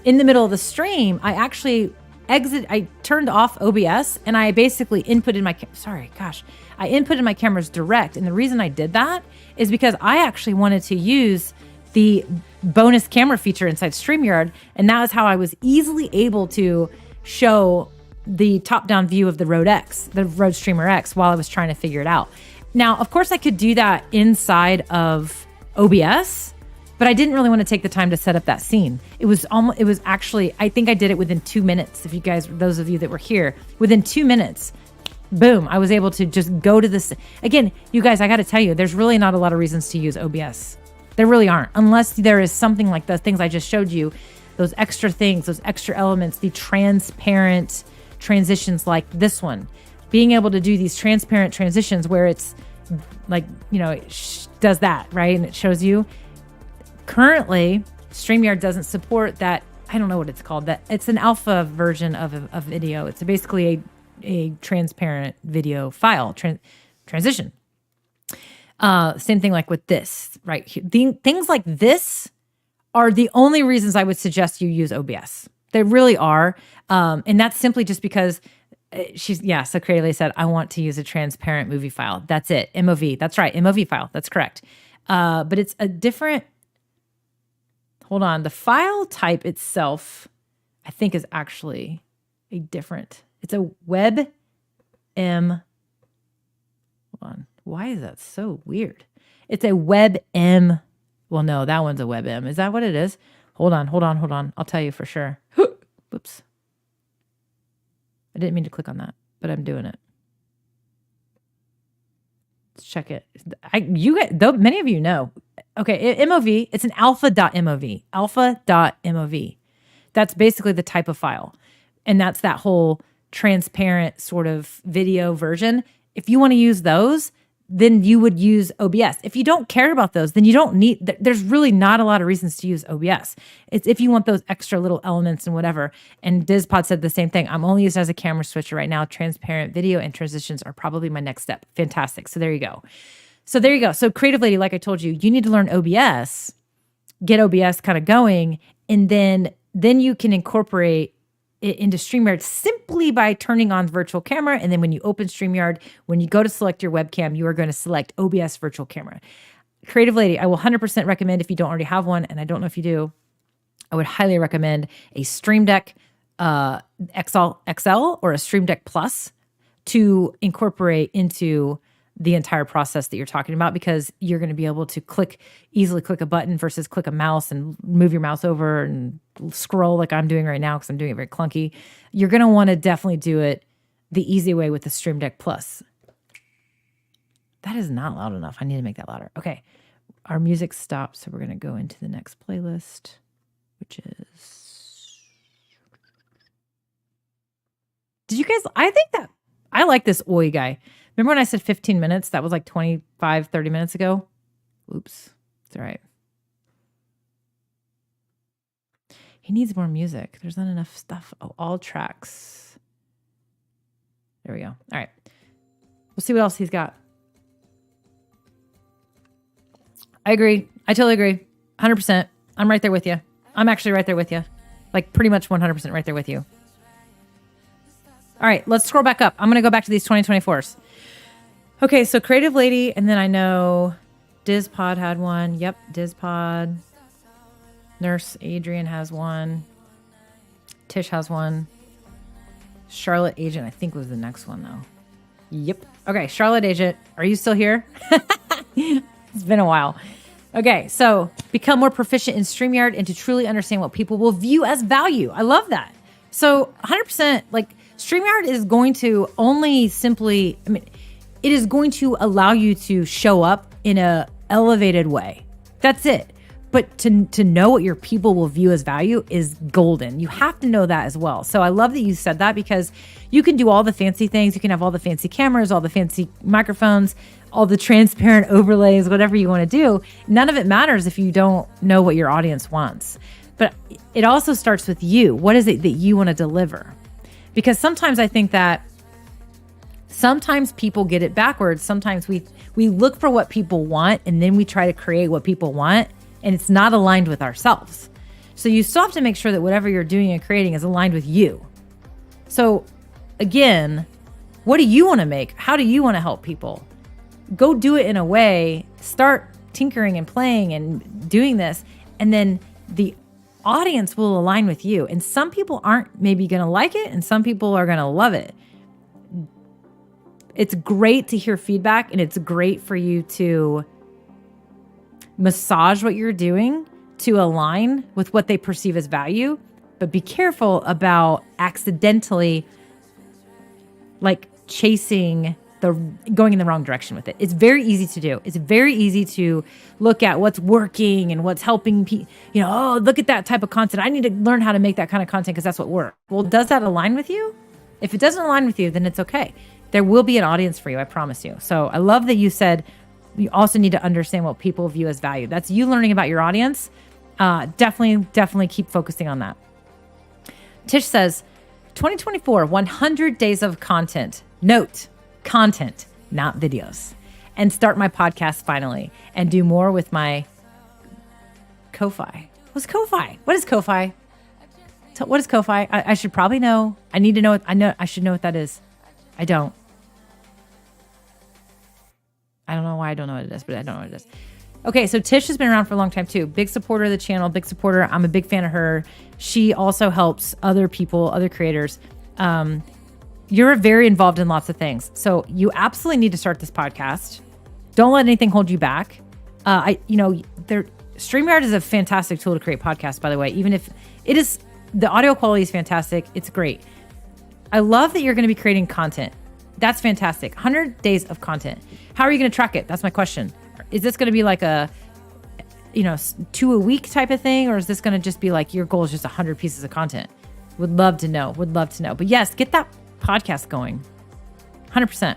in the middle of the stream. I actually I turned off OBS and I basically inputted I inputted my cameras direct. And the reason I did that is because I actually wanted to use the bonus camera feature inside StreamYard. And that is how I was easily able to show the top-down view of the Rode Streamer X while I was trying to figure it out. Now, of course, I could do that inside of OBS, but I didn't really want to take the time to set up that scene. It was actually, I think I did it within 2 minutes. If you guys, those of you that were here, within 2 minutes, boom, I was able to just go to this. Again, you guys, I got to tell you, there's really not a lot of reasons to use OBS. There really aren't, unless there is something like the things I just showed you, those extra things, those extra elements, the transparent transitions like this one. Being able to do these transparent transitions where it's like, it does that, right? And it shows you. Currently, StreamYard doesn't support that. I don't know what it's called. That it's an alpha version of a video. It's basically a transparent video file transition. Same thing like with this, right? Things like this are the only reasons I would suggest you use OBS. They really are. And that's simply just because so Creatively said, I want to use a transparent movie file. That's it. MOV. That's right. MOV file. That's correct. But it's a different, hold on. The file type itself, I think is actually a different, it's a WebM. Hold on. Why is that so weird? It's a WebM Well, no, that one's a WebM. Is that what it is? Hold on. I'll tell you for sure. Whoops. I didn't mean to click on that, but I'm doing it. Let's check it. Many of you know. Okay, MOV, it's an alpha.mov. Alpha.mov. That's basically the type of file. And that's that whole transparent sort of video version. If you want to use those, then you would use OBS. If you don't care about those, then you don't need, there's really not a lot of reasons to use OBS. It's if you want those extra little elements and whatever. And DizPod said the same thing. I'm only used as a camera switcher right now. Transparent video and transitions are probably my next step. Fantastic. So there you go. So Creative Lady, like I told you, you need to learn OBS, get OBS kind of going, and then you can incorporate it into StreamYard simply by turning on virtual camera. And then when you open StreamYard, when you go to select your webcam, you are going to select OBS virtual camera. Creative Lady, I will 100% recommend, if you don't already have one, and I don't know if you do, I would highly recommend a Stream Deck XL or a Stream Deck Plus to incorporate into the entire process that you're talking about, because you're going to be able to easily click a button versus click a mouse and move your mouse over and scroll like I'm doing right now because I'm doing it very clunky. You're going to want to definitely do it the easy way with the Stream Deck Plus. That is not loud enough. I need to make that louder. Okay. Our music stopped, so we're going to go into the next playlist, which is... Did you guys... I like this Oi guy. Remember when I said 15 minutes? That was like 25, 30 minutes ago. Oops. It's all right. He needs more music. There's not enough stuff. Oh, all tracks. There we go. All right. We'll see what else he's got. I agree. I totally agree. 100%. I'm right there with you. I'm actually right there with you. Like pretty much 100% right there with you. All right, let's scroll back up. I'm going to go back to these 2024s. Okay, so Creative Lady, and then I know DizPod had one. Yep, DizPod. Nurse Adrian has one. Tish has one. Charlotte Agent, I think, was the next one, though. Yep. Okay, Charlotte Agent, are you still here? It's been a while. Okay, so become more proficient in StreamYard and to truly understand what people will view as value. I love that. So 100%, like, StreamYard is going to it is going to allow you to show up in a elevated way. That's it. But to know what your people will view as value is golden. You have to know that as well. So I love that you said that, because you can do all the fancy things. You can have all the fancy cameras, all the fancy microphones, all the transparent overlays, whatever you want to do. None of it matters if you don't know what your audience wants. But it also starts with you. What is it that you want to deliver? Because sometimes I think that sometimes people get it backwards. Sometimes we look for what people want and then we try to create what people want, and it's not aligned with ourselves. So you still have to make sure that whatever you're doing and creating is aligned with you. So again, what do you want to make? How do you want to help people? Go do it in a way, start tinkering and playing and doing this, and then the audience will align with you. And some people aren't maybe going to like it, and some people are going to love it. It's great to hear feedback, and it's great for you to massage what you're doing to align with what they perceive as value. But be careful about accidentally like going in the wrong direction with it. It's very easy to do. It's very easy to look at what's working and what's helping people. Oh, look at that type of content. I need to learn how to make that kind of content because that's what works. Well, does that align with you? If it doesn't align with you, then it's okay. There will be an audience for you, I promise you. So I love that you said you also need to understand what people view as value. That's you learning about your audience. Definitely keep focusing on that. Tish says, 2024, 100 days of content. Note, content, not videos. And start my podcast finally and do more with my Ko-Fi. What's Ko-Fi? What is Ko-Fi? What is Ko-Fi? I should probably know. I need to know. I should know what that is. I don't. I don't know why I don't know what it is, but I don't know what it is. Okay, so Tish has been around for a long time too. Big supporter of the channel, big supporter. I'm a big fan of her. She also helps other people, other creators. You're very involved in lots of things. So you absolutely need to start this podcast. Don't let anything hold you back. StreamYard is a fantastic tool to create podcasts, by the way. Even if it is, the audio quality is fantastic. It's great. I love that you're going to be creating content. That's fantastic. 100 days of content. How are you going to track it? That's my question. Is this going to be like a, 2 a week type of thing? Or is this going to just be like your goal is just 100 pieces of content? Would love to know. But yes, get that podcast going. 100%.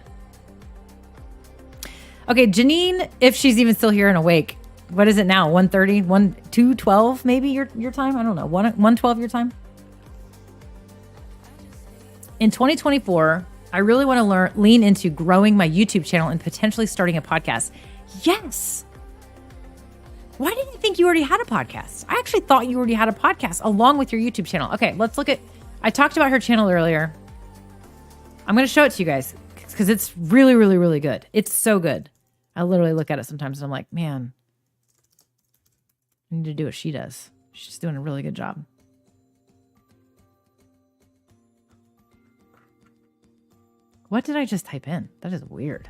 Okay, Janine, if she's even still here and awake, what is it now? 1:30, 2:12 maybe your time? I don't know. 1:12 your time? In 2024, I really want to lean into growing my YouTube channel and potentially starting a podcast. Yes. Why didn't you think you already had a podcast? I actually thought you already had a podcast along with your YouTube channel. Okay, let's look at, I talked about her channel earlier. I'm going to show it to you guys because it's really, really, really good. It's so good. I literally look at it sometimes and I'm like, man, I need to do what she does. She's doing a really good job. What did I just type in? That is weird.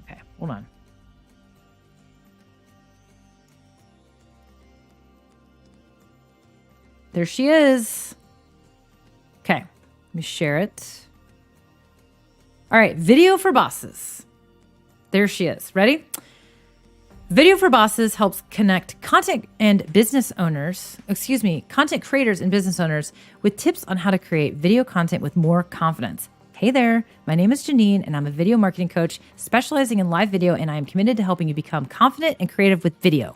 Okay, hold on. There she is. Okay, let me share it. All right, video for bosses. There she is. Ready? Video for Bosses helps connect content creators and business owners with tips on how to create video content with more confidence. Hey there, my name is Janine and I'm a video marketing coach specializing in live video, and I am committed to helping you become confident and creative with video.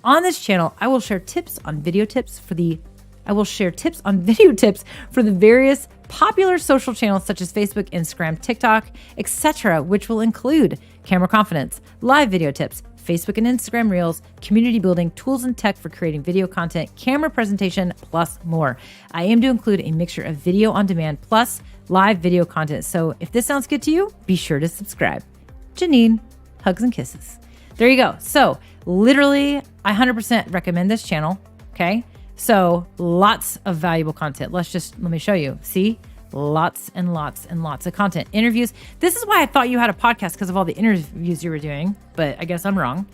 On this channel, I will share tips on video tips for the various popular social channels such as Facebook, Instagram, TikTok, etc., which will include camera confidence, live video tips, Facebook and Instagram Reels, community building, tools and tech for creating video content, camera presentation, plus more. I aim to include a mixture of video on demand plus live video content. So if this sounds good to you, be sure to subscribe. Janine, hugs and kisses. There you go. So literally, I 100% recommend this channel. Okay. So lots of valuable content. Let me show you. See? Lots and lots and lots of content. Interviews. This is why I thought you had a podcast, because of all the interviews you were doing, but I guess I'm wrong.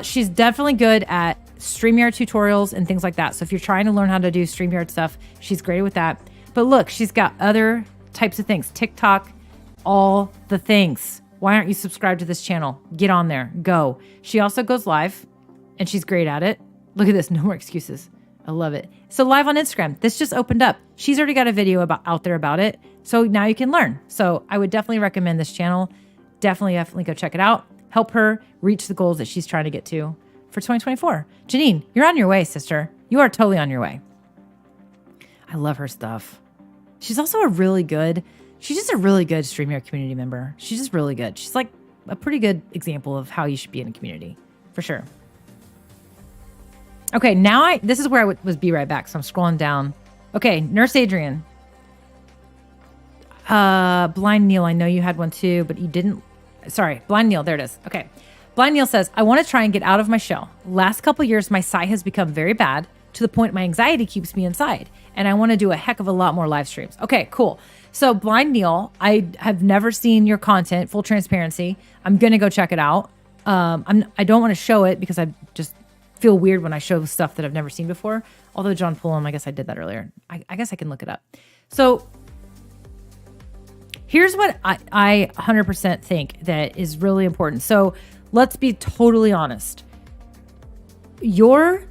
She's definitely good at StreamYard tutorials and things like that. So if you're trying to learn how to do StreamYard stuff, she's great with that. But look, she's got other types of things. TikTok, all the things. Why aren't you subscribed to this channel? Get on there. Go. She also goes live and she's great at it. Look at this. No more excuses. I love it. So live on Instagram, this just opened up. She's already got a video out there about it. So now you can learn. So I would definitely recommend this channel. Definitely go check it out. Help her reach the goals that she's trying to get to for 2024. Janine, you're on your way, sister. You are totally on your way. I love her stuff. She's also she's just a really good StreamYard community member. She's just really good. She's like a pretty good example of how you should be in a community, for sure. Okay, now this is where I was be right back. So I'm scrolling down. Okay, Nurse Adrian. Blind Neil, I know you had one too, but you didn't. Sorry, Blind Neil, there it is. Okay. Blind Neil says, I want to try and get out of my shell. Last couple years, my sight has become very bad to the point my anxiety keeps me inside. And I want to do a heck of a lot more live streams. Okay, cool. So Blind Neil, I have never seen your content, full transparency. I'm going to go check it out. I don't want to show it because I just feel weird when I show stuff that I've never seen before. Although John Pullum, I guess I did that earlier. I guess I can look it up. So here's what I 100% think that is really important. So let's be totally honest. Your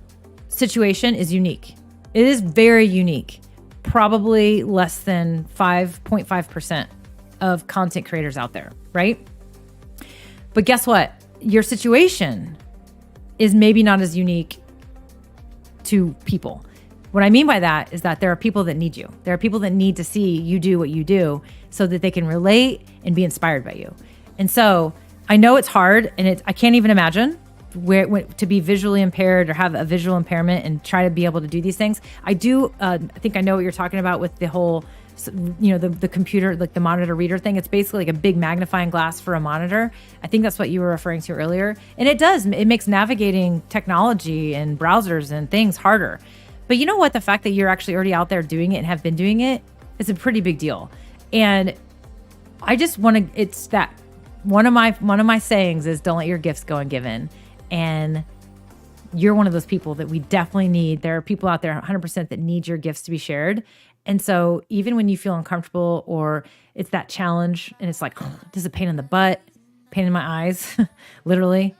situation is unique. It is very unique. Probably less than 5.5% of content creators out there, right? But guess what? Your situation is maybe not as unique to people. What I mean by that is that there are people that need you. There are people that need to see you do what you do so that they can relate and be inspired by you. And so I know it's hard, and I can't even imagine to be visually impaired or have a visual impairment and try to be able to do these things. I think I know what you're talking about with the whole, the computer, like the monitor reader thing. It's basically like a big magnifying glass for a monitor. I think that's what you were referring to earlier. And it makes navigating technology and browsers and things harder. But you know what? The fact that you're actually already out there doing it and have been doing it is a pretty big deal. And I just want to, it's that one of my sayings is don't let your gifts go ungiven. And you're one of those people that we definitely need. There are people out there 100% that need your gifts to be shared. And so even when you feel uncomfortable or it's that challenge and it's like, this is a pain in the butt, pain in my eyes, literally,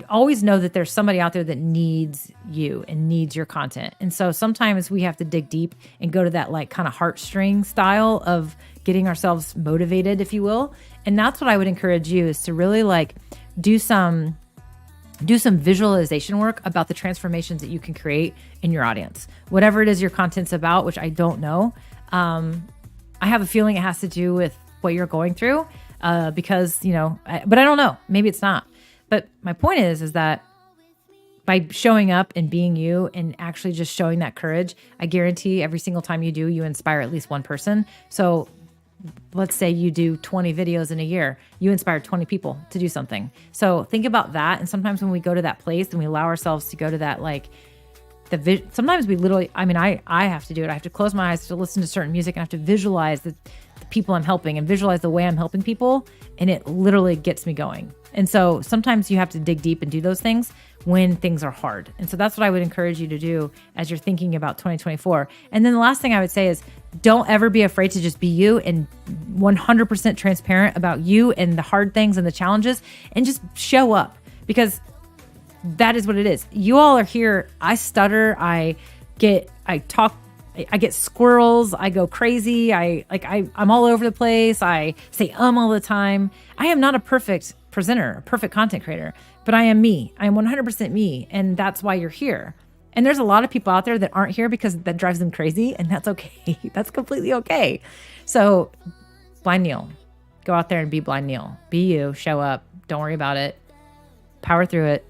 always know that there's somebody out there that needs you and needs your content. And so sometimes we have to dig deep and go to that like kind of heartstring style of getting ourselves motivated, if you will. And that's what I would encourage you is to really like do some visualization work about the transformations that you can create in your audience. Whatever it is your content's about, which I don't know. I have a feeling it has to do with what you're going through because, but I don't know. Maybe it's not. But my point is that by showing up and being you and actually just showing that courage, I guarantee every single time you do, you inspire at least one person. So let's say you do 20 videos in a year, you inspire 20 people to do something. So think about that. And sometimes when we go to that place and we allow ourselves to go to that, like sometimes we literally, I have to do it. I have to close my eyes to listen to certain music and I have to visualize the people I'm helping and visualize the way I'm helping people. And it literally gets me going. And so sometimes you have to dig deep and do those things when things are hard. And so that's what I would encourage you to do as you're thinking about 2024. And then the last thing I would say is don't ever be afraid to just be you and 100% transparent about you and the hard things and the challenges and just show up because that is what it is. You all are here. I stutter. I get squirrels. I go crazy. I'm all over the place. I say all the time. I am not a perfect presenter, a perfect content creator, but I am me. I am 100% me. And that's why you're here. And there's a lot of people out there that aren't here because that drives them crazy. And that's okay. That's completely okay. So Blind Neil, go out there and be Blind Neil. Be you, show up. Don't worry about it. Power through it.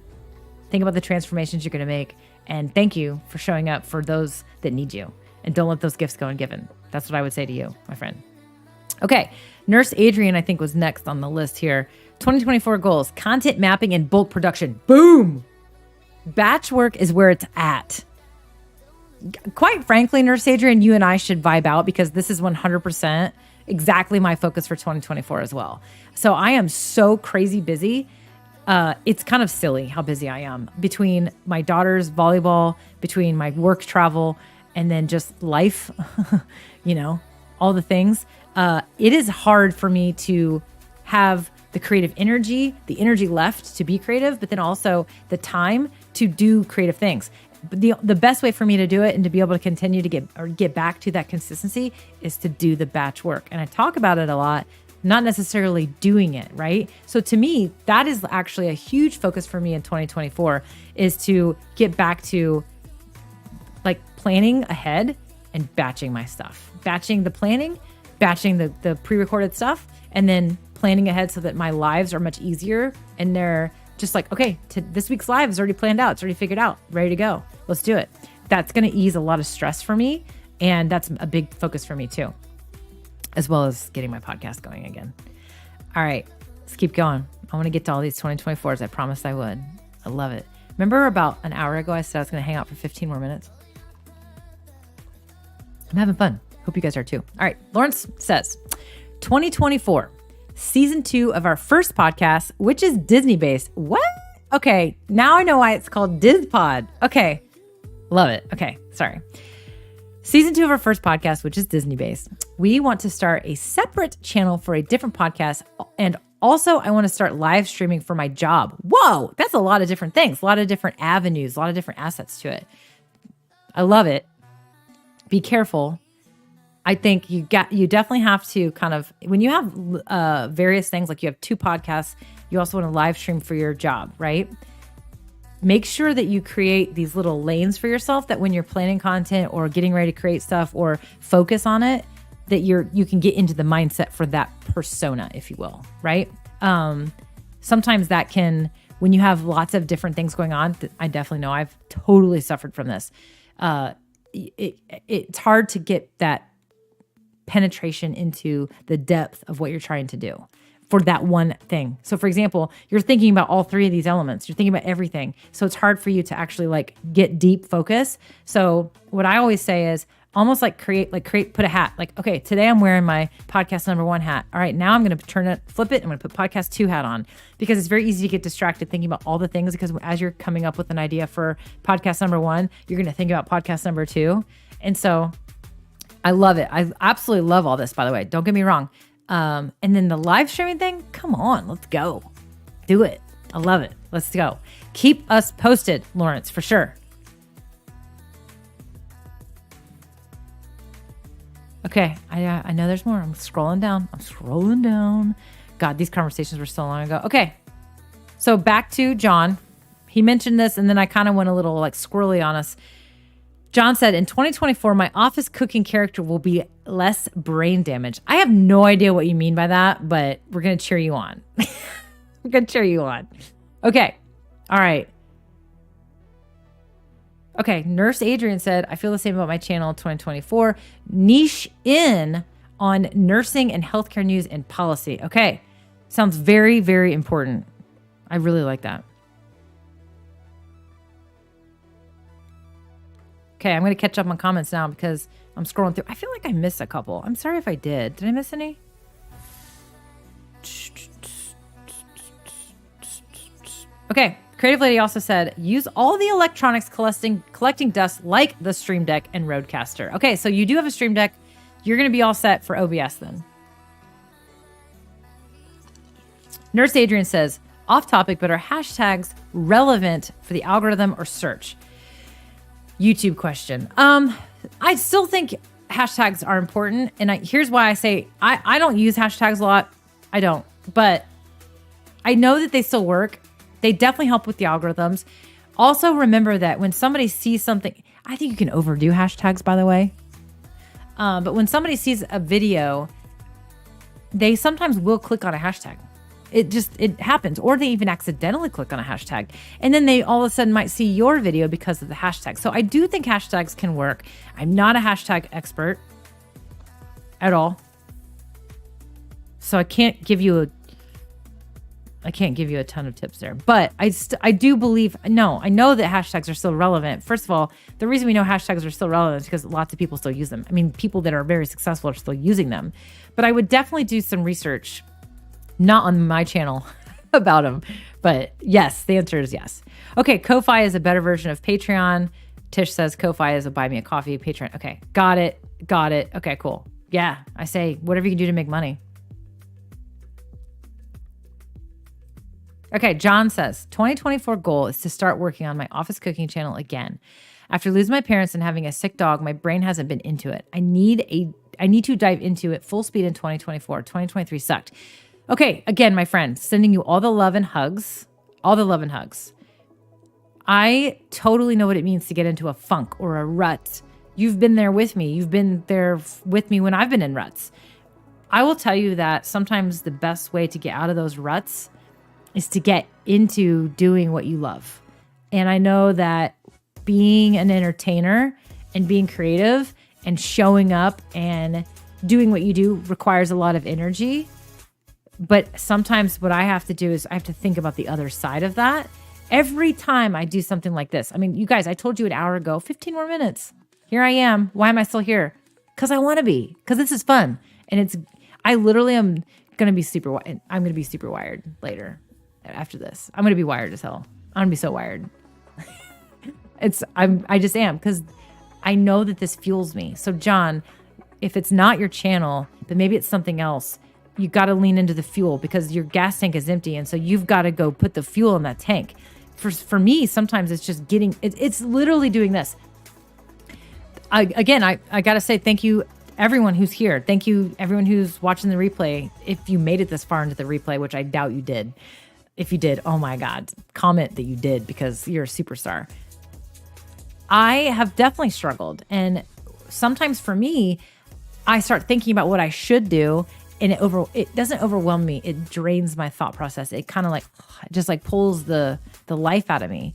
Think about the transformations you're going to make. And thank you for showing up for those that need you. And don't let those gifts go ungiven. That's what I would say to you, my friend. Okay. Nurse Adrian, I think, was next on the list here. 2024 goals, content mapping and bulk production. Boom. Batch work is where it's at. Quite frankly, Nurse Adrian, you and I should vibe out because this is 100% exactly my focus for 2024 as well. So I am so crazy busy. It's kind of silly how busy I am between my daughter's volleyball, between my work travel, and then just life, all the things. It is hard for me to have the creative energy, the energy left to be creative, but then also the time to do creative things. But the best way for me to do it and to be able to continue to get back to that consistency is to do the batch work. And I talk about it a lot, not necessarily doing it, right? So to me, that is actually a huge focus for me in 2024 is to get back to like planning ahead and batching my stuff. Batching the planning, batching the pre-recorded stuff, and then planning ahead so that my lives are much easier and they're just like, okay, this week's live is already planned out. It's already figured out, ready to go. Let's do it. That's going to ease a lot of stress for me. And that's a big focus for me too, as well as getting my podcast going again. All right, let's keep going. I want to get to all these 2024s. I promised I would. I love it. Remember about an hour ago, I said I was going to hang out for 15 more minutes. I'm having fun. Hope you guys are too. All right. Lawrence says 2024, season 2 of our first podcast, which is Disney based. What? Okay. Now I know why it's called DizPod. Okay. Love it. Okay. Sorry. Season 2 of our first podcast, which is Disney based. We want to start a separate channel for a different podcast. And also I want to start live streaming for my job. Whoa. That's a lot of different things, a lot of different avenues, a lot of different assets to it. I love it. Be careful. I think you definitely have to kind of, when you have various things, like you have 2 podcasts, you also want to live stream for your job, right? Make sure that you create these little lanes for yourself that when you're planning content or getting ready to create stuff or focus on it, that you can get into the mindset for that persona, if you will, right? Sometimes that can, when you have lots of different things going on, I definitely know I've totally suffered from this. It's hard to get that penetration into the depth of what you're trying to do for that one thing. So for example, you're thinking about all 3 of these elements. You're thinking about everything. So it's hard for you to actually like get deep focus. So what I always say is almost like put a hat. Like, okay, today I'm wearing my podcast number 1 hat. All right, now I'm going to flip it. I'm going to put podcast 2 hat on, because it's very easy to get distracted thinking about all the things, because as you're coming up with an idea for podcast number 1, you're going to think about podcast number 2. And so I love it. I absolutely love all this, by the way. Don't get me wrong. And then the live streaming thing, come on, let's go. Do it. I love it. Let's go. Keep us posted, Lawrence, for sure. Okay, I know there's more. I'm scrolling down. God, these conversations were so long ago. Okay, so back to John. He mentioned this, and then I kind of went a little like squirrely on us. John said, in 2024, my office cooking character will be less brain damage. I have no idea what you mean by that, but we're going to cheer you on. We're going to cheer you on. Okay, all right. Okay, Nurse Adrian said, I feel the same about my channel in 2024. Niche in on nursing and healthcare news and policy. Okay, sounds very, very important. I really like that. Okay, I'm going to catch up on comments now because I'm scrolling through. I feel like I missed a couple. I'm sorry if I did. Did I miss any? Okay. Creative Lady also said, use all the electronics collecting dust like the Stream Deck and Rodecaster. Okay, so you do have a Stream Deck. You're going to be all set for OBS then. Nurse Adrian says, off topic, but are hashtags relevant for the algorithm or search? YouTube question. I still think hashtags are important. And here's why I say I don't use hashtags a lot. I don't. But I know that they still work. They definitely help with the algorithms. Also, remember that when somebody sees something, I think you can overdo hashtags, by the way. But when somebody sees a video, they sometimes will click on a hashtag. It happens. Or they even accidentally click on a hashtag. And then they all of a sudden might see your video because of the hashtag. So I do think hashtags can work. I'm not a hashtag expert at all. So I can't give you a ton of tips there, but I do believe, I know that hashtags are still relevant. First of all, the reason we know hashtags are still relevant is because lots of people still use them. I mean, people that are very successful are still using them, but I would definitely do some research, not on my channel about them, but yes, the answer is yes. Okay. Ko-Fi is a better version of Patreon. Tish says Ko-Fi is a buy me a coffee Patreon. Okay. Got it. Okay, cool. Yeah. I say whatever you can do to make money. Okay, John says, 2024 goal is to start working on my office cooking channel again. After losing my parents and having a sick dog, my brain hasn't been into it. I need to dive into it full speed in 2024. 2023 sucked. Okay, again, my friend, sending you all the love and hugs. All the love and hugs. I totally know what it means to get into a funk or a rut. You've been there with me. You've been there with me when I've been in ruts. I will tell you that sometimes the best way to get out of those ruts is to get into doing what you love. And I know that being an entertainer and being creative and showing up and doing what you do requires a lot of energy. But sometimes what I have to do is I have to think about the other side of that. Every time I do something like this, I mean, you guys, I told you an hour ago, 15 more minutes. Here I am. Why am I still here? Because I want to be. Because this is fun. And I literally am going to be I'm going to be super wired later. After this, I'm going to be wired as hell. I'm going to be so wired. I just am, because I know that this fuels me. So John, if it's not your channel, then maybe it's something else. You got to lean into the fuel because your gas tank is empty. And so you've got to go put the fuel in that tank. For me, sometimes it's just it's literally doing this. I got to say thank you everyone who's here. Thank you everyone who's watching the replay. If you made it this far into the replay, which I doubt you did. If you did, oh my God, comment that you did because you're a superstar. I have definitely struggled. And sometimes for me, I start thinking about what I should do and it doesn't overwhelm me. It drains my thought process. It kind of just pulls the life out of me.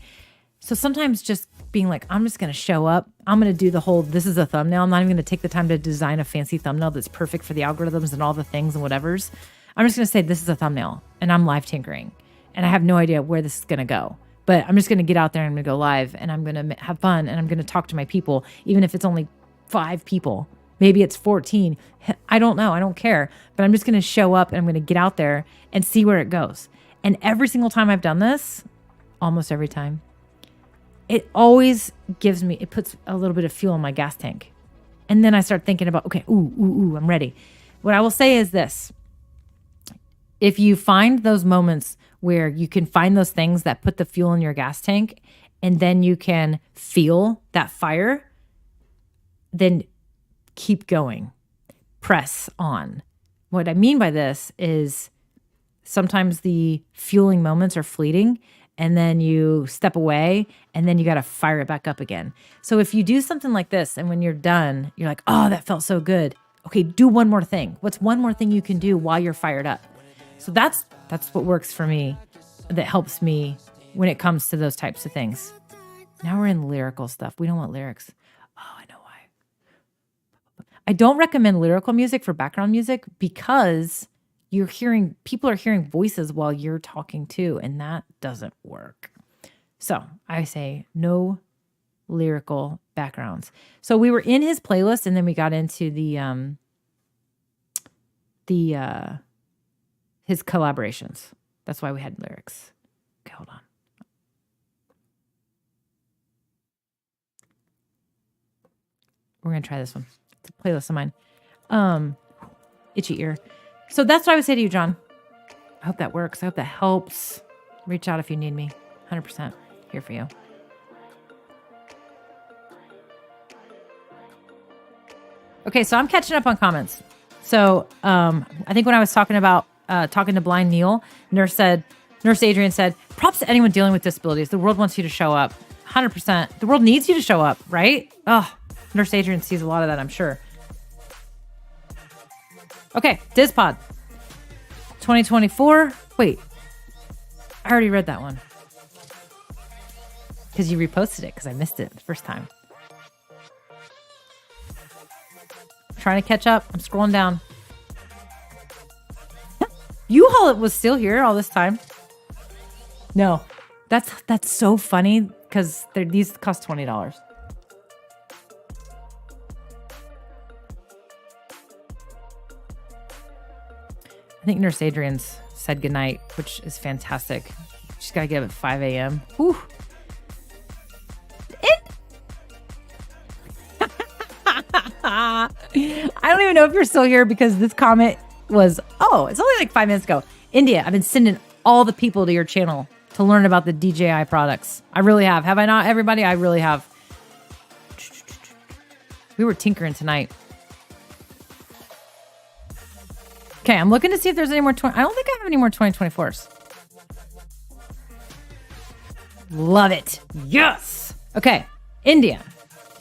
So sometimes just being like, I'm just going to show up. I'm going to do this is a thumbnail. I'm not even going to take the time to design a fancy thumbnail that's perfect for the algorithms and all the things and whatevers. I'm just going to say, this is a thumbnail and I'm live tinkering. And I have no idea where this is going to go. But I'm just going to get out there and I'm going to go live and I'm going to have fun and I'm going to talk to my people, even if it's only 5 people. Maybe it's 14. I don't know. I don't care. But I'm just going to show up and I'm going to get out there and see where it goes. And every single time I've done this, almost every time, it always it puts a little bit of fuel in my gas tank. And then I start thinking about, okay, I'm ready. What I will say is this. If you find those moments where you can find those things that put the fuel in your gas tank, and then you can feel that fire, then keep going. Press on. What I mean by this is sometimes the fueling moments are fleeting, and then you step away, and then you got to fire it back up again. So if you do something like this, and when you're done, you're like, oh, that felt so good. Okay, do one more thing. What's one more thing you can do while you're fired up? So that's what works for me, that helps me when it comes to those types of things. Now we're in lyrical stuff. We don't want lyrics. Oh, I know why. I don't recommend lyrical music for background music because people are hearing voices while you're talking too, and that doesn't work. So I say no lyrical backgrounds. So we were in his playlist, and then we got into his collaborations. That's why we had lyrics. Okay, hold on. We're going to try this one. It's a playlist of mine. Itchy ear. So that's what I would say to you, John. I hope that works. I hope that helps. Reach out if you need me. 100% here for you. Okay, so I'm catching up on comments. So I think when I was talking about talking to Blind Neil, Nurse Adrian said, props to anyone dealing with disabilities. The world wants you to show up. 100%. The world needs you to show up, right? Oh, Nurse Adrian sees a lot of that, I'm sure. Okay, Dizpod. 2024. Wait, I already read that one. Because you reposted it because I missed it the first time. Trying to catch up. I'm scrolling down. U-Haul was still here all this time. No, that's so funny because these cost $20. I think Nurse Adrian's said goodnight, which is fantastic. She's got to get up at 5 a.m. Whew. I don't even know if you're still here because this comment was, it's only like 5 minutes ago. India, I've been sending all the people to your channel to learn about the DJI products. I really have. Have I not, everybody? I really have. We were tinkering tonight. Okay, I'm looking to see if there's any more. I don't think I have any more 2024s. Love it. Yes. Okay, India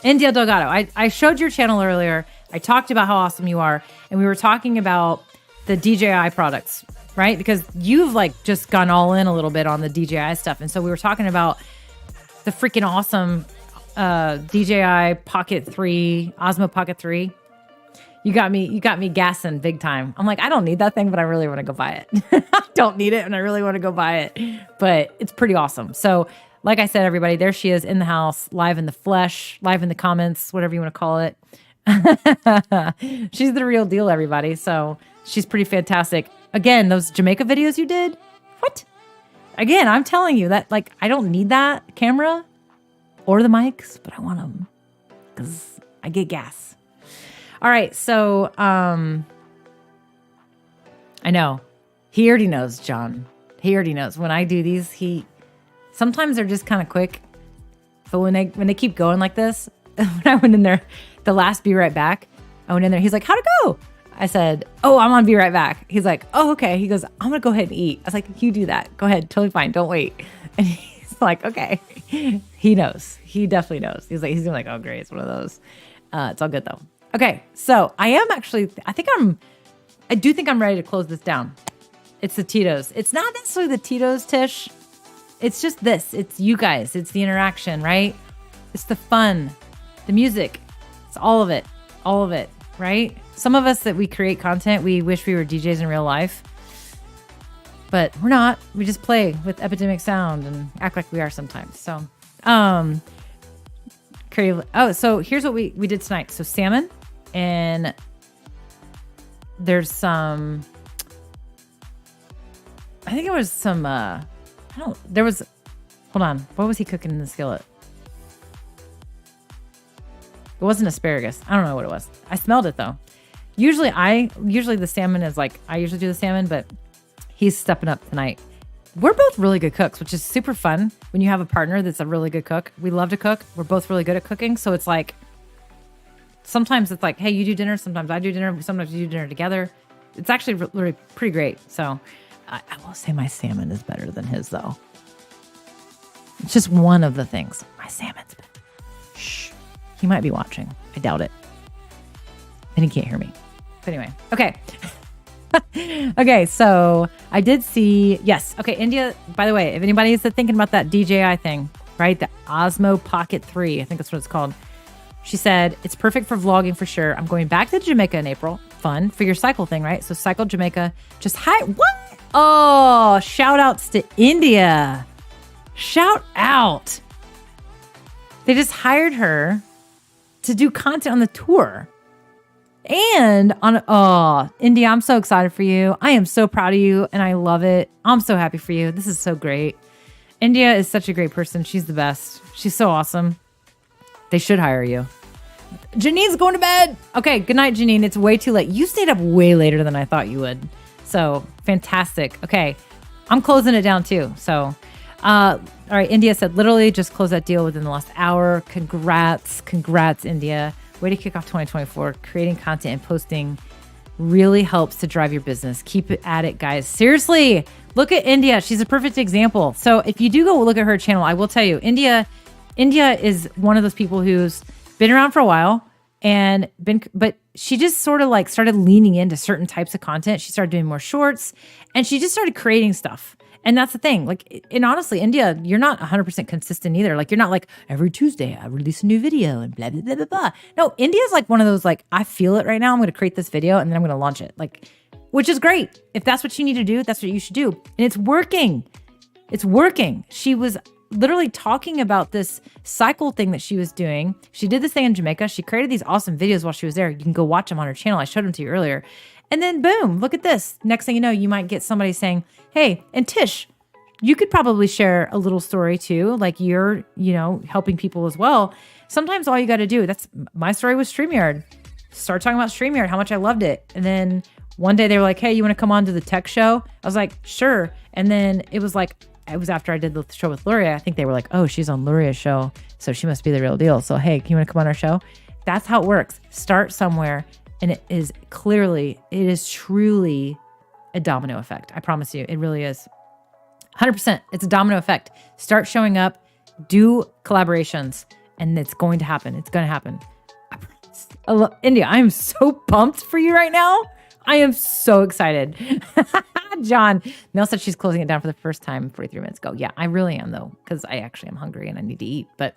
Delgado. I showed your channel earlier. I talked about how awesome you are, and we were talking about the DJI products, right? Because you've like just gone all in a little bit on the DJI stuff, and so we were talking about the freaking awesome DJI Pocket 3, Osmo Pocket 3. You got me gassing big time. I'm like, I don't need that thing, but I really want to go buy it. I don't need it, and I really want to go buy it. But it's pretty awesome. So, like I said, everybody, there she is in the house, live in the flesh, live in the comments, whatever you want to call it. She's the real deal, everybody. So she's pretty fantastic. Again, those Jamaica videos you did, what? Again, I'm telling you that, like, I don't need that camera or the mics, but I want them because I get gas. All right, so I know he already knows, John. He already knows when I do these. Sometimes they're just kind of quick, but when they keep going like this, when I went in there, the last Be Right Back, I went in there. He's like, "How'd it go?" I said, "Oh, I'm on Be Right Back." He's like, "Oh, okay." He goes, "I'm gonna go ahead and eat." I was like, "You do that. Go ahead. Totally fine. Don't wait." And he's like, "Okay." He knows. He definitely knows. He's like, "Oh, great. It's one of those." It's all good though. Okay, so I do think I'm ready to close this down. It's the Tito's. It's not necessarily the Tito's, Tish. It's just this. It's you guys. It's the interaction, right? It's the fun, the music. It's all of it, right? Some of us that we create content, we wish we were DJs in real life, but we're not. We just play with Epidemic Sound and act like we are sometimes. So, creative. Oh, so here's what we did tonight. So salmon, and there's some, I think it was some, there was, hold on. What was he cooking in the skillet? It wasn't asparagus. I don't know what it was. I smelled it though. Usually the salmon is like, I usually do the salmon, but he's stepping up tonight. We're both really good cooks, which is super fun when you have a partner that's a really good cook. We love to cook. We're both really good at cooking. So it's like, sometimes it's like, hey, you do dinner. Sometimes I do dinner. Sometimes we do dinner together. It's actually really pretty great. So I will say my salmon is better than his though. It's just one of the things. My salmon's better. Shh. He might be watching. I doubt it. And he can't hear me. But anyway, okay. Okay, so I did see, yes. Okay, India, by the way, if anybody is thinking about that DJI thing, right? The Osmo Pocket 3, I think that's what it's called. She said, it's perfect for vlogging for sure. I'm going back to Jamaica in April. Fun for your cycle thing, right? So cycle Jamaica. Just hi. What? Oh, shout outs to India. Shout out. They just hired her to do content on the tour. And India, I'm so excited for you. I am so proud of you and I love it. I'm so happy for you. This is so great. India is such a great person. She's the best. She's so awesome. They should hire you. Janine's going to bed. Okay, good night, Janine. It's way too late. You stayed up way later than I thought you would. So fantastic. Okay, I'm closing it down too. So, all right, India said literally just close that deal within the last hour. Congrats, India. Way to kick off 2024. Creating content and posting really helps to drive your business. Keep it at it, guys. Seriously, look at India. She's a perfect example. So if you do go look at her channel, I will tell you, India is one of those people who's been around for a while but she just sort of like started leaning into certain types of content. She started doing more shorts and she just started creating stuff. And that's the thing. Like, and honestly, India, you're not 100% consistent either. Like, you're not like every Tuesday I release a new video and blah, blah, blah, blah, blah. No, India's like one of those, like, I feel it right now. I'm going to create this video and then I'm going to launch it. Like, which is great. If that's what you need to do, that's what you should do. And it's working. It's working. She was literally talking about this cycle thing that she was doing. She did this thing in Jamaica. She created these awesome videos while she was there. You can go watch them on her channel. I showed them to you earlier. And then boom, look at this. Next thing you know, you might get somebody saying, hey, and Tish, you could probably share a little story too. Like you're, helping people as well. Sometimes all you got to do, that's my story with StreamYard. Start talking about StreamYard, how much I loved it. And then one day they were like, hey, you want to come on to the tech show? I was like, sure. And then it was after I did the show with Luria. I think they were like, oh, she's on Luria's show, so she must be the real deal. So, hey, you want to come on our show? That's how it works. Start somewhere. And it is truly a domino effect. I promise you, it really is. 100%. It's a domino effect. Start showing up, do collaborations, and it's going to happen. It's going to happen. I promise. India, I am so pumped for you right now. I am so excited. John, Mel said she's closing it down for the first time 43 minutes ago. Yeah, I really am though, because I actually am hungry and I need to eat. But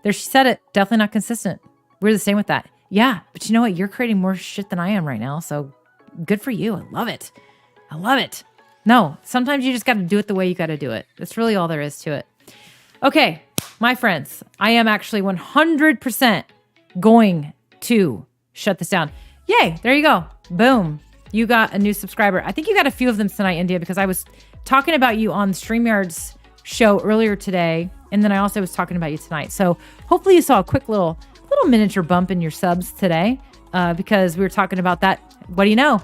there, she said it, definitely not consistent. We're the same with that. Yeah, but you know what? You're creating more shit than I am right now. So good for you. I love it. I love it. No, sometimes you just got to do it the way you got to do it. That's really all there is to it. Okay, my friends, I am actually 100% going to shut this down. Yay, there you go. Boom. You got a new subscriber. I think you got a few of them tonight, India, because I was talking about you on StreamYard's show earlier today. And then I also was talking about you tonight. So hopefully you saw a quick little miniature bump in your subs today because we were talking about that. What do you know?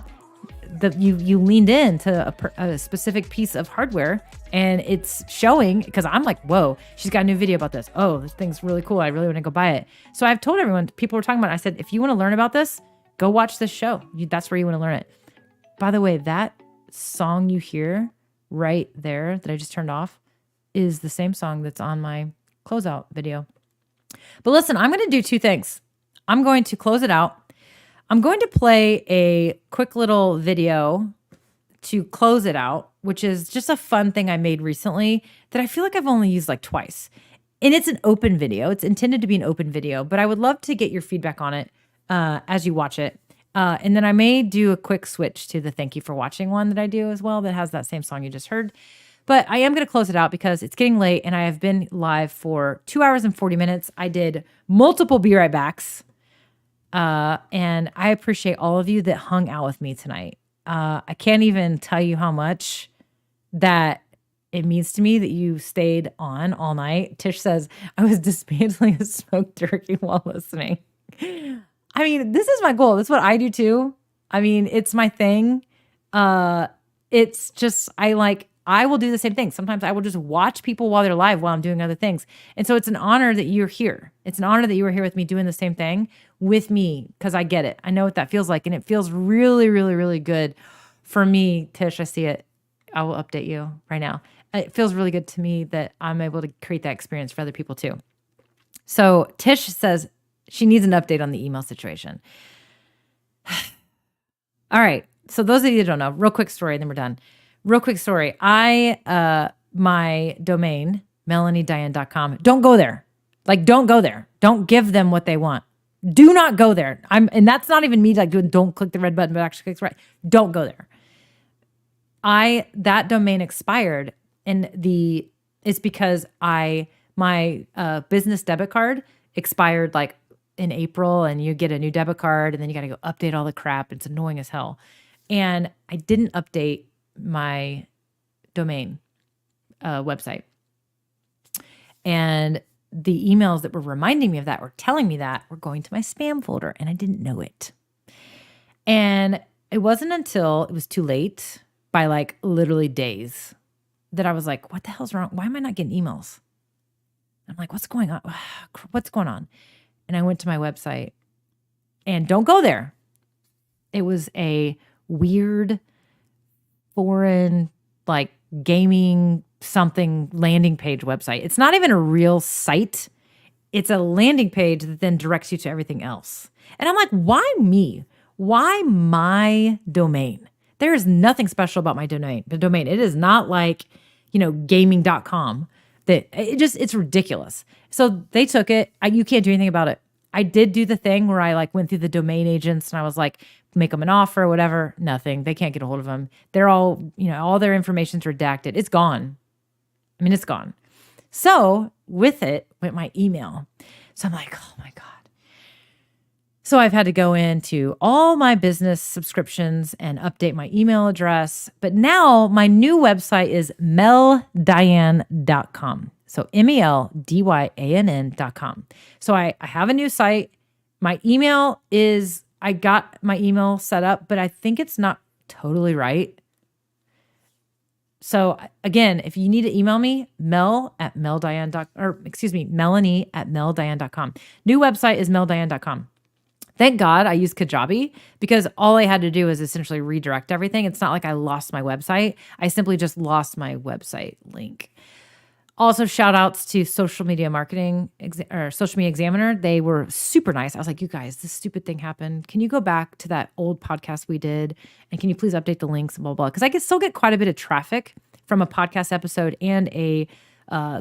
You leaned into a specific piece of hardware and it's showing because I'm like, whoa, she's got a new video about this. Oh, this thing's really cool. I really want to go buy it. So I've told everyone, people were talking about it. I said, if you want to learn about this, go watch this show. That's where you want to learn it. By the way, that song you hear right there that I just turned off is the same song that's on my closeout video. But listen, I'm going to do two things. I'm going to close it out. I'm going to play a quick little video to close it out, which is just a fun thing I made recently that I feel like I've only used like twice. And it's an open video. It's intended to be an open video, but I would love to get your feedback on it as you watch it. And then I may do a quick switch to the thank you for watching one that I do as well that has that same song you just heard. But I am going to close it out because it's getting late and I have been live for 2 hours and 40 minutes. I did multiple Be Right Backs. And I appreciate all of you that hung out with me tonight. I can't even tell you how much that it means to me that you stayed on all night. Tish says, I was dismantling a smoked turkey while listening. I mean, this is my goal. That's what I do too. I mean, it's my thing. It's just, I will do the same thing. Sometimes I will just watch people while they're live while I'm doing other things. And so it's an honor that you're here. It's an honor that you were here with me doing the same thing with me because I get it. I know what that feels like. And it feels really, really, really good for me. Tish, I see it. I will update you right now. It feels really good to me that I'm able to create that experience for other people too. So Tish says she needs an update on the email situation. All right. So those of you that don't know, real quick story, then we're done. Real quick story. My domain, melaniediane.com, don't go there. Don't go there. Don't give them what they want. Do not go there. And that's not even me don't click the red button, but actually click the right. Don't go there. That domain expired and it's because my business debit card expired in April and you get a new debit card and then you got to go update all the crap. It's annoying as hell. And I didn't update my domain website. And the emails that were reminding me of that or telling me that were going to my spam folder and I didn't know it. And it wasn't until it was too late by literally days that I was like, what the hell's wrong? Why am I not getting emails? I'm like, what's going on? What's going on? And I went to my website and don't go there. It was a weird foreign gaming something landing page website. It's not even a real site. It's a landing page that then directs you to everything else. And I'm like, why me? Why my domain? There is nothing special about my domain. The domain. It is not gaming.com. It's ridiculous. So they took it. You can't do anything about it. I did do the thing where I went through the domain agents and I was like, make them an offer or whatever. Nothing. They can't get a hold of them. They're all, all their information's redacted. It's gone. I mean, it's gone. So with it went my email. So I'm like, oh my God. So I've had to go into all my business subscriptions and update my email address. But now my new website is meldiane.com. So MELDYANN.com. So I have a new site. My email I got my email set up, but I think it's not totally right. So again, if you need to email me, melanie@meldiane.com. New website is meldiane.com. Thank God I used Kajabi because all I had to do is essentially redirect everything. It's not like I lost my website. I simply just lost my website link. Also, shout outs to Social Media Examiner. They were super nice. I was like, you guys, this stupid thing happened. Can you go back to that old podcast we did? And can you please update the links and blah, blah, blah. Because I can still get quite a bit of traffic from a podcast episode and a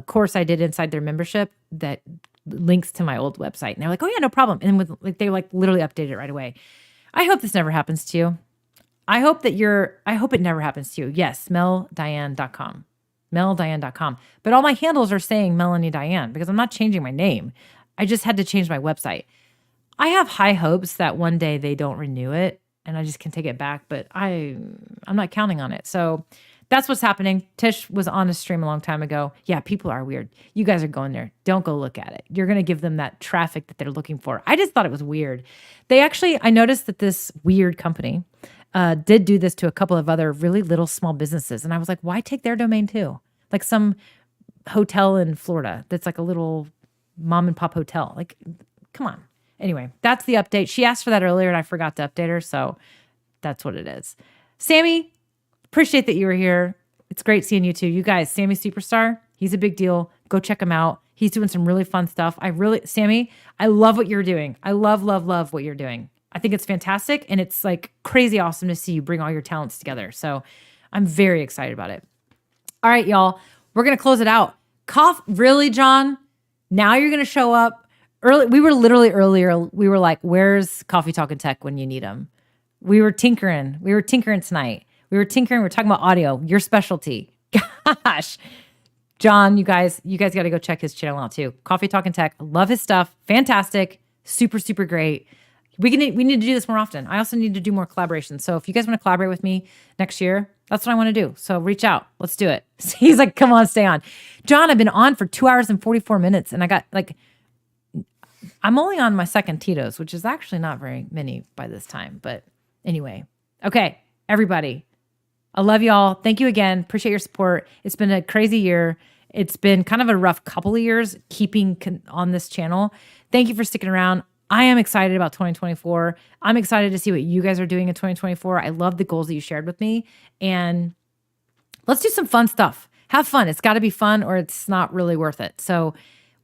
course I did inside their membership that links to my old website. And they're like, oh yeah, no problem. And they literally updated it right away. I hope this never happens to you. I hope it never happens to you. Yes, meldiane.com. meldiane.com. But all my handles are saying Melanie Diane because I'm not changing my name. I just had to change my website. I have high hopes that one day they don't renew it and I just can take it back, but I'm not counting on it. So that's what's happening. Tish was on a stream a long time ago. Yeah, people are weird. You guys are going there. Don't go look at it. You're going to give them that traffic that they're looking for. I just thought it was weird. I noticed that this weird company did do this to a couple of other really little small businesses. And I was like, why take their domain too? Like some hotel in Florida that's like a little mom and pop hotel. Come on. Anyway, that's the update. She asked for that earlier and I forgot to update her. So that's what it is. Sammy, appreciate that you were here. It's great seeing you too. You guys, Sammy Superstar, he's a big deal. Go check him out. He's doing some really fun stuff. Sammy, I love what you're doing. I love, love, love what you're doing. I think it's fantastic. And it's crazy awesome to see you bring all your talents together. So I'm very excited about it. All right, y'all, we're going to close it out. Really, John? Now you're going to show up early. We were literally earlier. We were like, where's Coffee Talk and Tech when you need them? We were tinkering. Tonight. We were tinkering. We're talking about audio, your specialty. gosh. John, you guys got to go check his channel out too. Coffee Talk and Tech. Love his stuff. Fantastic. Super, super great. We need to do this more often. I also need to do more collaborations. So if you guys want to collaborate with me next year, that's what I want to do. So reach out. Let's do it. He's like, come on, stay on. John, I've been on for 2 hours and 44 minutes. And I got like, I'm only on my second Tito's, which is actually not very many by this time. But anyway, okay, everybody. I love y'all. Thank you again. Appreciate your support. It's been a crazy year. It's been kind of a rough couple of years keeping on this channel. Thank you for sticking around. I am excited about 2024. I'm excited to see what you guys are doing in 2024. I love the goals that you shared with me. And let's do some fun stuff. Have fun. It's got to be fun or it's not really worth it. So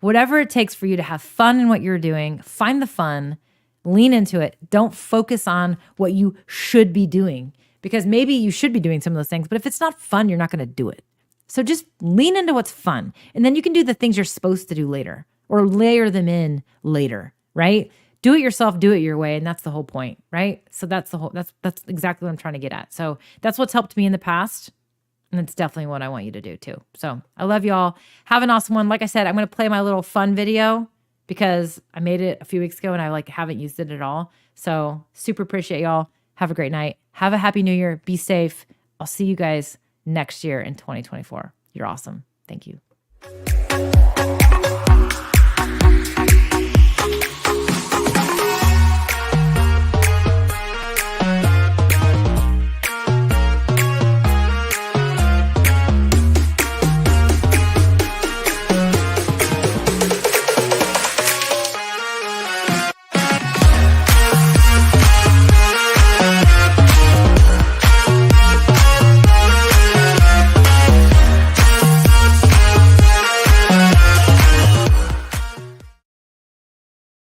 whatever it takes for you to have fun in what you're doing, find the fun, lean into it. Don't focus on what you should be doing because maybe you should be doing some of those things, but if it's not fun, you're not going to do it. So just lean into what's fun. And then you can do the things you're supposed to do later or layer them in later, right? Do it yourself, do it your way. And that's the whole point, right? So that's exactly what I'm trying to get at. So that's what's helped me in the past. And it's definitely what I want you to do too. So I love y'all. Have an awesome one. Like I said, I'm going to play my little fun video because I made it a few weeks ago and I haven't used it at all. So super appreciate y'all. Have a great night. Have a happy new year. Be safe. I'll see you guys next year in 2024. You're awesome. Thank you.